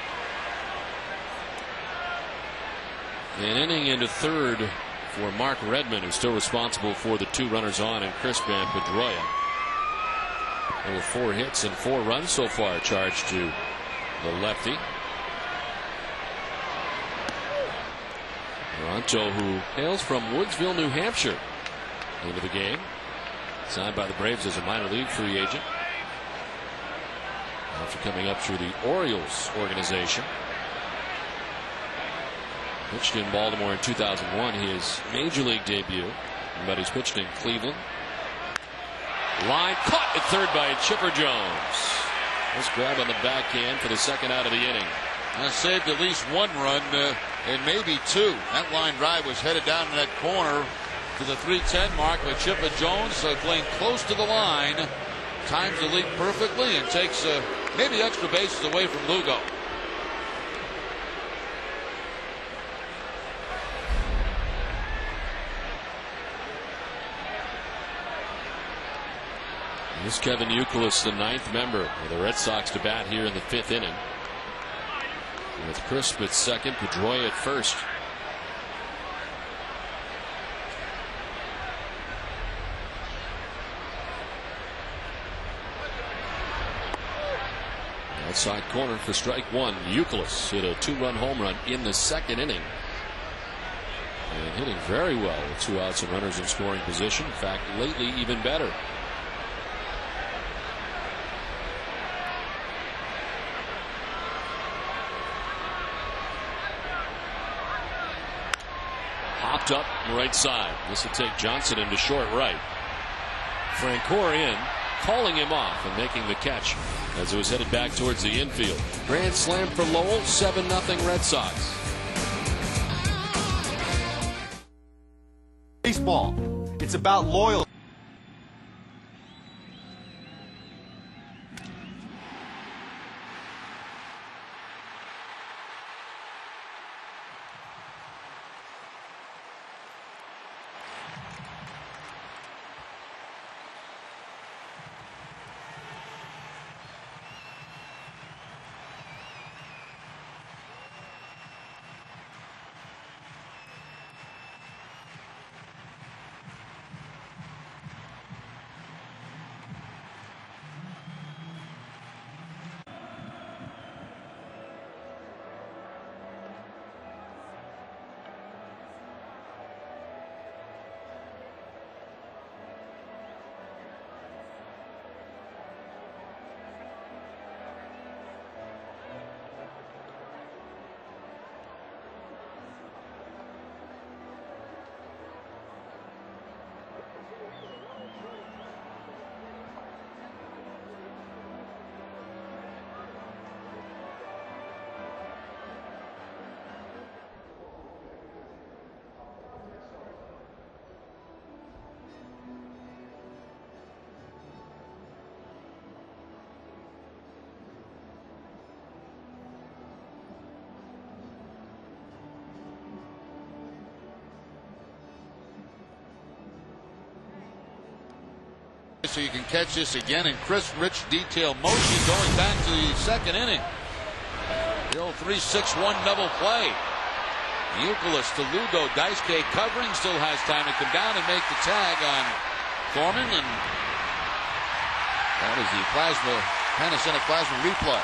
An inning into third for Mark Redmond, who's still responsible for the 2 runners on and Crispin Pedroia. There were 4 hits and 4 runs so far charged to the lefty. Paronto, who hails from Woodsville, New Hampshire, into the game. Signed by the Braves as a minor league free agent after coming up through the Orioles organization. Pitched in Baltimore in 2001, his major league debut, but he's pitched in Cleveland. Line caught at third by Chipper Jones. Nice grab on the backhand for the second out of the inning. Saved at least 1 run and maybe 2. That line drive was headed down in that corner to the 310 mark, but Chipper Jones playing close to the line, times the leap perfectly and takes maybe extra bases away from Lugo. Here's Kevin Youkilis, the 9th member of the Red Sox, to bat here in the 5th inning. With Crisp at second, Pedroia at first. Outside corner for strike one. Youkilis hit a 2-run home run in the second inning. And hitting very well with 2 outs and runners in scoring position. In fact, lately even better. Hopped up right side. This will take Johnson into short right. Francoeur in, calling him off and making the catch as it was headed back towards the infield. Grand slam for Lowell, 7-0 Red Sox. Baseball. It's about loyalty. So you can catch this again in crisp, rich detail motion going back to the second inning. The old 3-6-1 double play. Youkilis to Lugo. Daisuke covering, still has time to come down and make the tag on Thorman, and that is the Panasonic plasma replay.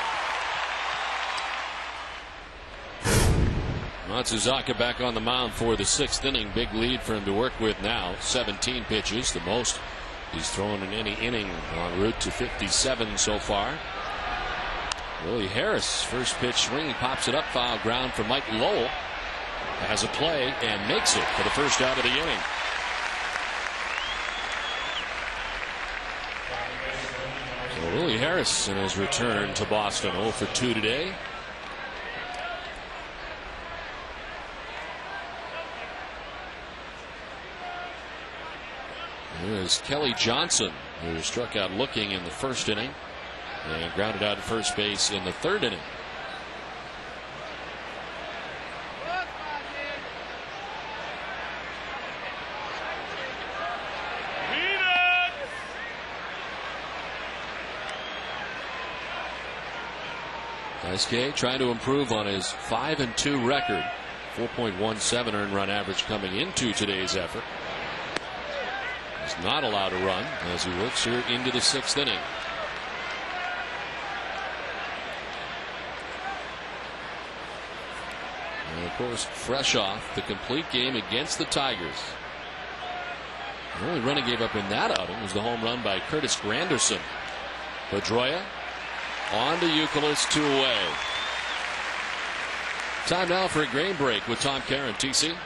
Matsuzaka back on the mound for the 6th inning. Big lead for him to work with now. 17 pitches, the most he's thrown in any inning, en route to 57 so far. Willie Harris, first pitch swing, pops it up, foul ground for Mike Lowell. Has a play and makes it for the first out of the inning. So Willie Harris in his return to Boston, 0 for 2 today. Here's Kelly Johnson, who struck out looking in the first inning and grounded out at first base in the 3rd inning. Daisuke trying to improve on his 5-2 record. 4.17 earned run average coming into today's effort. He's not allowed to run as he works here into the 6th inning. And of course, fresh off the complete game against the Tigers. The only run he gave up in that outing was the home run by Curtis Granderson. Pedroia on to Youkilis, 2 away. Time now for a grain break with Tom Caron. TC.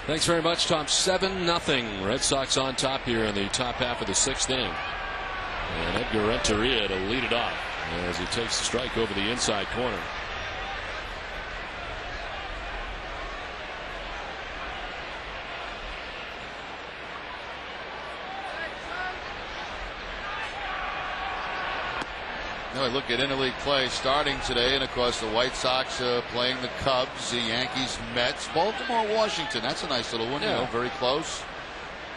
Thanks very much, Tom. 7-0. Red Sox on top here in the top half of the 6th inning. And Edgar Renteria to lead it off as he takes the strike over the inside corner. Now I look at interleague play starting today, and of course the White Sox playing the Cubs, the Yankees, Mets, Baltimore, Washington. That's a nice little one, you know, very close.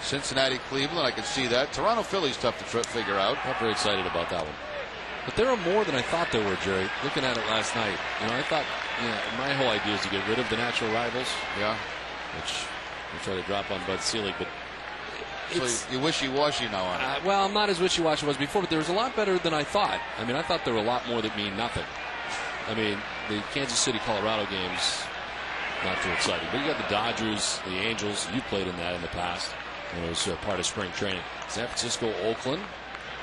Cincinnati, Cleveland, I can see that. Toronto, Philly's tough to figure out. Not very excited about that one. But there are more than I thought there were, Jerry. Looking at it last night, you know, I thought, you know, my whole idea is to get rid of the natural rivals. Yeah. Which we try to drop on Bud Selig, but so you're wishy-washy now on it. Well, I'm not as wishy-washy as before, but there was a lot better than I thought. I mean, I thought there were a lot more that mean nothing. I mean, the Kansas City, Colorado games, not too exciting. But you got the Dodgers, the Angels. You played in that in the past. It was part of spring training. San Francisco, Oakland,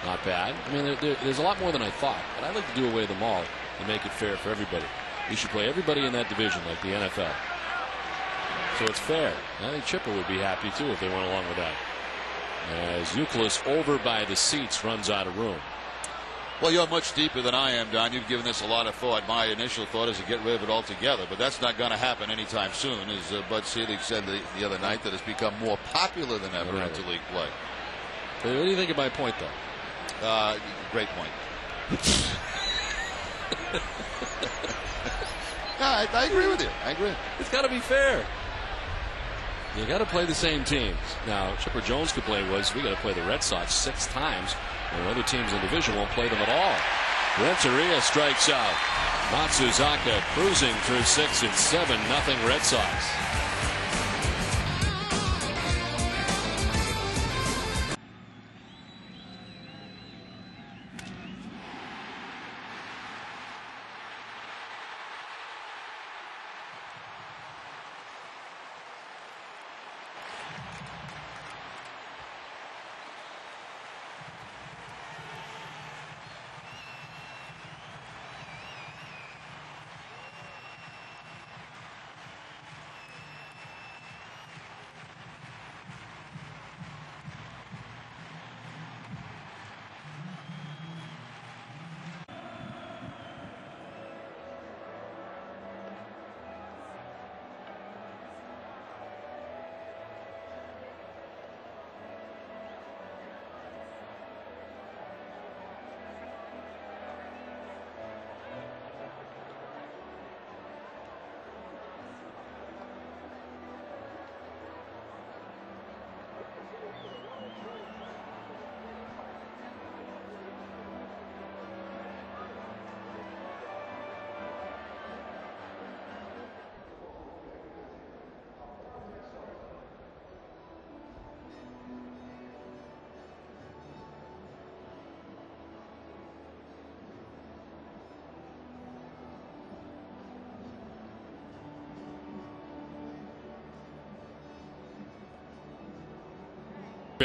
not bad. I mean, there's a lot more than I thought. But I'd like to do away with them all and make it fair for everybody. You should play everybody in that division like the NFL. So it's fair. I think Chipper would be happy, too, if they went along with that. As Youkilis over by the seats runs out of room. Well, you're much deeper than I am, Don. You've given this a lot of thought. My initial thought is to get rid of it altogether, but that's not going to happen anytime soon. As Bud Selig said the other night, that it's become more popular than ever in interleague play. What do you think of my point, though? Great point. I agree with you. I agree. It's got to be fair. You got to play the same teams. Now, Chipper Jones could play we got to play the Red Sox 6 times, and other teams in the division won't play them at all. Renteria strikes out. Matsuzaka cruising through 6 and 7-0 Red Sox.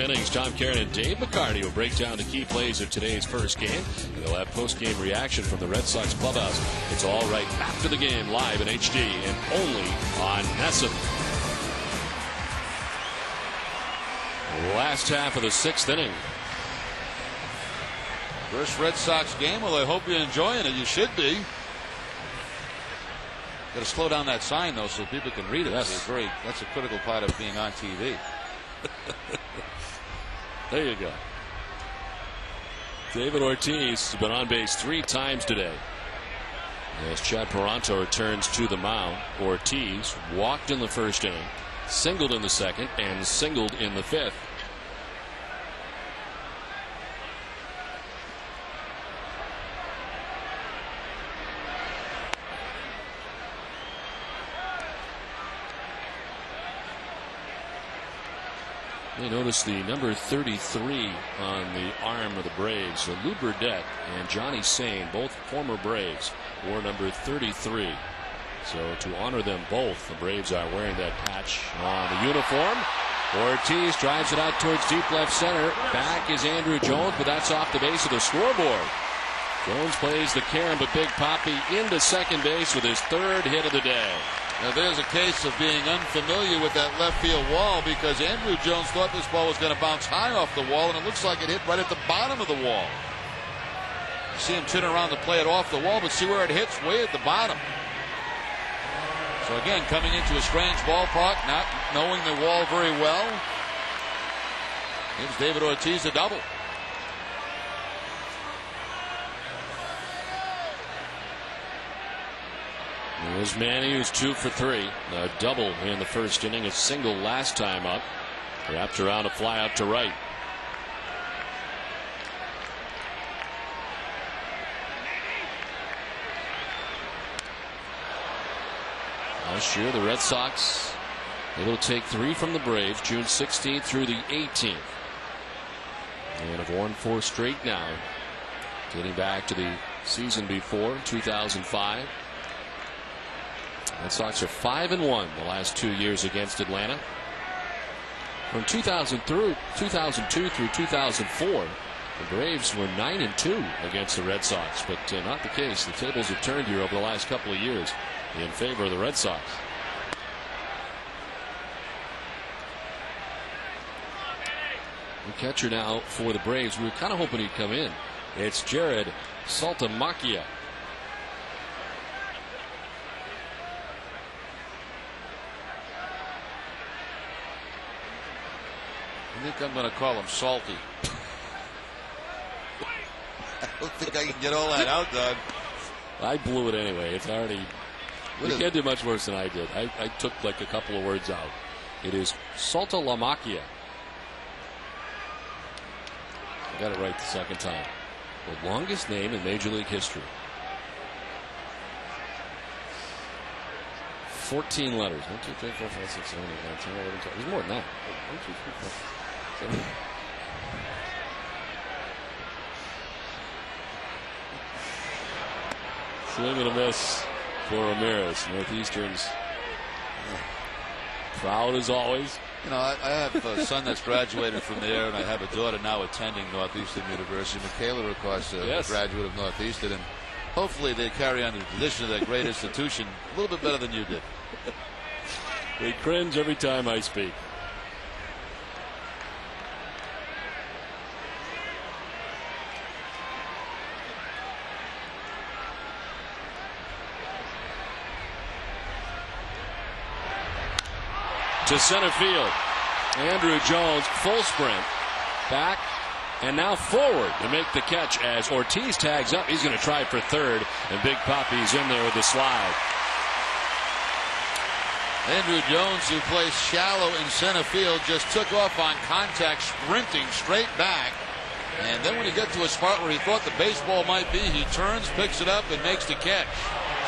Innings, Tom Caron and Dave McCarty will break down the key plays of today's first game. And they'll have post-game reaction from the Red Sox clubhouse. It's all right after the game, live in HD and only on NESN. Last half of the 6th inning. First Red Sox game. Well, I hope you're enjoying it. You should be. Got to slow down that sign, though, so people can read it. Yes. That's a critical part of being on TV. There you go. David Ortiz has been on base 3 times today. As Chad Paranto returns to the mound, Ortiz walked in the first inning, singled in the second, and singled in the 5th. You notice the number 33 on the arm of the Braves. So Lou Burdett and Johnny Sane, both former Braves, wore number 33. So to honor them both, the Braves are wearing that patch on the uniform. Ortiz drives it out towards deep left center. Back is Andrew Jones, but that's off the base of the scoreboard. Jones plays the Karen but Big Papi into second base with his 3rd hit of the day. Now there's a case of being unfamiliar with that left field wall, because Andrew Jones thought this ball was going to bounce high off the wall, and it looks like it hit right at the bottom of the wall. You see him turn around to play it off the wall, but see where it hits? Way at the bottom. So again, coming into a strange ballpark, not knowing the wall very well, gives David Ortiz a double. Here's Manny, who's 2 for 3. A double in the first inning, a single last time up. Wrapped around a fly out to right. Last year, the Red Sox able to take 3 from the Braves, June 16th through the 18th. And have won 4 straight now, dating back to the season before, 2005. Red Sox are 5-1 the last 2 years against Atlanta. From 2002 through 2004, the Braves were 9-2 against the Red Sox, but not the case. The tables have turned here over the last couple of years in favor of the Red Sox. The catcher now for the Braves, we were kind of hoping he'd come in. It's Jared Saltamarquia. I think I'm going to call him Salty. I don't think I can get all that out, Doug. I blew it anyway. It's already. You can't do much worse than I did. I took like a couple of words out. It is Saltamarquia. I got it right the second time. The longest name in Major League history. 14 letters. 1, 2, 3, 4, 5, 6, 7, 8, 9, 10, 11, 12. There's more than that. 1, 2, 3, 4, 7. Swing and a miss for Ramirez. Northeastern's proud as always. You know, I have a son that's graduated from there, and I have a daughter now attending Northeastern University. Michaela, of course, a graduate of Northeastern, and hopefully they carry on the tradition of that great institution a little bit better than you did. They cringe every time I speak. To center field. Andrew Jones, full sprint. Back and now forward to make the catch as Ortiz tags up. He's going to try for third, and Big Papi's in there with the slide. Andrew Jones, who plays shallow in center field, just took off on contact, sprinting straight back. And then when he got to a spot where he thought the baseball might be, he turns, picks it up, and makes the catch.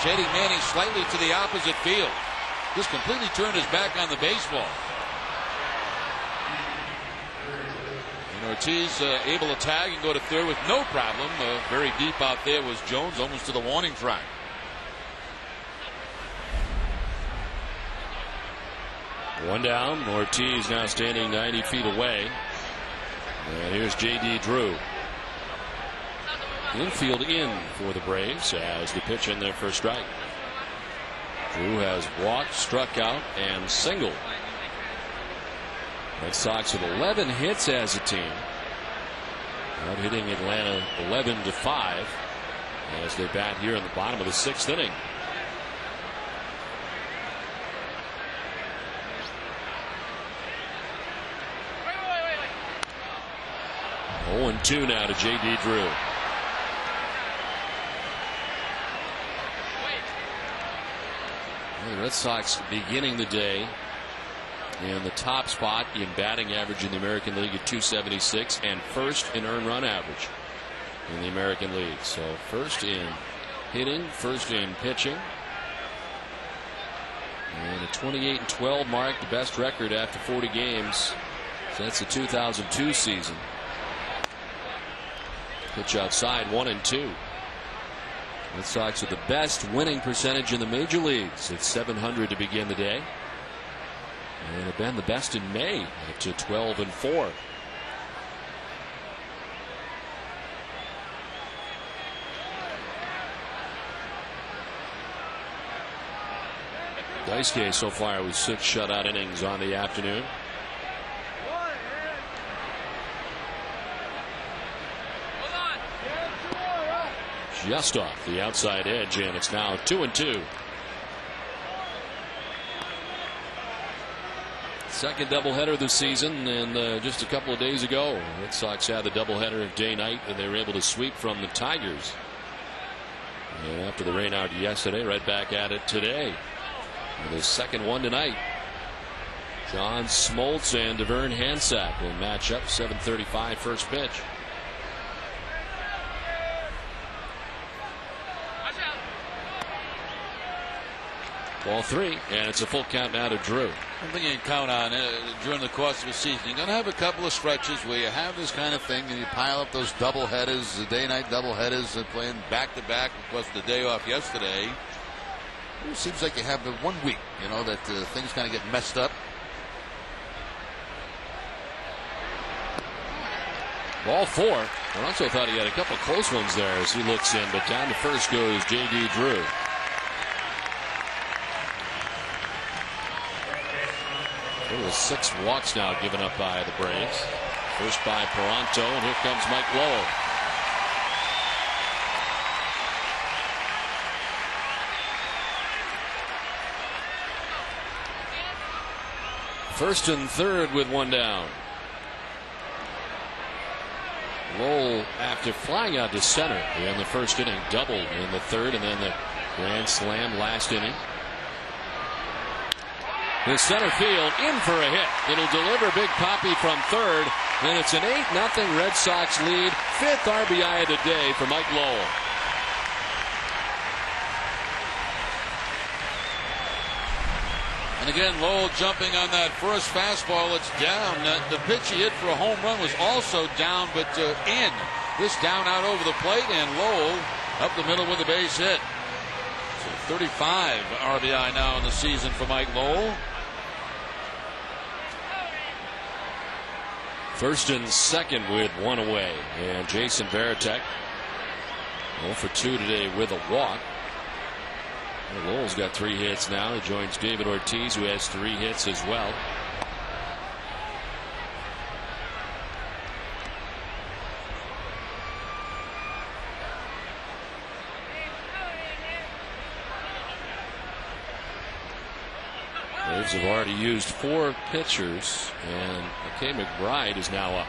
Shady Manning slightly to the opposite field. Just completely turned his back on the baseball. And Ortiz able to tag and go to third with no problem. Very deep out there was Jones, almost to the warning track. One down. Ortiz now standing 90 feet away. And here's J.D. Drew. Infield in for the Braves as the pitch in there for a strike. Drew has walked, struck out, and singled. Red Sox with 11 hits as a team. Out hitting Atlanta 11-5 as they bat here in the bottom of the 6th inning. Wait. 0-2 now to J.D. Drew. The Red Sox beginning the day in the top spot in batting average in the American League at .276 and first in earned run average in the American League. So first in hitting, first in pitching, and a 28-12 mark, the best record after 40 games since the 2002 season. Pitch outside, 1-2. Red Sox with the best winning percentage in the major leagues at .700 to begin the day, and have been the best in May up to 12-4. Daisuke so far with 6 shutout innings on the afternoon. Just off the outside edge, and it's now 2-2. Second doubleheader of the season, and just a couple of days ago, Red Sox had the doubleheader of day-night, and they were able to sweep from the Tigers. And after the rain out yesterday, right back at it today. And his second one tonight. John Smoltz and DeVern Hansack will match up. 7:35 first pitch. Ball 3, and it's a full count now to Drew. I think you can count on it during the course of the season. You're going to have a couple of stretches where you have this kind of thing, and you pile up those double headers, the day-night double headers, playing back-to-back. Of course, the day off yesterday. It seems like you have the 1 week, that things kind of get messed up. Ball 4. Alonso thought he had a couple close ones there as he looks in, but down to first goes J.D. Drew. There was 6 walks now given up by the Braves. First by Peranto, and here comes Mike Lowell. First and third with one down. Lowell, after flying out to center in the first inning, doubled in the third, and then the grand slam last inning. The center field in for a hit. It'll deliver Big Papi from third, and it's an 8-0 Red Sox lead. 5th RBI of the day for Mike Lowell. And again, Lowell jumping on that first fastball. It's down. The pitch he hit for a home run was also down, but in. This down out over the plate, and Lowell up the middle with a base hit. So 35 RBI now in the season for Mike Lowell. First and second with one away, and Jason Varitek 0 for 2 today with a walk. Well, Lowell's got 3 hits now. He joins David Ortiz, who has 3 hits as well. Braves have already used 4 pitchers, and McKay McBride is now up.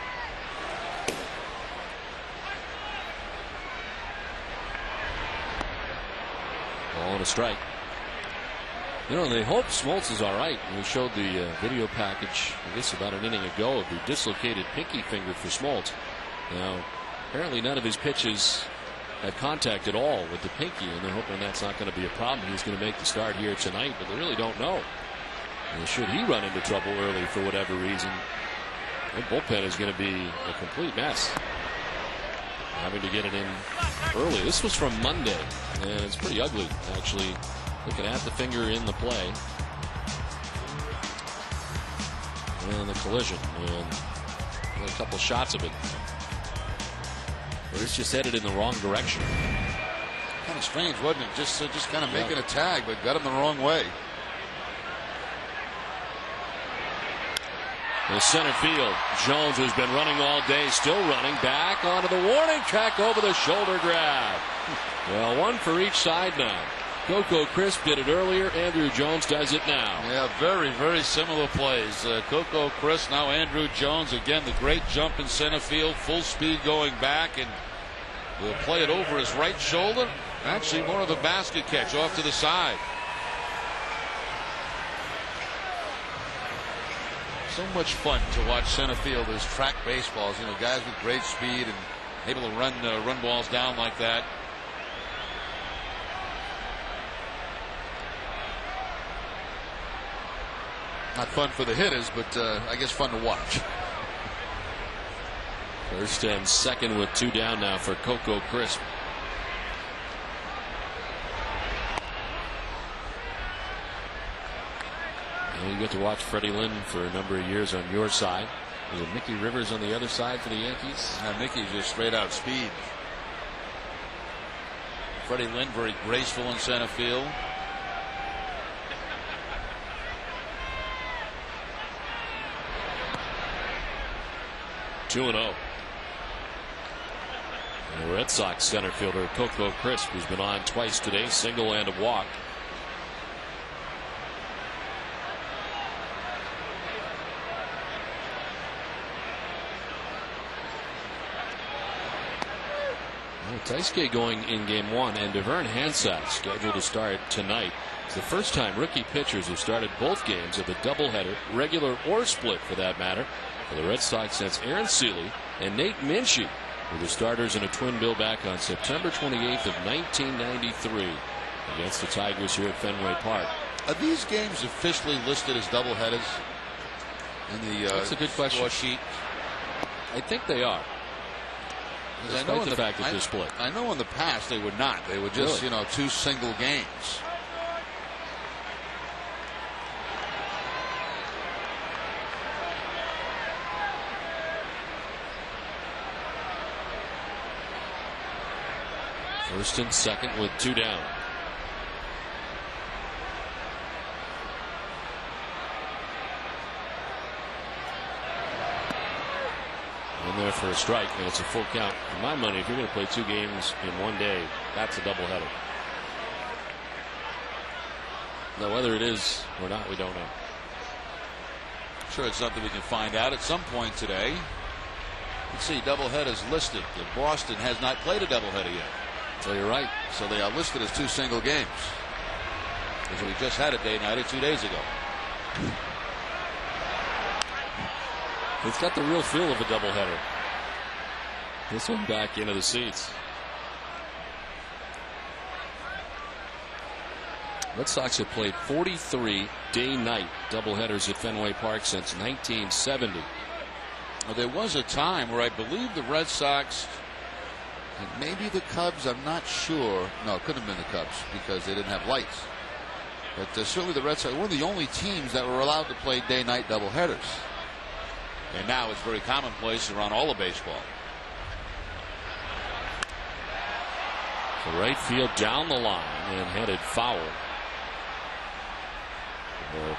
Ball and a strike. They hope Smoltz is all right. We showed the video package, I guess about an inning ago, of the dislocated pinky finger for Smoltz. Now, apparently none of his pitches had contact at all with the pinky, and they're hoping that's not going to be a problem. He's going to make the start here tonight, but they really don't know. And should he run into trouble early for whatever reason, the bullpen is going to be a complete mess. Having to get it in early. This was from Monday, and it's pretty ugly, actually, looking at the finger in the play. And the collision, and a couple shots of it. But it's just headed in the wrong direction. Kind of strange, wasn't it? Just kind of making a tag, but got him the wrong way. The center field. Jones, who's been running all day, still running back onto the warning track over the shoulder grab. Well, 1 for each side now. Coco Crisp did it earlier. Andrew Jones does it now. Yeah, very, very similar plays. Coco Crisp, now Andrew Jones. Again, the great jump in center field. Full speed going back, and we'll play it over his right shoulder. Actually, more of a basket catch off to the side. So much fun to watch center fielders track baseballs. Guys with great speed and able to run balls down like that. Not fun for the hitters, but I guess fun to watch. First and second with 2 down now for Coco Crisp. You get to watch Freddie Lynn for a number of years on your side. Was it Mickey Rivers on the other side for the Yankees? Mickey's just straight out speed. Freddie Lynn very graceful in center field. Two 2-0. The Red Sox center fielder Coco Crisp, who's been on twice today, single and a walk. Daisuke going in game 1, and Devern Hansat scheduled to start tonight. It's the first time rookie pitchers have started both games of a doubleheader, regular or split for that matter, for the Red Sox since Aaron Seeley and Nate Minchie were the starters in a twin bill back on September 28th of 1993 against the Tigers here at Fenway Park. Are these games officially listed as doubleheaders in the That's a good question. score sheet? I think they are. I know the fact that they're split. I know in the past they would not. They were just, Really? two single games. First and second with 2 down. In there for a strike, and it's a full count. For my money, if you're going to play 2 games in one day, that's a doubleheader. Now, whether it is or not, we don't know. I'm sure it's something we can find out at some point today. Let's see, doubleheaders listed. Boston has not played a doubleheader yet. So you're right. So they are listed as 2 single games. Because we just had a day-nighter 2 days ago. It's got the real feel of a doubleheader. This one back into the seats. Red Sox have played 43 day-night doubleheaders at Fenway Park since 1970. Well, there was a time where I believe the Red Sox and maybe the Cubs, I'm not sure. No, it couldn't have been the Cubs because they didn't have lights. But certainly the Red Sox were the only teams that were allowed to play day-night doubleheaders. And now it's very commonplace around all of baseball. The right field down the line and headed foul.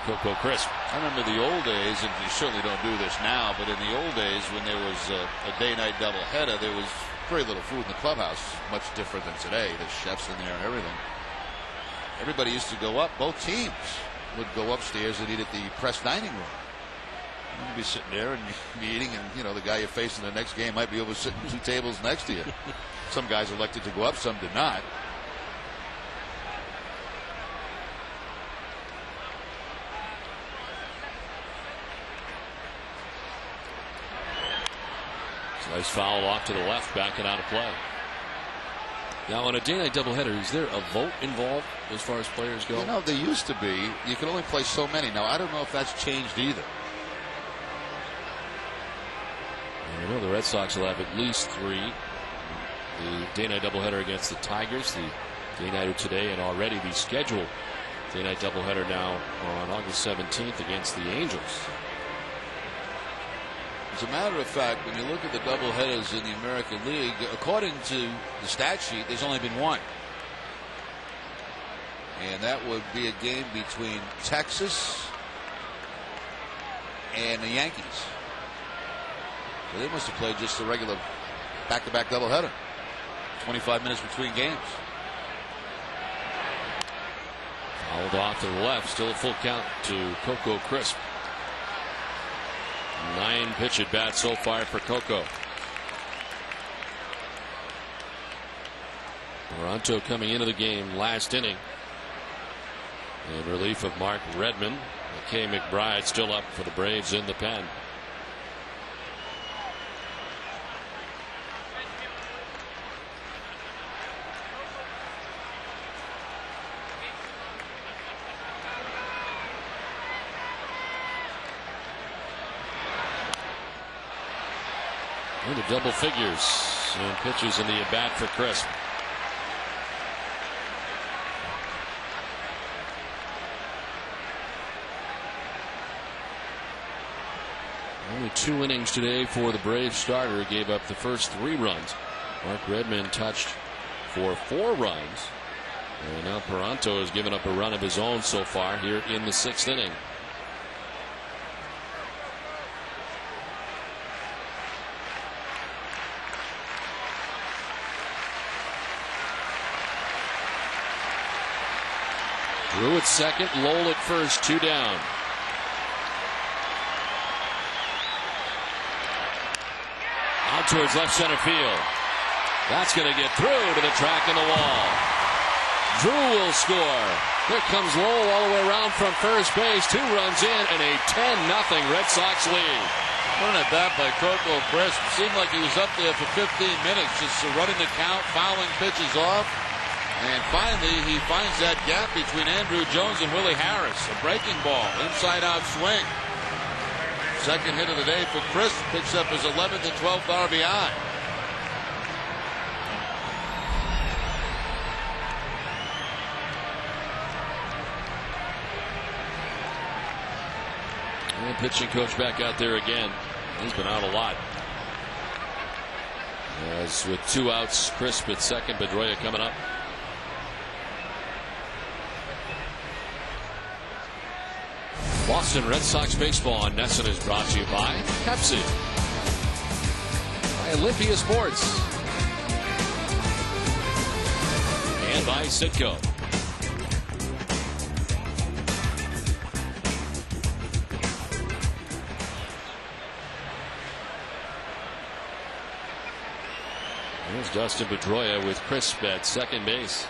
Coco Crisp. I remember the old days, and you certainly don't do this now, but in the old days when there was a day-night doubleheader, there was very little food in the clubhouse, much different than today. There's chefs in there and everything. Everybody used to go up. Both teams would go upstairs and eat at the press dining room. You'd be sitting there and be eating, and the guy you're facing the next game might be over sitting 2 tables next to you. Some guys elected to go up, some did not. Nice foul off to the left, backing out of play. Now, on a day-night doubleheader, is there a vote involved as far as players go? There used to be. You could only play so many. Now, I don't know if that's changed either. I know the Red Sox will have at least 3. The day-night doubleheader against the Tigers, the day-nighter today, and already the scheduled day-night doubleheader now on August 17th against the Angels. As a matter of fact, when you look at the doubleheaders in the American League, according to the stat sheet, there's only been 1. And that would be a game between Texas and the Yankees. So they must have played just a regular back-to-back doubleheader. 25 minutes between games. Fouled off to the left. Still a full count to Coco Crisp. 9 pitch at bat so far for Coco. Toronto coming into the game last inning in relief of Mark Redmond. McKay McBride still up for the Braves in the pen. Into double figures and pitches in the at bat for Crisp. Only 2 innings today for the Braves starter. Gave up the first 3 runs. Mark Redmond touched for 4 runs. And now Toronto has given up a run of his own so far here in the 6th inning. Drew at second, Lowell at first, 2 down. Out towards left center field. That's going to get through to the track and the wall. Drew will score. Here comes Lowell all the way around from first base. 2 runs in and a 10-0 Red Sox lead. What an at bat by Coco Crisp. Seemed like he was up there for 15 minutes, just running the count, fouling pitches off. And finally, he finds that gap between Andrew Jones and Willie Harris. A breaking ball, inside-out swing. Second hit of the day for Crisp. Picks up his 11th and 12th RBI. And pitching coach back out there again. He's been out a lot. As with 2 outs, Crisp at second, Pedroia coming up. Boston Red Sox baseball on NESN is brought to you by Pepsi, by Olympia Sports, and by Citgo. There's Dustin Pedroia with Crisp at second base.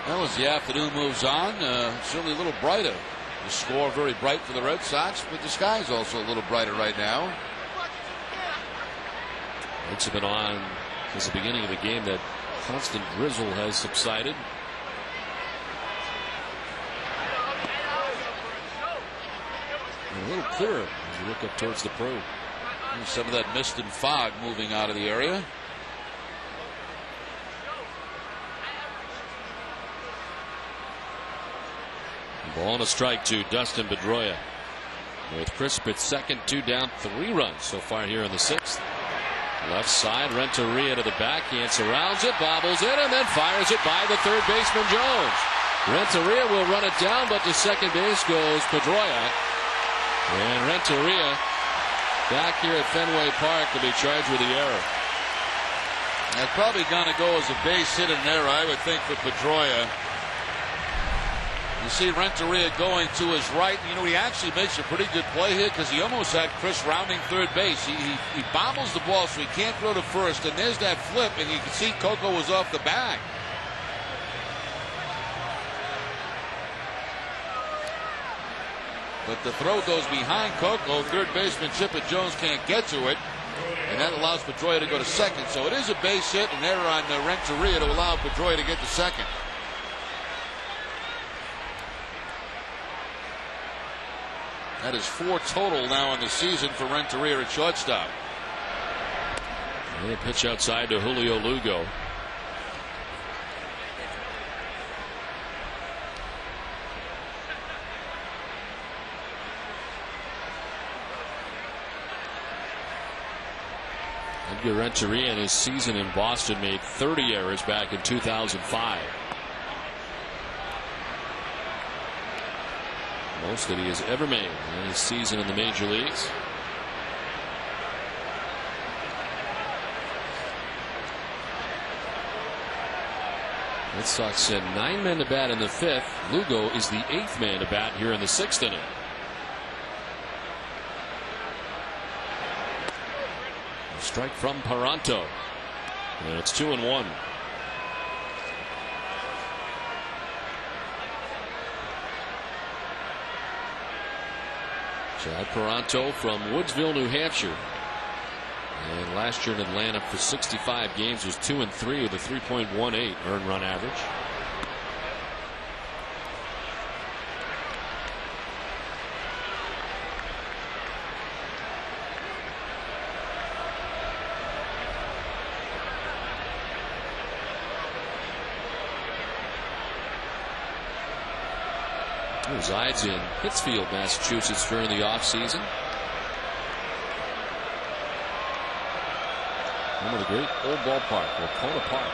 Well, as the afternoon moves on, certainly a little brighter. The score very bright for the Red Sox, but the sky's also a little brighter right now. Lights have been on since the beginning of the game. That constant drizzle has subsided. And a little clearer as you look up towards the probe. Some of that mist and fog moving out of the area. Ball and a strike to Dustin Pedroia. With Crisp at second, 2 down, 3 runs so far here in the 6th. Left side, Renteria to the backhand, surrounds it, bobbles it, and then fires it by the third baseman Jones. Renteria will run it down, but to second base goes Pedroia. And Renteria back here at Fenway Park will be charged with the error. That's probably going to go as a base hit and error, I would think, for Pedroia. You see Renteria going to his right. You know, he actually makes a pretty good play here because he almost had Chris rounding third base. He bobbles the ball so he can't throw to first, and there's that flip, and you can see Coco was off the bag. But the throw goes behind Coco. Third baseman Chipper Jones can't get to it, and that allows Pedroia to go to second. So it is a base hit, an error on Renteria to allow Pedroia to get to second. That is 4 total now in the season for Renteria at shortstop. And a pitch outside to Julio Lugo. Edgar Renteria in his season in Boston made 30 errors back in 2005. Most that he has ever made in his season in the major leagues. Red Sox send 9 men to bat in the 5th. Lugo is the 8th man to bat here in the 6th inning. A strike from Paranto, and it's 2-1. Chad Paranto from Woodsville, New Hampshire. And last year in Atlanta for 65 games was 2-3 with a 3.18 earned run average. He resides in Pittsfield, Massachusetts during the offseason. Home of the great old ballpark, Wacona Park.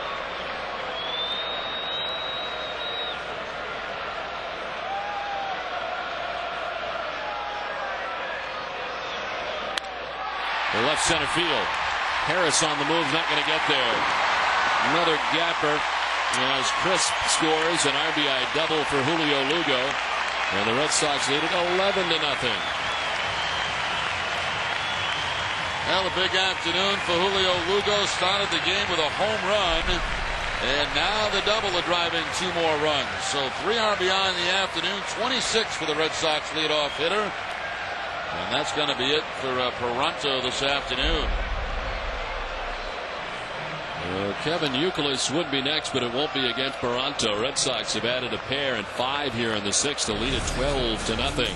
The left center field. Harris on the move, not going to get there. Another gapper as Crisp scores an RBI double for Julio Lugo, and the Red Sox lead it 11-0. Well, a big afternoon for Julio Lugo. Started the game with a home run, and now the double to drive in 2 more runs. So 3 RBI in the afternoon, 26 for the Red Sox leadoff hitter. And that's going to be it for Paronto this afternoon. Kevin Youkilis would be next, but it won't be against Paronto. Red Sox have added a pair and 5 here in the 6th to lead it 12-0.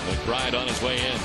McBride on his way in.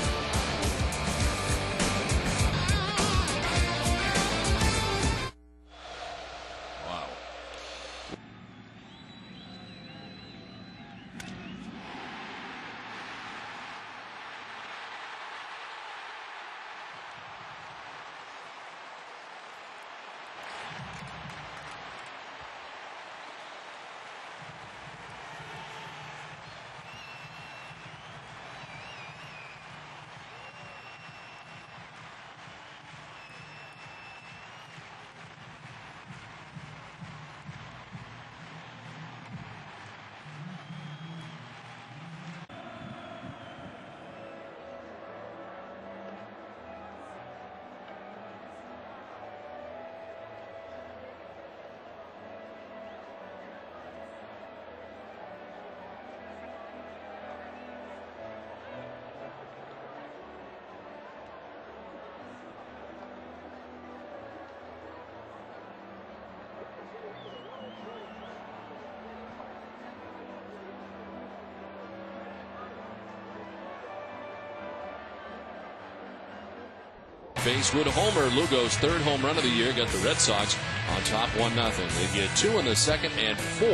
Basewood homer. Lugo's 3rd home run of the year got the Red Sox on top 1-0. They get 2 in the 2nd and 4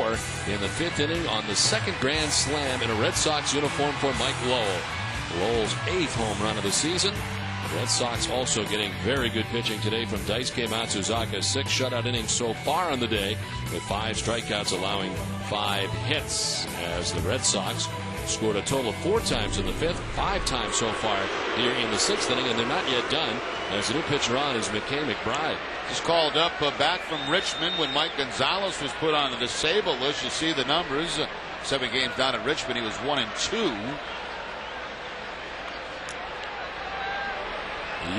in the 5th inning on the 2nd grand slam in a Red Sox uniform for Mike Lowell. Lowell's 8th home run of the season. The Red Sox also getting very good pitching today from Daisuke Matsuzaka. 6 shutout innings so far on the day, with 5 strikeouts, allowing 5 hits, as the Red Sox scored a total of 4 times in the 5th, 5 times so far here in the 6th inning, and they're not yet done, as the new pitcher on is McBride. Just called up back from Richmond when Mike Gonzalez was put on the disabled list. You see the numbers. 7 games down at Richmond, he was 1-2.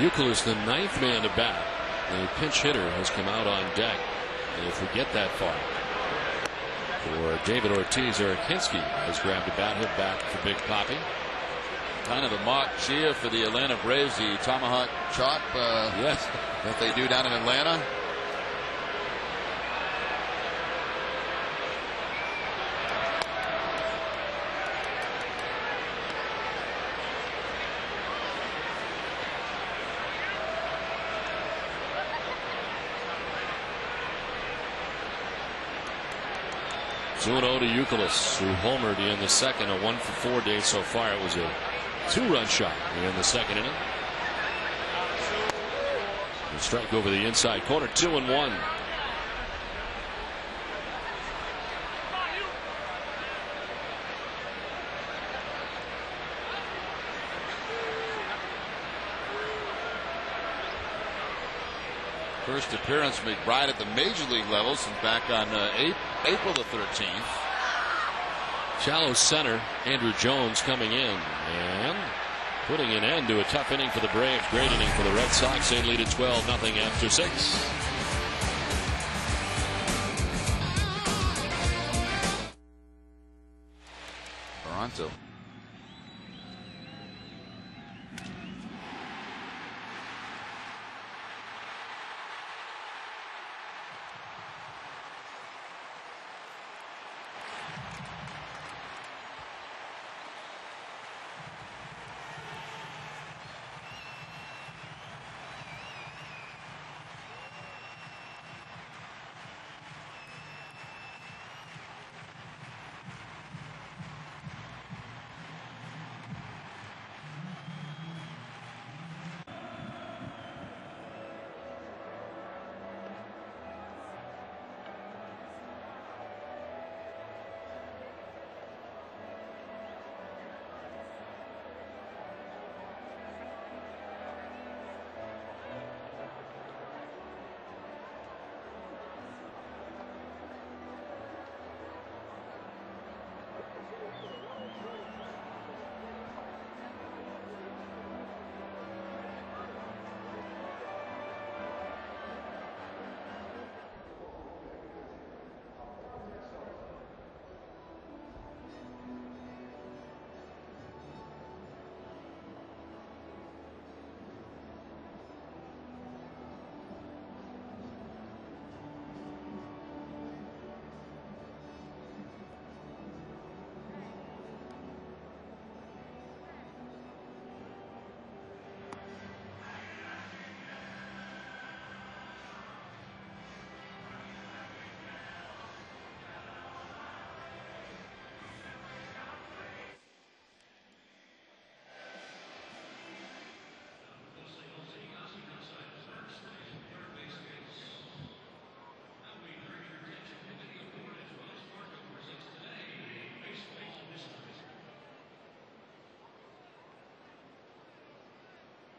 Youkilis, the 9th man to bat. The pinch hitter has come out on deck, if we get that far. For David Ortiz, Eric Hinsky has grabbed a bat, hit back for Big Papi. Kind of a mock cheer for the Atlanta Braves, the tomahawk chop yes, that they do down in Atlanta. Two-0 to Youkilis, who homered in the 2nd, a 1-for-4 day so far. It was a 2-run shot in the 2nd inning. A strike over the inside corner, 2-1. First appearance McBride at the major league level since back on April the 13th. Shallow center, Andrew Jones coming in and putting an end to a tough inning for the Braves. Great inning for the Red Sox. They lead at 12-0 after 6. Toronto.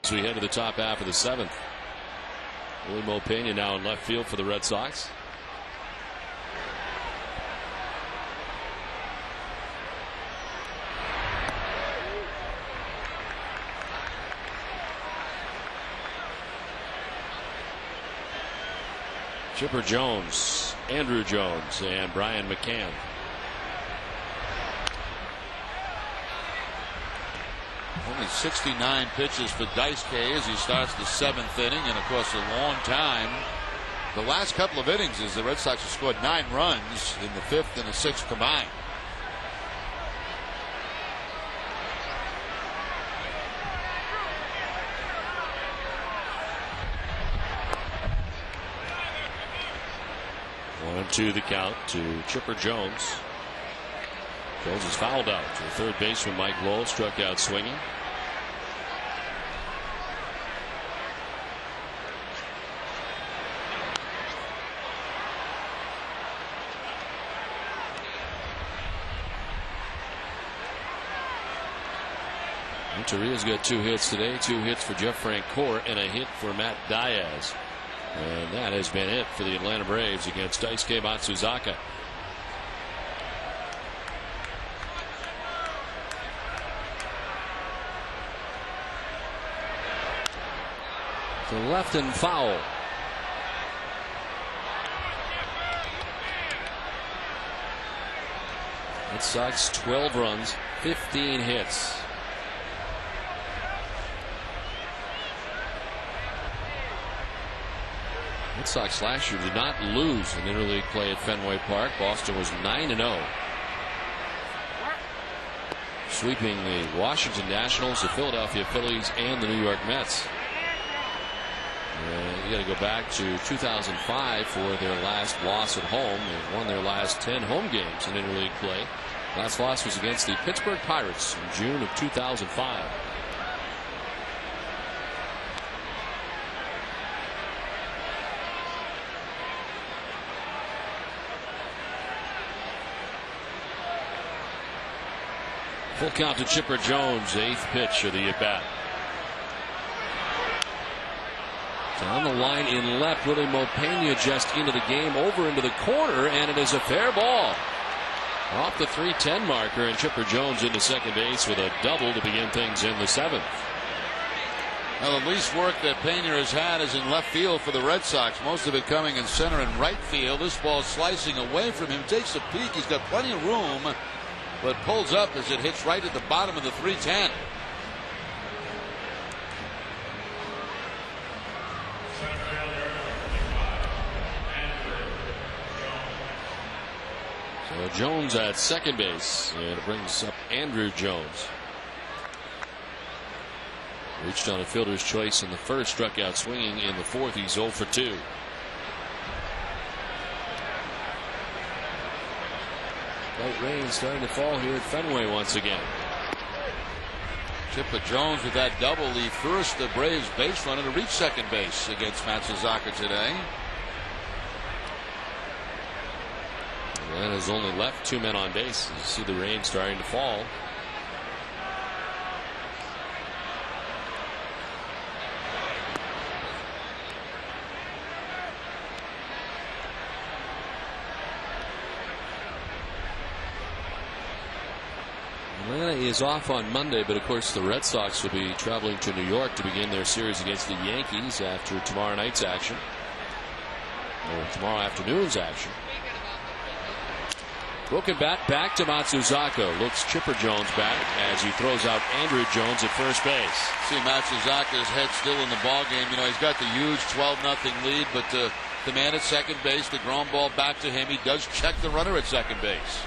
As we head to the top half of the 7th. Julio Pena now in left field for the Red Sox. Chipper Jones, Andrew Jones, and Brian McCann. Only 69 pitches for Daisuke as he starts the 7th inning, and of course a long time. The last couple of innings is the Red Sox have scored 9 runs in the 5th and the 6th combined. One and two the count to Chipper Jones. Jones is fouled out to the third baseman Mike Lowell, struck out swinging. Torria's got 2 hits today, 2 hits for Jeff Francoeur, and a hit for Matt Diaz. And that has been it for the Atlanta Braves against Daisuke Matsuzaka. To left and foul. Red Sox 12 runs, 15 hits. Red Sox last year did not lose in interleague play at Fenway Park. Boston was 9-0. Sweeping the Washington Nationals, the Philadelphia Phillies, and the New York Mets. You got to go back to 2005 for their last loss at home. They won their last 10 home games in interleague play. Last loss was against the Pittsburgh Pirates in June of 2005. Full count to Chipper Jones, 8th pitch of the at-bat. Down the line in left, Willie Mopena just into the game, over into the corner, and it is a fair ball. Off the 3:10 marker, and Chipper Jones into second base with a double to begin things in the 7th. Now, the least work that Pena has had is in left field for the Red Sox. Most of it coming in center and right field. This ball slicing away from him. Takes a peek. He's got plenty of room, but pulls up as it hits right at the bottom of the 310. So Jones at second base, and it brings up Andrew Jones. Reached on a fielder's choice in the first, struck out swinging in the 4th. He's 0 for 2. Light rain starting to fall here at Fenway once again. Chipper Jones with that double, the first the Braves base runner to reach second base against Matsuzaka today. Atlanta's only left 2 men on base. You see the rain starting to fall. Atlanta is off on Monday, but of course the Red Sox will be traveling to New York to begin their series against the Yankees after tomorrow night's action, or tomorrow afternoon's action. Broken bat back to Matsuzaka. Looks Chipper Jones back as he throws out Andrew Jones at first base. See Matsuzaka's head still in the ball game. You know, he's got the huge 12-0 lead, but the man at second base, the ground ball back to him. He does check the runner at second base.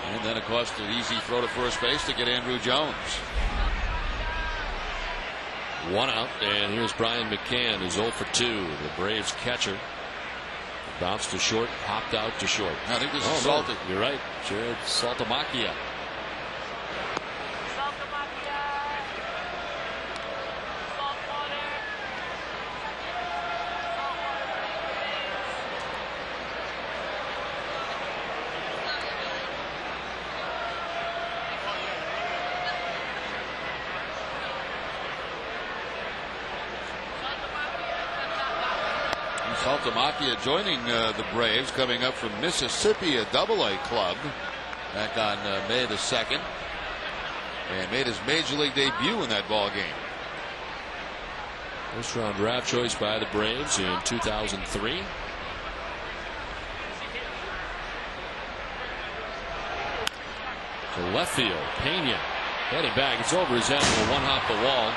And then, of course, the easy throw to first base to get Andrew Jones. 1 out, and here's Brian McCann, who's 0 for 2. The Braves catcher bounced to short, hopped out to short. I think this is salted. No, you're right, Jared Saltamacchia. Saltalamacchia joining the Braves, coming up from Mississippi, a Double-A club, back on May the 2nd, and made his major league debut in that ball game. First round draft choice by the Braves in 2003. To left field, Pena headed back. It's over his head and will one-hop the wall.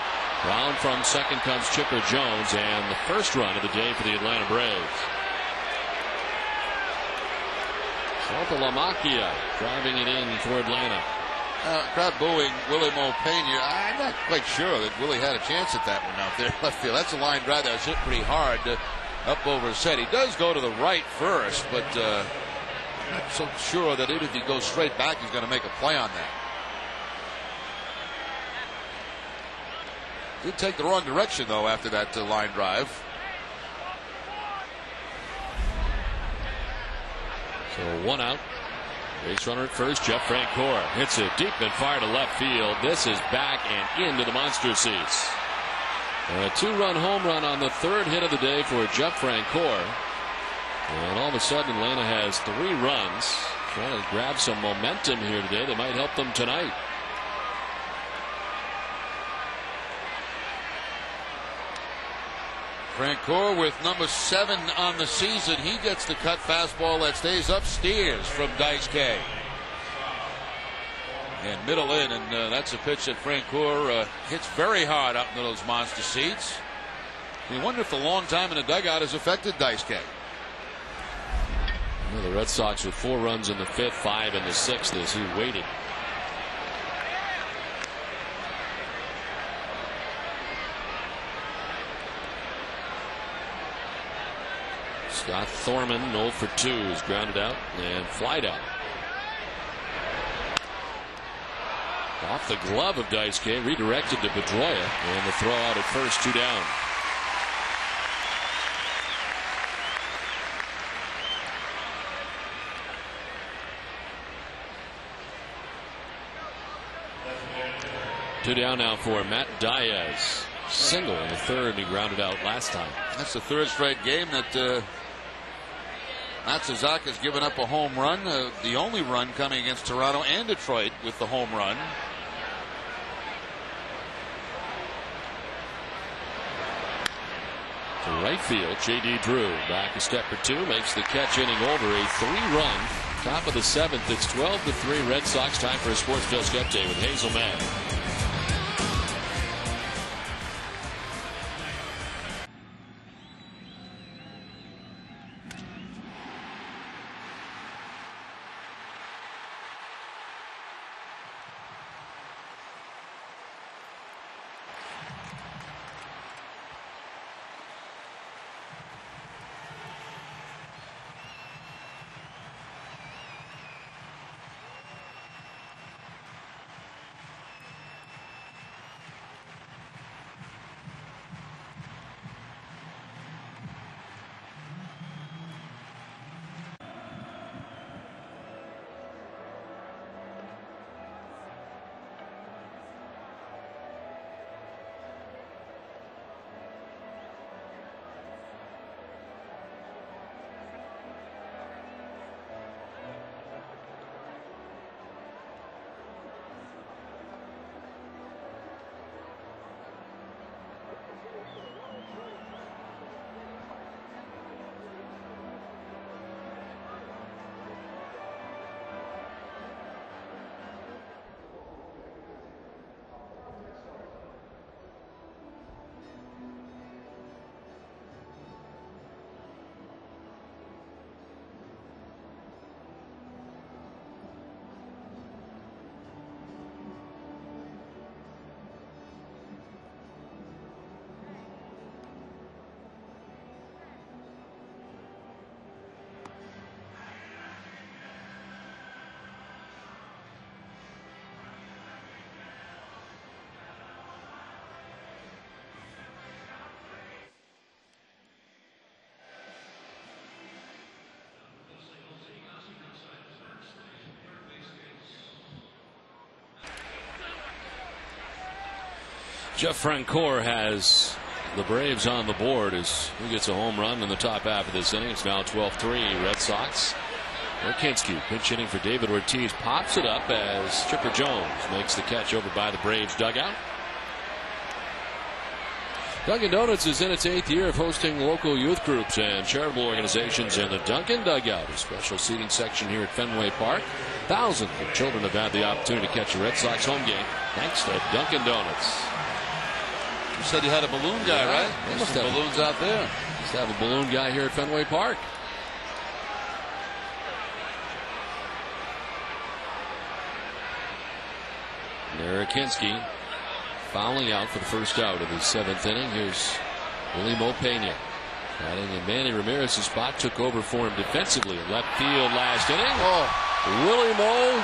Round from second comes Chipper Jones, and the first run of the day for the Atlanta Braves. Saltalamacchia driving it in for Atlanta. Crowd booing Willie Mo Pena. I'm not quite sure that Willie had a chance at that one out there left field. That's a line drive that was hit pretty hard up over his head. He does go to the right first, but I'm not so sure that even if he goes straight back, he's going to make a play on that. Did take the wrong direction, though, after that line drive. So one out. Base runner at first. Jeff Francoeur hits it deep and far to left field. This is back and into the monster seats. A 2-run home run on the third hit of the day for Jeff Francoeur. And all of a sudden, Atlanta has 3 runs. Trying to grab some momentum here today that might help them tonight. Francoeur with number 7 on the season. He gets the cut fastball that stays upstairs from Daisuke. And middle in, and that's a pitch that Francoeur hits very hard up into those monster seats. You wonder if the long time in the dugout has affected Daisuke. Well, the Red Sox with 4 runs in the 5th, 5 in the 6th as he waited. Scott Thorman 0 for 2 is grounded out and flied out. Off the glove of Daisuke, redirected to Pedroia, and the throw out at first, 2 down. Two down now for Matt Diaz. Single in the 3rd, and he grounded out last time. That's the 3rd straight game that Matsuzaka's given up a home run. The only run coming against Toronto and Detroit with the home run. To right field, J.D. Drew back a step or 2, makes the catch, inning over. A 3-run top of the 7th. It's 12-3 Red Sox. Time for a Sports Desk update with Hazel Mann. Jeff Francoeur has the Braves on the board as he gets a home run in the top half of this inning. It's now 12-3 Red Sox. Kinski pinch hitting for David Ortiz, pops it up as Chipper Jones makes the catch over by the Braves dugout. Dunkin' Donuts is in its 8th year of hosting local youth groups and charitable organizations in the Dunkin' Dugout, a special seating section here at Fenway Park. Thousands of children have had the opportunity to catch a Red Sox home game thanks to Dunkin' Donuts. You said you had a balloon guy, right? They Must have balloons out there. Must have a balloon guy here at Fenway Park. Kinski fouling out for the first out of the 7th inning. Here's Willie Mo Pena batting in Manny Ramirez's spot. Took over for him defensively in left field last inning. Willie Mo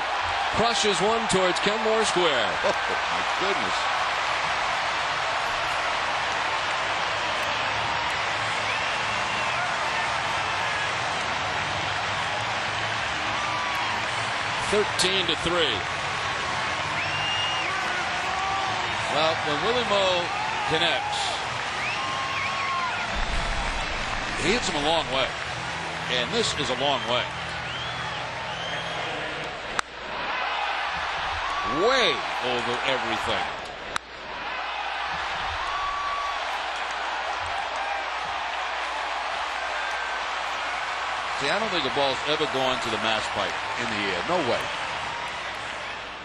crushes one towards Kenmore Square. Oh my goodness. (13-3). Well, when Willie Mo connects, he hits him a long way. And this is a long way. Way over everything. See, I don't think a ball's ever gone to the mass pipe in the air. No way.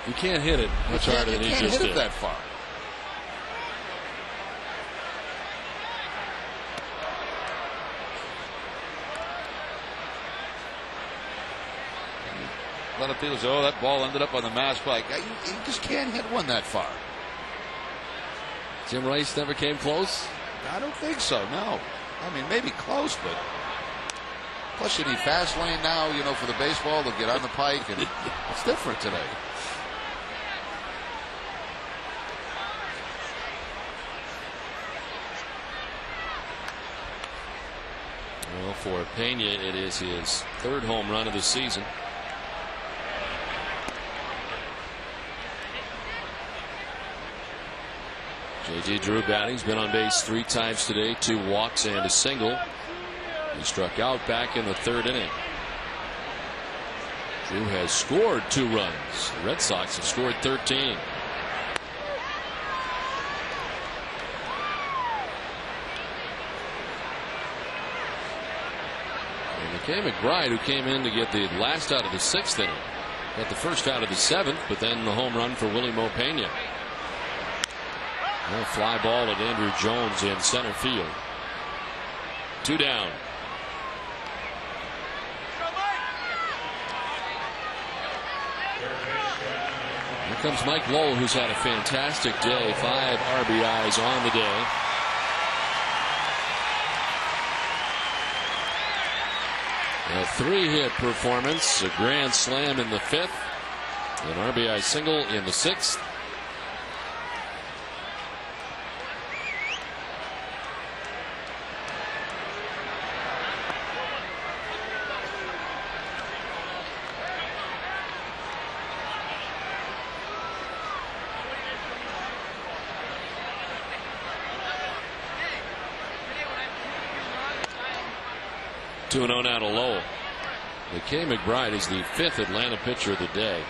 You can't hit it much harder than he just did. You can't hit it that far. A lot of people say, oh, that ball ended up on the mass pipe. You just can't hit one that far. Jim Rice never came close? I don't think so, no. I mean, maybe close, but plus you need fast lane now, you know, for the baseball to get on the pike, and it's different today. Well, for Pena, it is his 3rd home run of the season. J.J. Drew batting. He's been on base 3 times today, 2 walks and a single. He struck out back in the 3rd inning. Drew has scored 2 runs. The Red Sox have scored 13. And McKay McBride, who came in to get the last out of the 6th inning, got the first out of the 7th, but then the home run for Willie Mo Pena. A fly ball at Andrew Jones in center field. 2 down. Here comes Mike Lowell, who's had a fantastic day. 5 RBIs on the day. A 3-hit performance, a grand slam in the 5th, an RBI single in the 6th. Two 2-0 now to Lowell. McKay McBride is the 5th Atlanta pitcher of the day.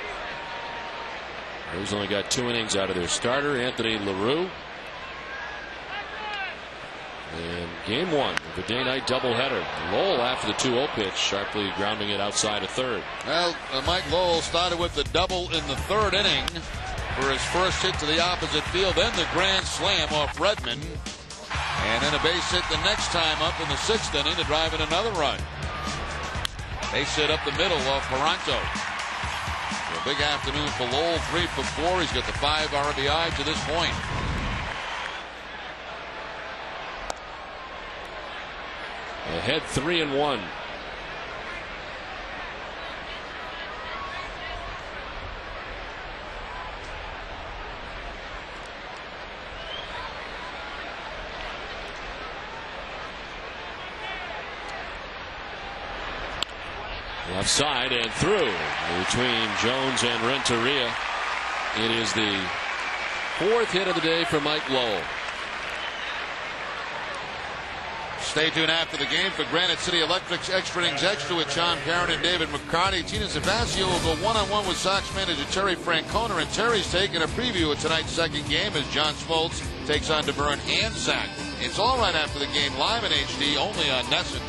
He's only got 2 innings out of their starter, Anthony LaRue. And game 1 of the day-night doubleheader. Lowell, after the 2-0 pitch, sharply grounding it outside of 3rd. Well, Mike Lowell started with the double in the 3rd inning for his first hit to the opposite field. Then the grand slam off Redmond. And then a base hit the next time up in the 6th inning to drive in another run. Base hit up the middle off Paranto. A big afternoon for Lowell, 3 for 4. He's got the 5 RBI to this point. Ahead 3-1. Left side and through between Jones and Renteria. It is the 4th hit of the day for Mike Lowell. Stay tuned after the game for Granite City Electric's Extra Innings Extra with John Parent and David McCarty. Tina Zavasio will go one-on-one with Sox manager Terry Francona, and Terry's taking a preview of tonight's second game as John Smoltz takes on DeVern Anzac. It's all right after the game, live in HD, only on Nesson.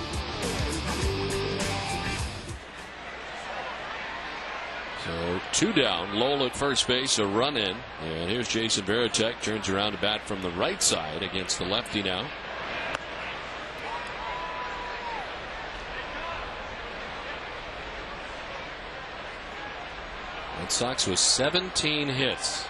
So 2 down, Lowell at first base, a run in, and here's Jason Varitek, turns around to bat from the right side against the lefty now. Red Sox with 17 hits.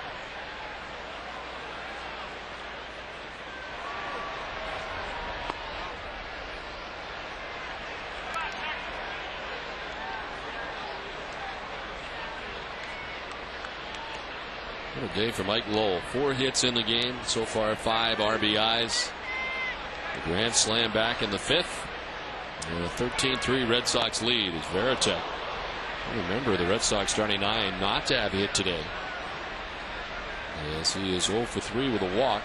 What a day for Mike Lowell. 4 hits in the game so far, 5 RBIs. The grand slam back in the 5th. And a 13-3 Red Sox lead is Varitek. Remember, the Red Sox starting 9 not to have a hit today. Yes, he is 0 for 3 with a walk.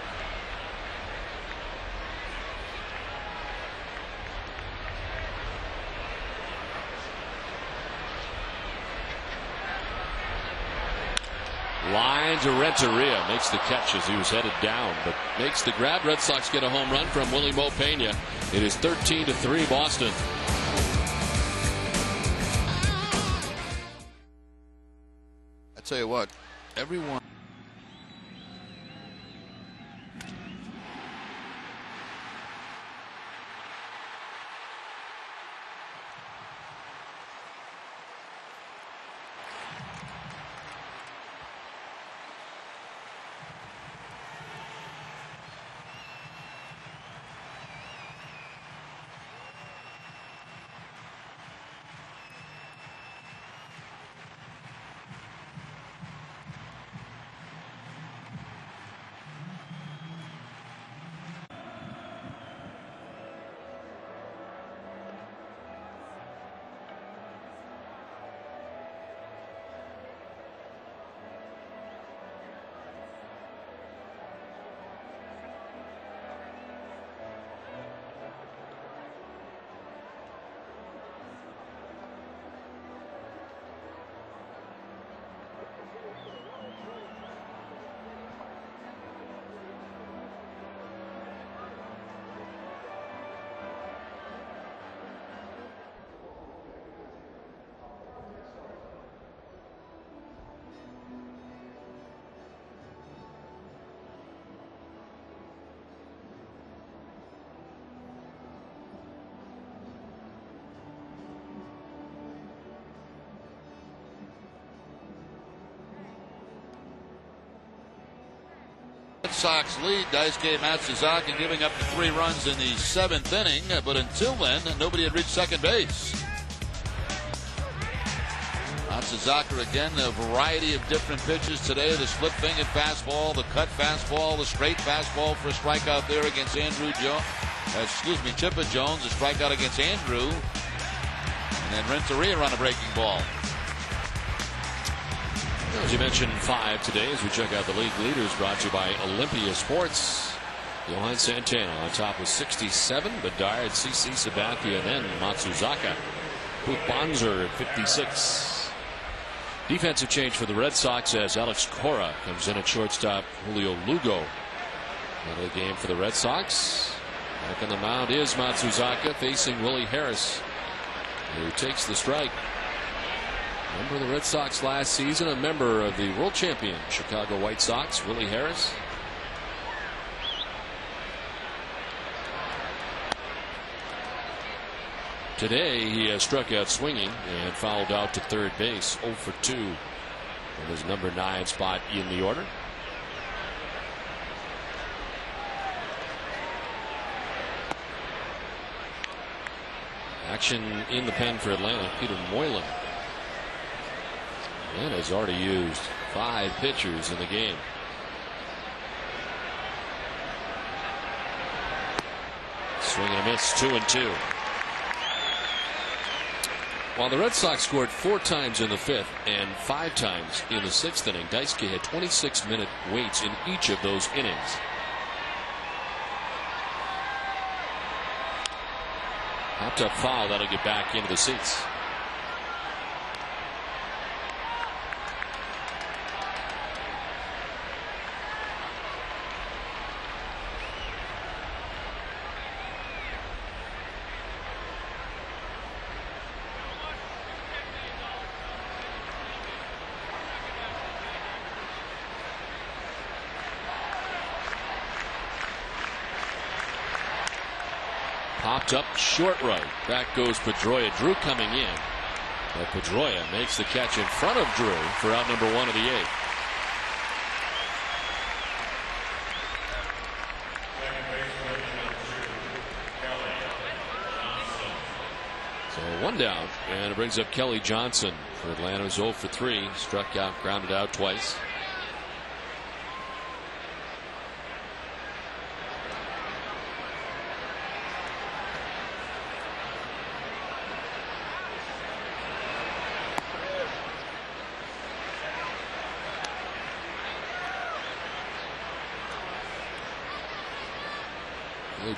Line to Renteria, makes the catch as he was headed down, but makes the grab. Red Sox get a home run from Willie Mo Pena. It is 13-3 Boston. I tell you what, everyone. Red Sox lead. Daisuke Matsuzaka giving up the 3 runs in the 7th inning, but until then, nobody had reached second base. Matsuzaka again, a variety of different pitches today. The split-fingered fastball, the cut fastball, the straight fastball for a strikeout there against Chipper Jones, a strikeout against Andrew. And then Renteria on a breaking ball. As you mentioned, 5 today as we check out the league leaders, brought to you by Olympia Sports. Johan Santana on top with 67, Bedard, CC Sabathia, and then Matsuzaka. Booth Bonser at 56. Defensive change for the Red Sox as Alex Cora comes in at shortstop. Julio Lugo. Another game for the Red Sox. Back on the mound is Matsuzaka facing Willie Harris, who takes the strike. Member of the Red Sox last season, a member of the world champion Chicago White Sox, Willie Harris. Today he has struck out swinging and fouled out to third base, 0 for 2 in his number 9 spot in the order. Action in the pen for Atlanta, Peter Moylan. And has already used 5 pitchers in the game. Swing and a miss, 2-2. While the Red Sox scored 4 times in the 5th and 5 times in the 6th inning, Daisuke had 26-minute waits in each of those innings. Popped up foul. That'll get back into the seats. Popped up short right. Back goes Pedroia. Drew coming in. But Pedroia makes the catch in front of Drew for out number 1 of the 8th. So 1 down, and it brings up Kelly Johnson for Atlanta, who's 0 for 3. Struck out, grounded out twice.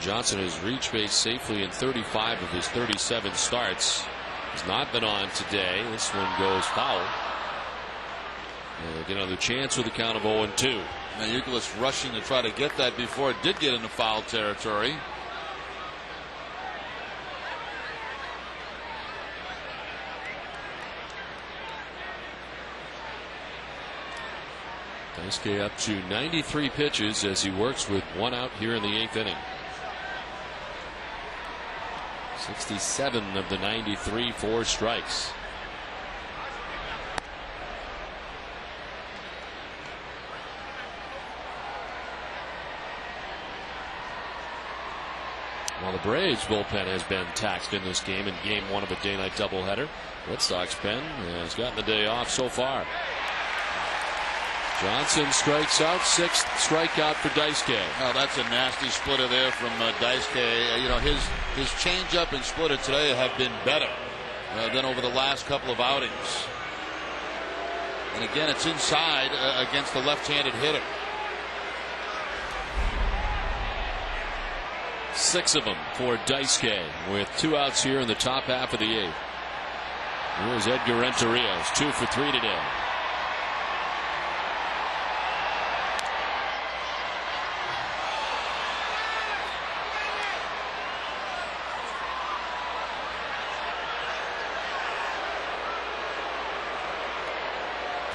Johnson has reached base safely in 35 of his 37 starts. Has not been on today. This one goes foul. Get another chance with a count of 0-2. Now Youkilis rushing to try to get that before it did get into foul territory. Daisuke up to 93 pitches as he works with 1 out here in the 8th inning. 67 of the 93, 4 strikes. Well, the Braves bullpen has been taxed in this game, in game 1 of a day-night doubleheader. Red Sox pen has gotten the day off so far. Johnson strikes out, 6th strikeout for Daisuke. Oh, that's a nasty splitter there from Daisuke. You know, his changeup and splitter today have been better than over the last couple of outings. And again, it's inside against the left-handed hitter. 6 of them for Daisuke with 2 outs here in the top half of the 8th. Here's Edgar Renteria, 2 for 3 today.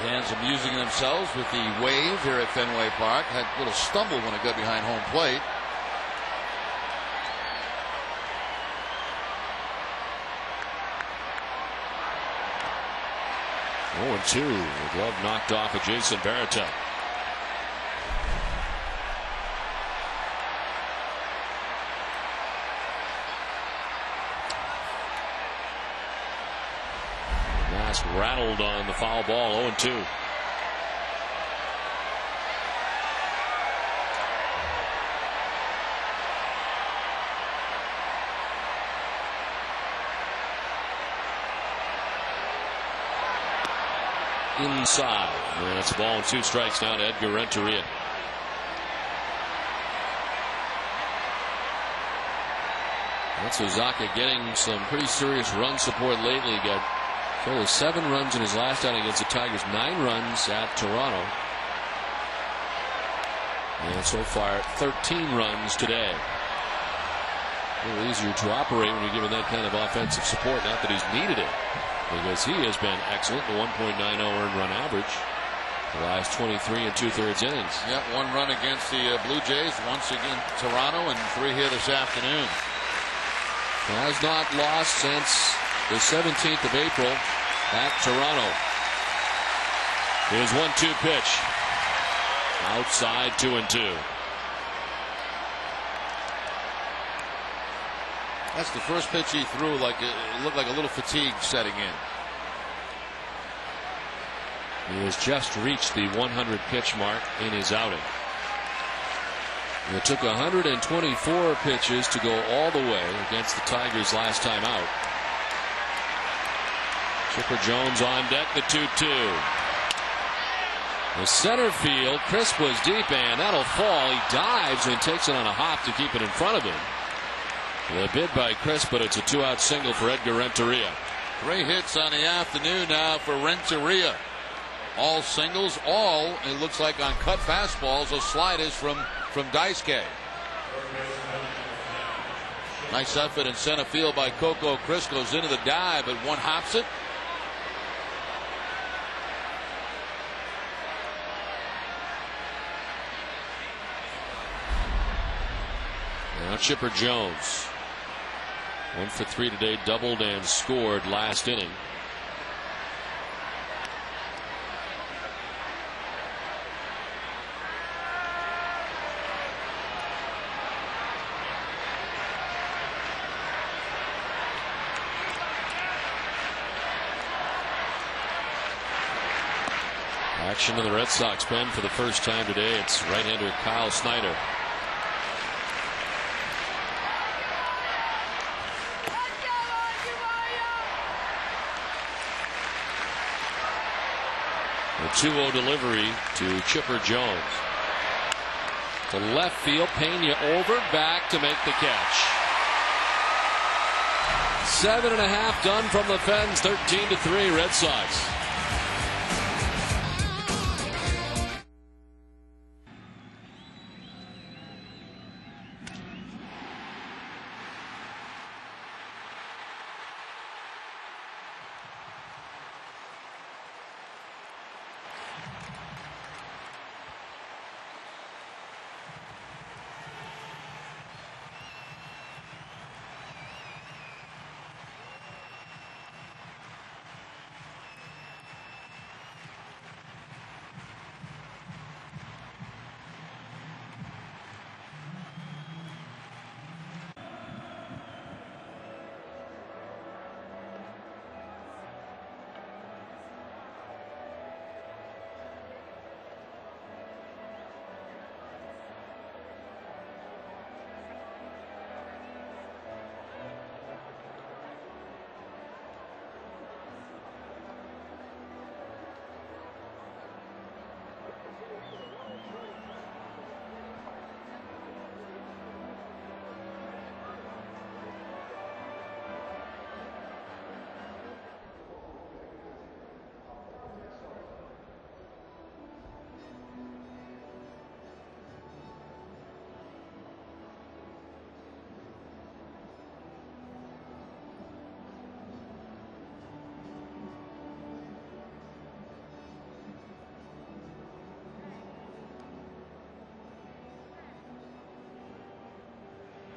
Fans amusing themselves with the wave here at Fenway Park. Had a little stumble when it got behind home plate. Oh, and 2. The glove knocked off of Jason Barretta. Rattled on the foul ball. 0-2. Inside. And it's a ball and 2 strikes now to Edgar Renteria. Matsuzaka getting some pretty serious run support lately. Got total of 7 runs in his last outing against the Tigers, 9 runs at Toronto. And so far 13 runs today. A little easier to operate when you're given that kind of offensive support. Not that he's needed it, because he has been excellent. The 1.90 earned run average the last 23 2/3 innings. Yeah, 1 run against the Blue Jays, once against Toronto, and 3 here this afternoon. Has not lost since the 17th of April at Toronto. Here's 1-2 pitch. Outside 2-2. That's the first pitch he threw. It looked like a little fatigue setting in. He has just reached the 100 pitch mark in his outing. It took 124 pitches to go all the way against the Tigers last time out. Chipper Jones on deck, the 2-2. The center field, crisp was deep, and that'll fall. He dives and takes it on a hop to keep it in front of him. The bid by Chris, but it's a 2-out single for Edgar Renteria. 3 hits on the afternoon now for Renteria. All singles, all, it looks like, on cut fastballs or sliders from Daisuke. Nice effort in center field by Coco Chris. Goes into the dive, but one hops it. Now Chipper Jones. 1 for 3 today, doubled and scored last inning. Action in the Red Sox pen for the first time today. It's right-hander Kyle Snyder. The 2-0 delivery to Chipper Jones. To left field, Pena over, back to make the catch. 7.5 done from the Fens, 13-3 Red Sox.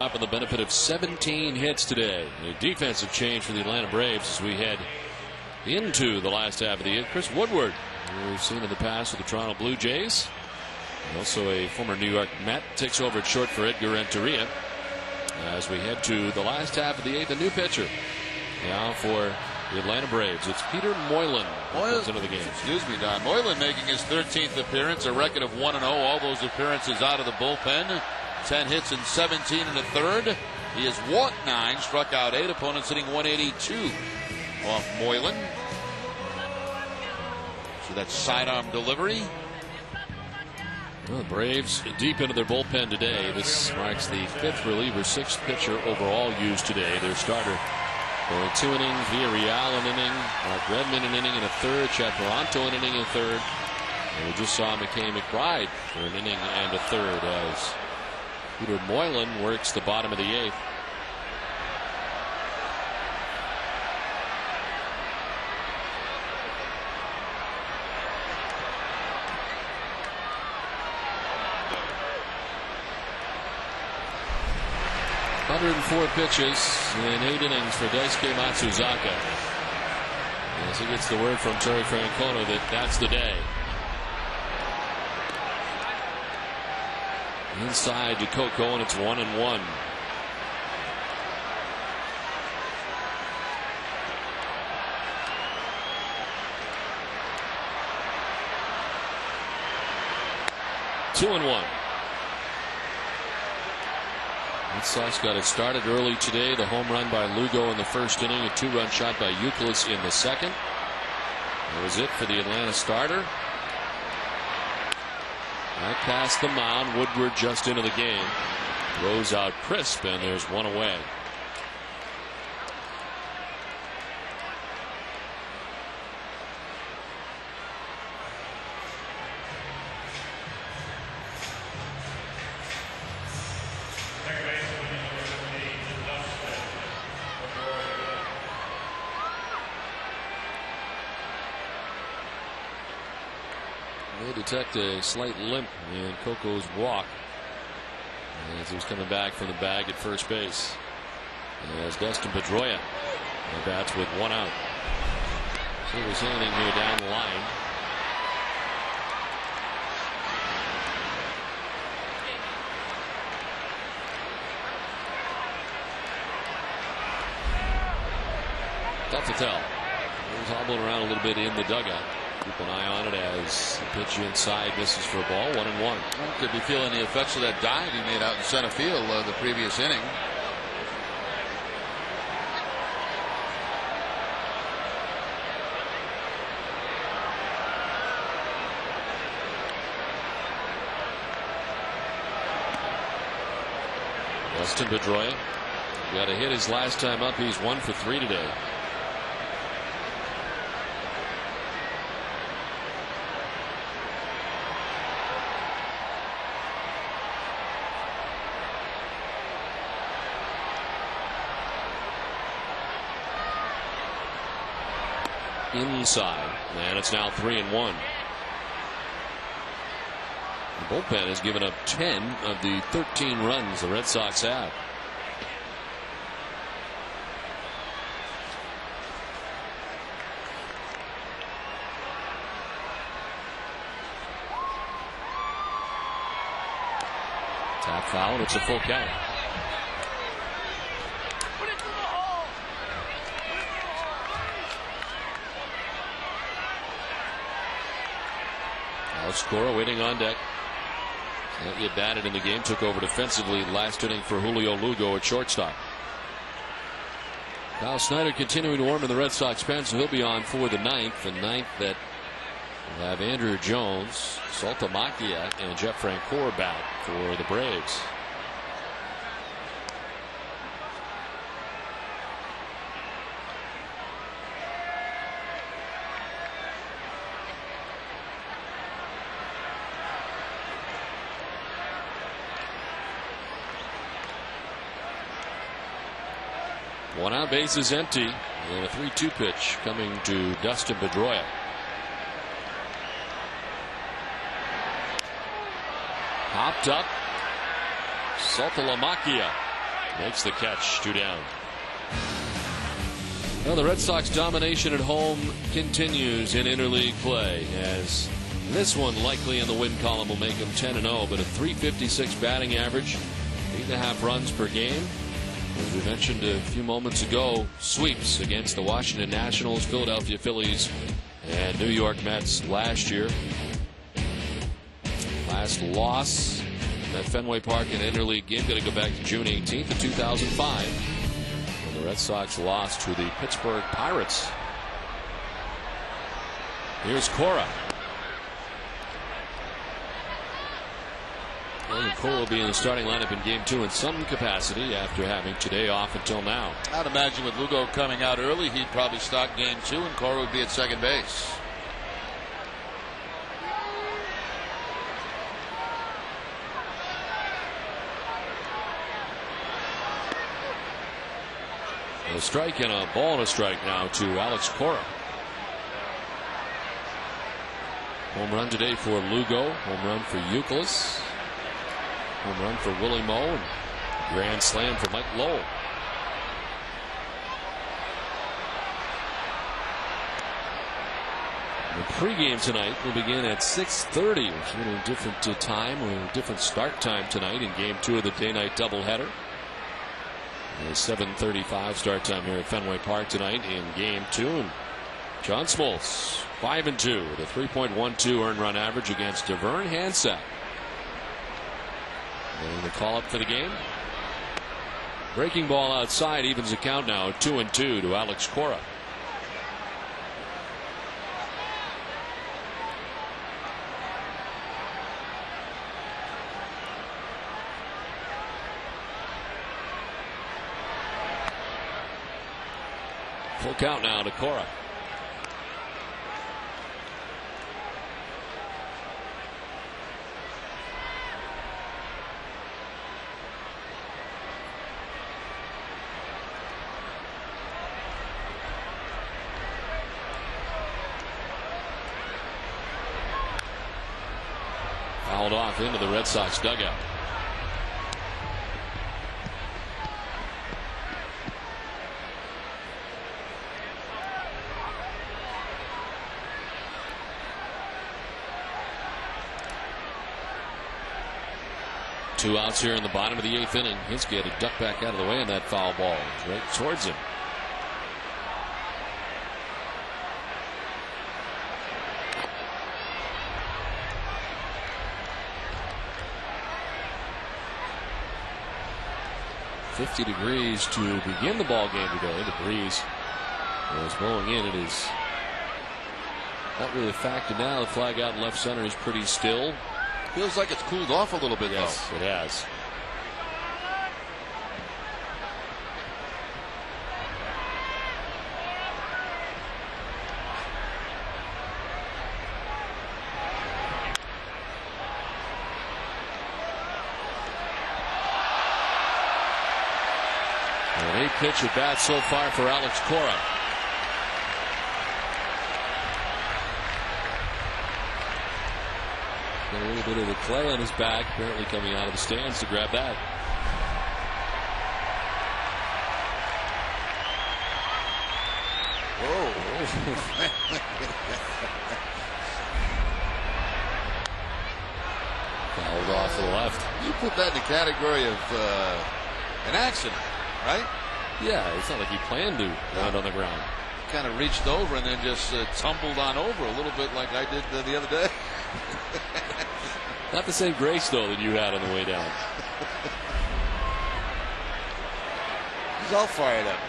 Up in the benefit of 17 hits today. A defensive change for the Atlanta Braves as we head into the last half of the year. Chris Woodward, who we've seen in the past with the Toronto Blue Jays, and also a former New York Met, takes over at short for Edgar Renteria as we head to the last half of the 8th. A new pitcher now for the Atlanta Braves. It's Peter Moylan who comes into the game. Excuse me, Don. Moylan making his 13th appearance, a record of 1-0. All those appearances out of the bullpen. 10 hits in 17 in the third. He has walked 9, struck out 8. Opponents hitting 182 off Moylan. So that's sidearm delivery. Well, the Braves deep into their bullpen today. This marks the 5th reliever, 6th pitcher overall used today. Their starter going 2 innings, Villarreal an inning, Mark Redmond an inning and a third, Chad Toronto an inning and a third. And we just saw McKay McBride for an inning and a third as Peter Moylan works the bottom of the 8th. ...104 pitches in 8 innings for Daisuke Matsuzaka. As he gets the word from Terry Francona that that's the day. Inside to Coco, and it's 1-1. Two and 1. Red Sox got it started early today. The home run by Lugo in the first inning, a 2-run shot by Youkilis in the second. That was it for the Atlanta starter. Back past the mound, Woodward just into the game. Throws out crisp, and there's one away. They detect a slight limp in Coco's walk as he was coming back from the bag at first base. As Dustin Pedroia bats with one out. See what's happening here down the line. Tough to tell. He was hobbling around a little bit in the dugout. Keep an eye on it as the pitch inside misses for a ball. 1-1. Could be feeling the effects of that dive he made out in center field the previous inning. Dustin Pedroia got a hit his last time up. He's 1 for 3 today. Inside, and it's now 3-1. The bullpen has given up 10 of the 13 runs the Red Sox have. Tap foul, and it's a full count. Cora waiting on deck. Not yet batted in the game. Took over defensively last inning for Julio Lugo at shortstop. Kyle Snyder continuing to warm in the Red Sox pen, so he'll be on for the ninth. The ninth that will have Andrew Jones, Saltalamacchia, and Jeff Francoeur back for the Braves. One out, base is empty, and a 3-2 pitch coming to Dustin Pedroia. Popped up. Saltalamacchia makes the catch. 2 down. Well, the Red Sox domination at home continues in interleague play, as this one likely in the win column will make them 10-0, but a .356 batting average, 8.5 runs per game. As we mentioned a few moments ago, sweeps against the Washington Nationals, Philadelphia Phillies, and New York Mets last year. Last loss at Fenway Park in an interleague game going to go back to June 18th of 2005, when the Red Sox lost to the Pittsburgh Pirates. Here's Cora. Cora will be in the starting lineup in Game 2 in some capacity after having today off until now. I'd imagine with Lugo coming out early, he'd probably start Game 2, and Cora would be at second base. A strike and a ball and a strike now to Alex Cora. Home run today for Lugo. Home run for Youkilis. Home run for Willie Moe, and grand slam for Mike Lowell. The pregame tonight will begin at 6:30, which is a little different time, a different start time tonight in Game 2 of the day-night doubleheader. A 7:35 start time here at Fenway Park tonight in Game 2. And John Smoltz, 5-2 with a 3.12 earned run average against Vern Hansack. And the call up for the game. Breaking ball outside evens the count now, 2-2 to Alex Cora. Full count now to Cora. Fouled off into the Red Sox dugout. Two outs here in the bottom of the 8th inning. Hinske had to duck back out of the way on that foul ball. Right towards him. .50 degrees to begin the ball game today. The breeze was blowing in. It is not really factored now. The flag out in left center is pretty still. Feels like it's cooled off a little bit, yes, though. It has. An 8-pitch at bat so far for Alex Cora. Got a little bit of the clay on his back, apparently coming out of the stands to grab that. Whoa. Fouled off to the left. You put that in the category of an accident, right? Yeah, it's not like he planned to land on the ground. Kind of reached over and then just tumbled on over a little bit like I did the other day. Not the same grace, though, that you had on the way down. He's all fired up.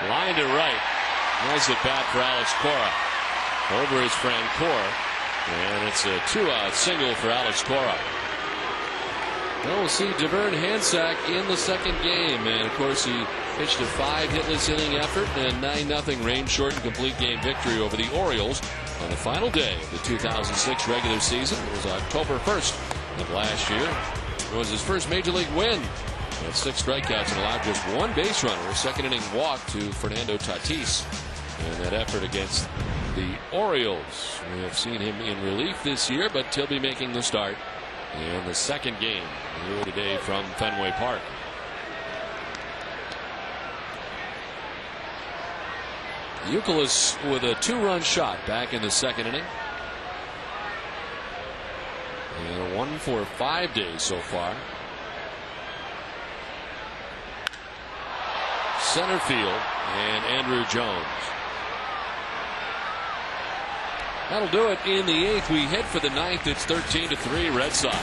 Line to right. Nice at bat for Alex Cora. Over his friend Cora. And it's a 2-out single for Alex Cora. Well, we'll see Devern Hansack in the second game. And, of course, he pitched a 5 hitless inning effort and 9-0 rain-shortened complete game victory over the Orioles on the final day of the 2006 regular season. It was October 1st of last year. It was his first major league win. He had 6 strikeouts and allowed just 1 base runner. A second inning walk to Fernando Tatis. And that effort against the Orioles. We have seen him in relief this year, but he'll be making the start in the second game here today from Fenway Park. Youkilis with a 2-run shot back in the second inning. And 1 for 5 days so far. Center field and Andrew Jones. That'll do it in the 8th. We head for the 9th. It's 13-3 Red Sox.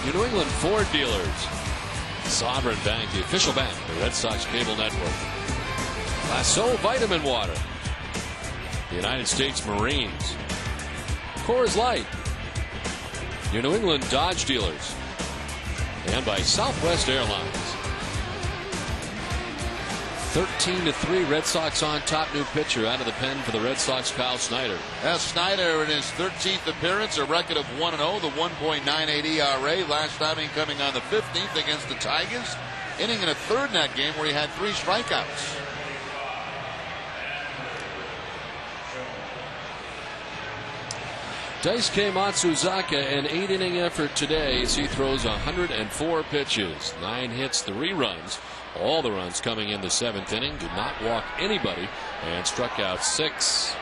Your New England Ford dealers. Sovereign Bank, the official bank of the Red Sox cable network. Lasso Vitamin Water. The United States Marines. Coors Light. Your New England Dodge dealers. And by Southwest Airlines. 13-3, Red Sox on top. New pitcher out of the pen for the Red Sox, Kyle Snyder. Snyder in his 13th appearance, a record of 1-0, the 1.98 ERA. Last time coming on the 15th against the Tigers, inning in a third in that game where he had 3 strikeouts. Daisuke Matsuzaka, an 8-inning effort today as he throws 104 pitches, 9 hits, 3 runs. All the runs coming in the 7th inning. Did not walk anybody and struck out 6.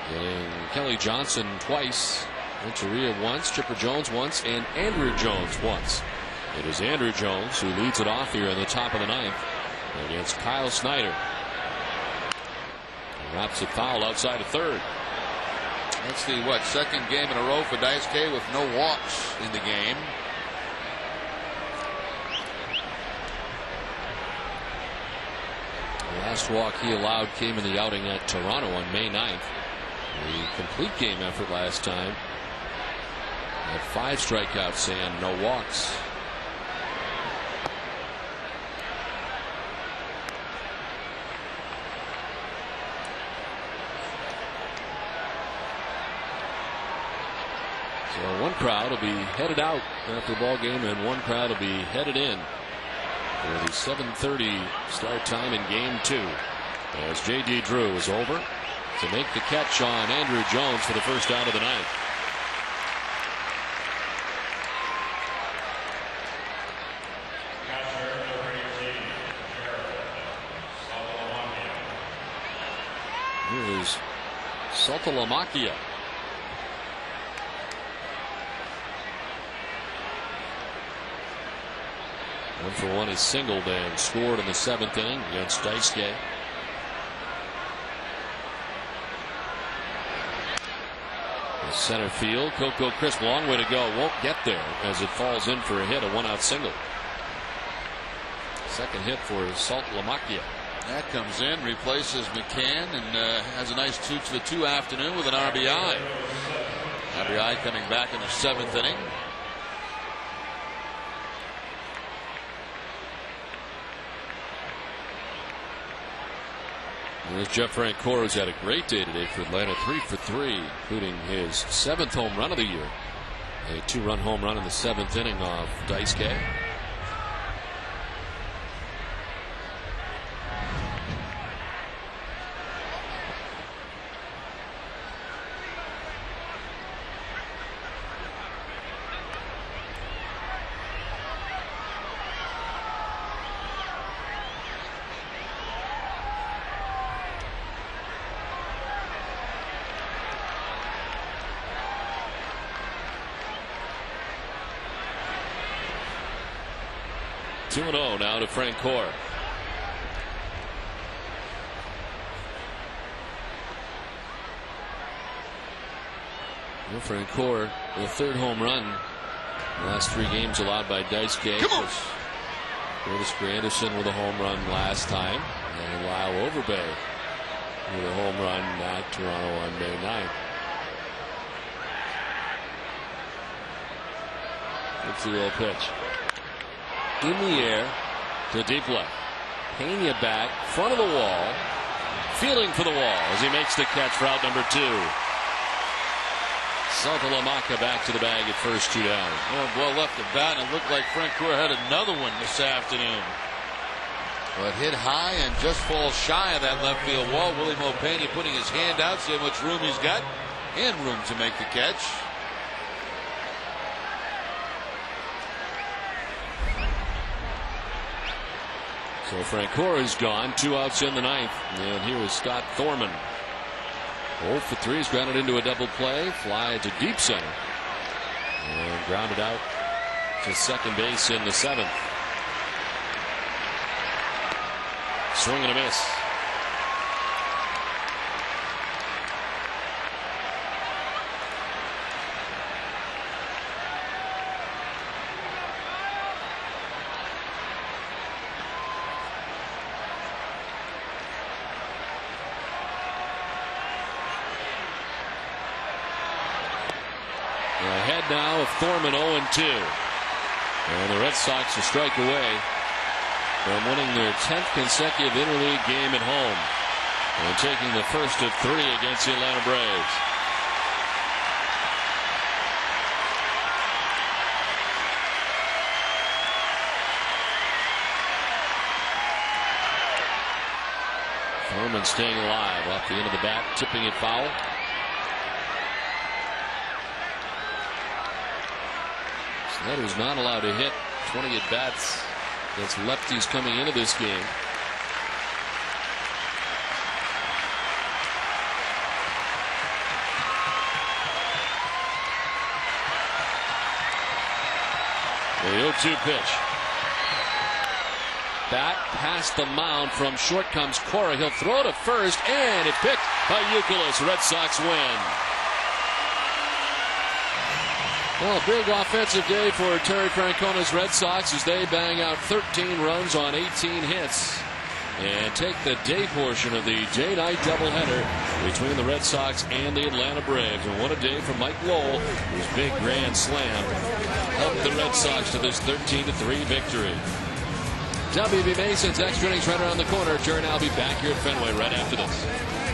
Getting Kelly Johnson twice, Renteria once, Chipper Jones once, and Andrew Jones once. It is Andrew Jones who leads it off here in the top of the 9th against Kyle Snyder. Wraps it foul outside of third. That's the second game in a row for Daisuke with no walks in the game. The last walk he allowed came in the outing at Toronto on May 9th. The complete game effort last time had 5 strikeouts and no walks. So one crowd will be headed out after the ball game, and one crowd will be headed in for the 7:30 start time in game 2. As J.D. Drew is over to make the catch on Andrew Jones for the first out of the 9th. Here is Saltalamakia. 1-for-1 is singled and scored in the 7th inning against Daisuke. Center field, Coco Crisp, long way to go, won't get there as it falls in for a hit, a 1-out single. Second hit for Saltalamakia. That comes in, replaces McCann, and has a nice 2-2 afternoon with an RBI. RBI coming back in the 7th inning. There's Jeff Francoeur, who's had a great day today for Atlanta, 3 for 3, including his 7th home run of the year. A 2-run home run in the 7th inning of Daisuke. Oh, now to Francoeur. Francoeur, the 3rd home run. The last 3 games allowed by Daisuke. Curtis Granderson with a home run last time, and Lyle Overbay with a home run at Toronto on May 9th. It's the real pitch. In the air to deep left. Pena back, front of the wall, feeling for the wall as he makes the catch for out number 2. Saltalamakia back to the bag at first, 2 down. Well left at bat, and it looked like Francoeur had another one this afternoon. But hit high and just falls shy of that left field wall. Willie Mopena putting his hand out, see how much room he's got, and room to make the catch. So Francoeur is gone, 2 outs in the 9th, and here is Scott Thorman. 0 for 3, is grounded into a double play, fly to deep center, and grounded out to second base in the 7th. Swing and a miss. now of Thorman 0-2. And the Red Sox will strike away from winning their 10th consecutive interleague game at home and taking the first of 3 against the Atlanta Braves. Thorman staying alive off the end of the bat, tipping it foul. Snyder's not allowed to hit 20 at bats against lefties coming into this game. The 0-2 pitch. Bat past the mound. From short comes Cora. He'll throw to first, and it picked by Youkilis. Red Sox win. Well, a big offensive day for Terry Francona's Red Sox as they bang out 13 runs on 18 hits and take the day portion of the day-night doubleheader between the Red Sox and the Atlanta Braves. And what a day for Mike Lowell, whose big grand slam helped the Red Sox to this 13-3 victory. WB Mason's extra innings right around the corner. Jerry and I'll be back here at Fenway right after this.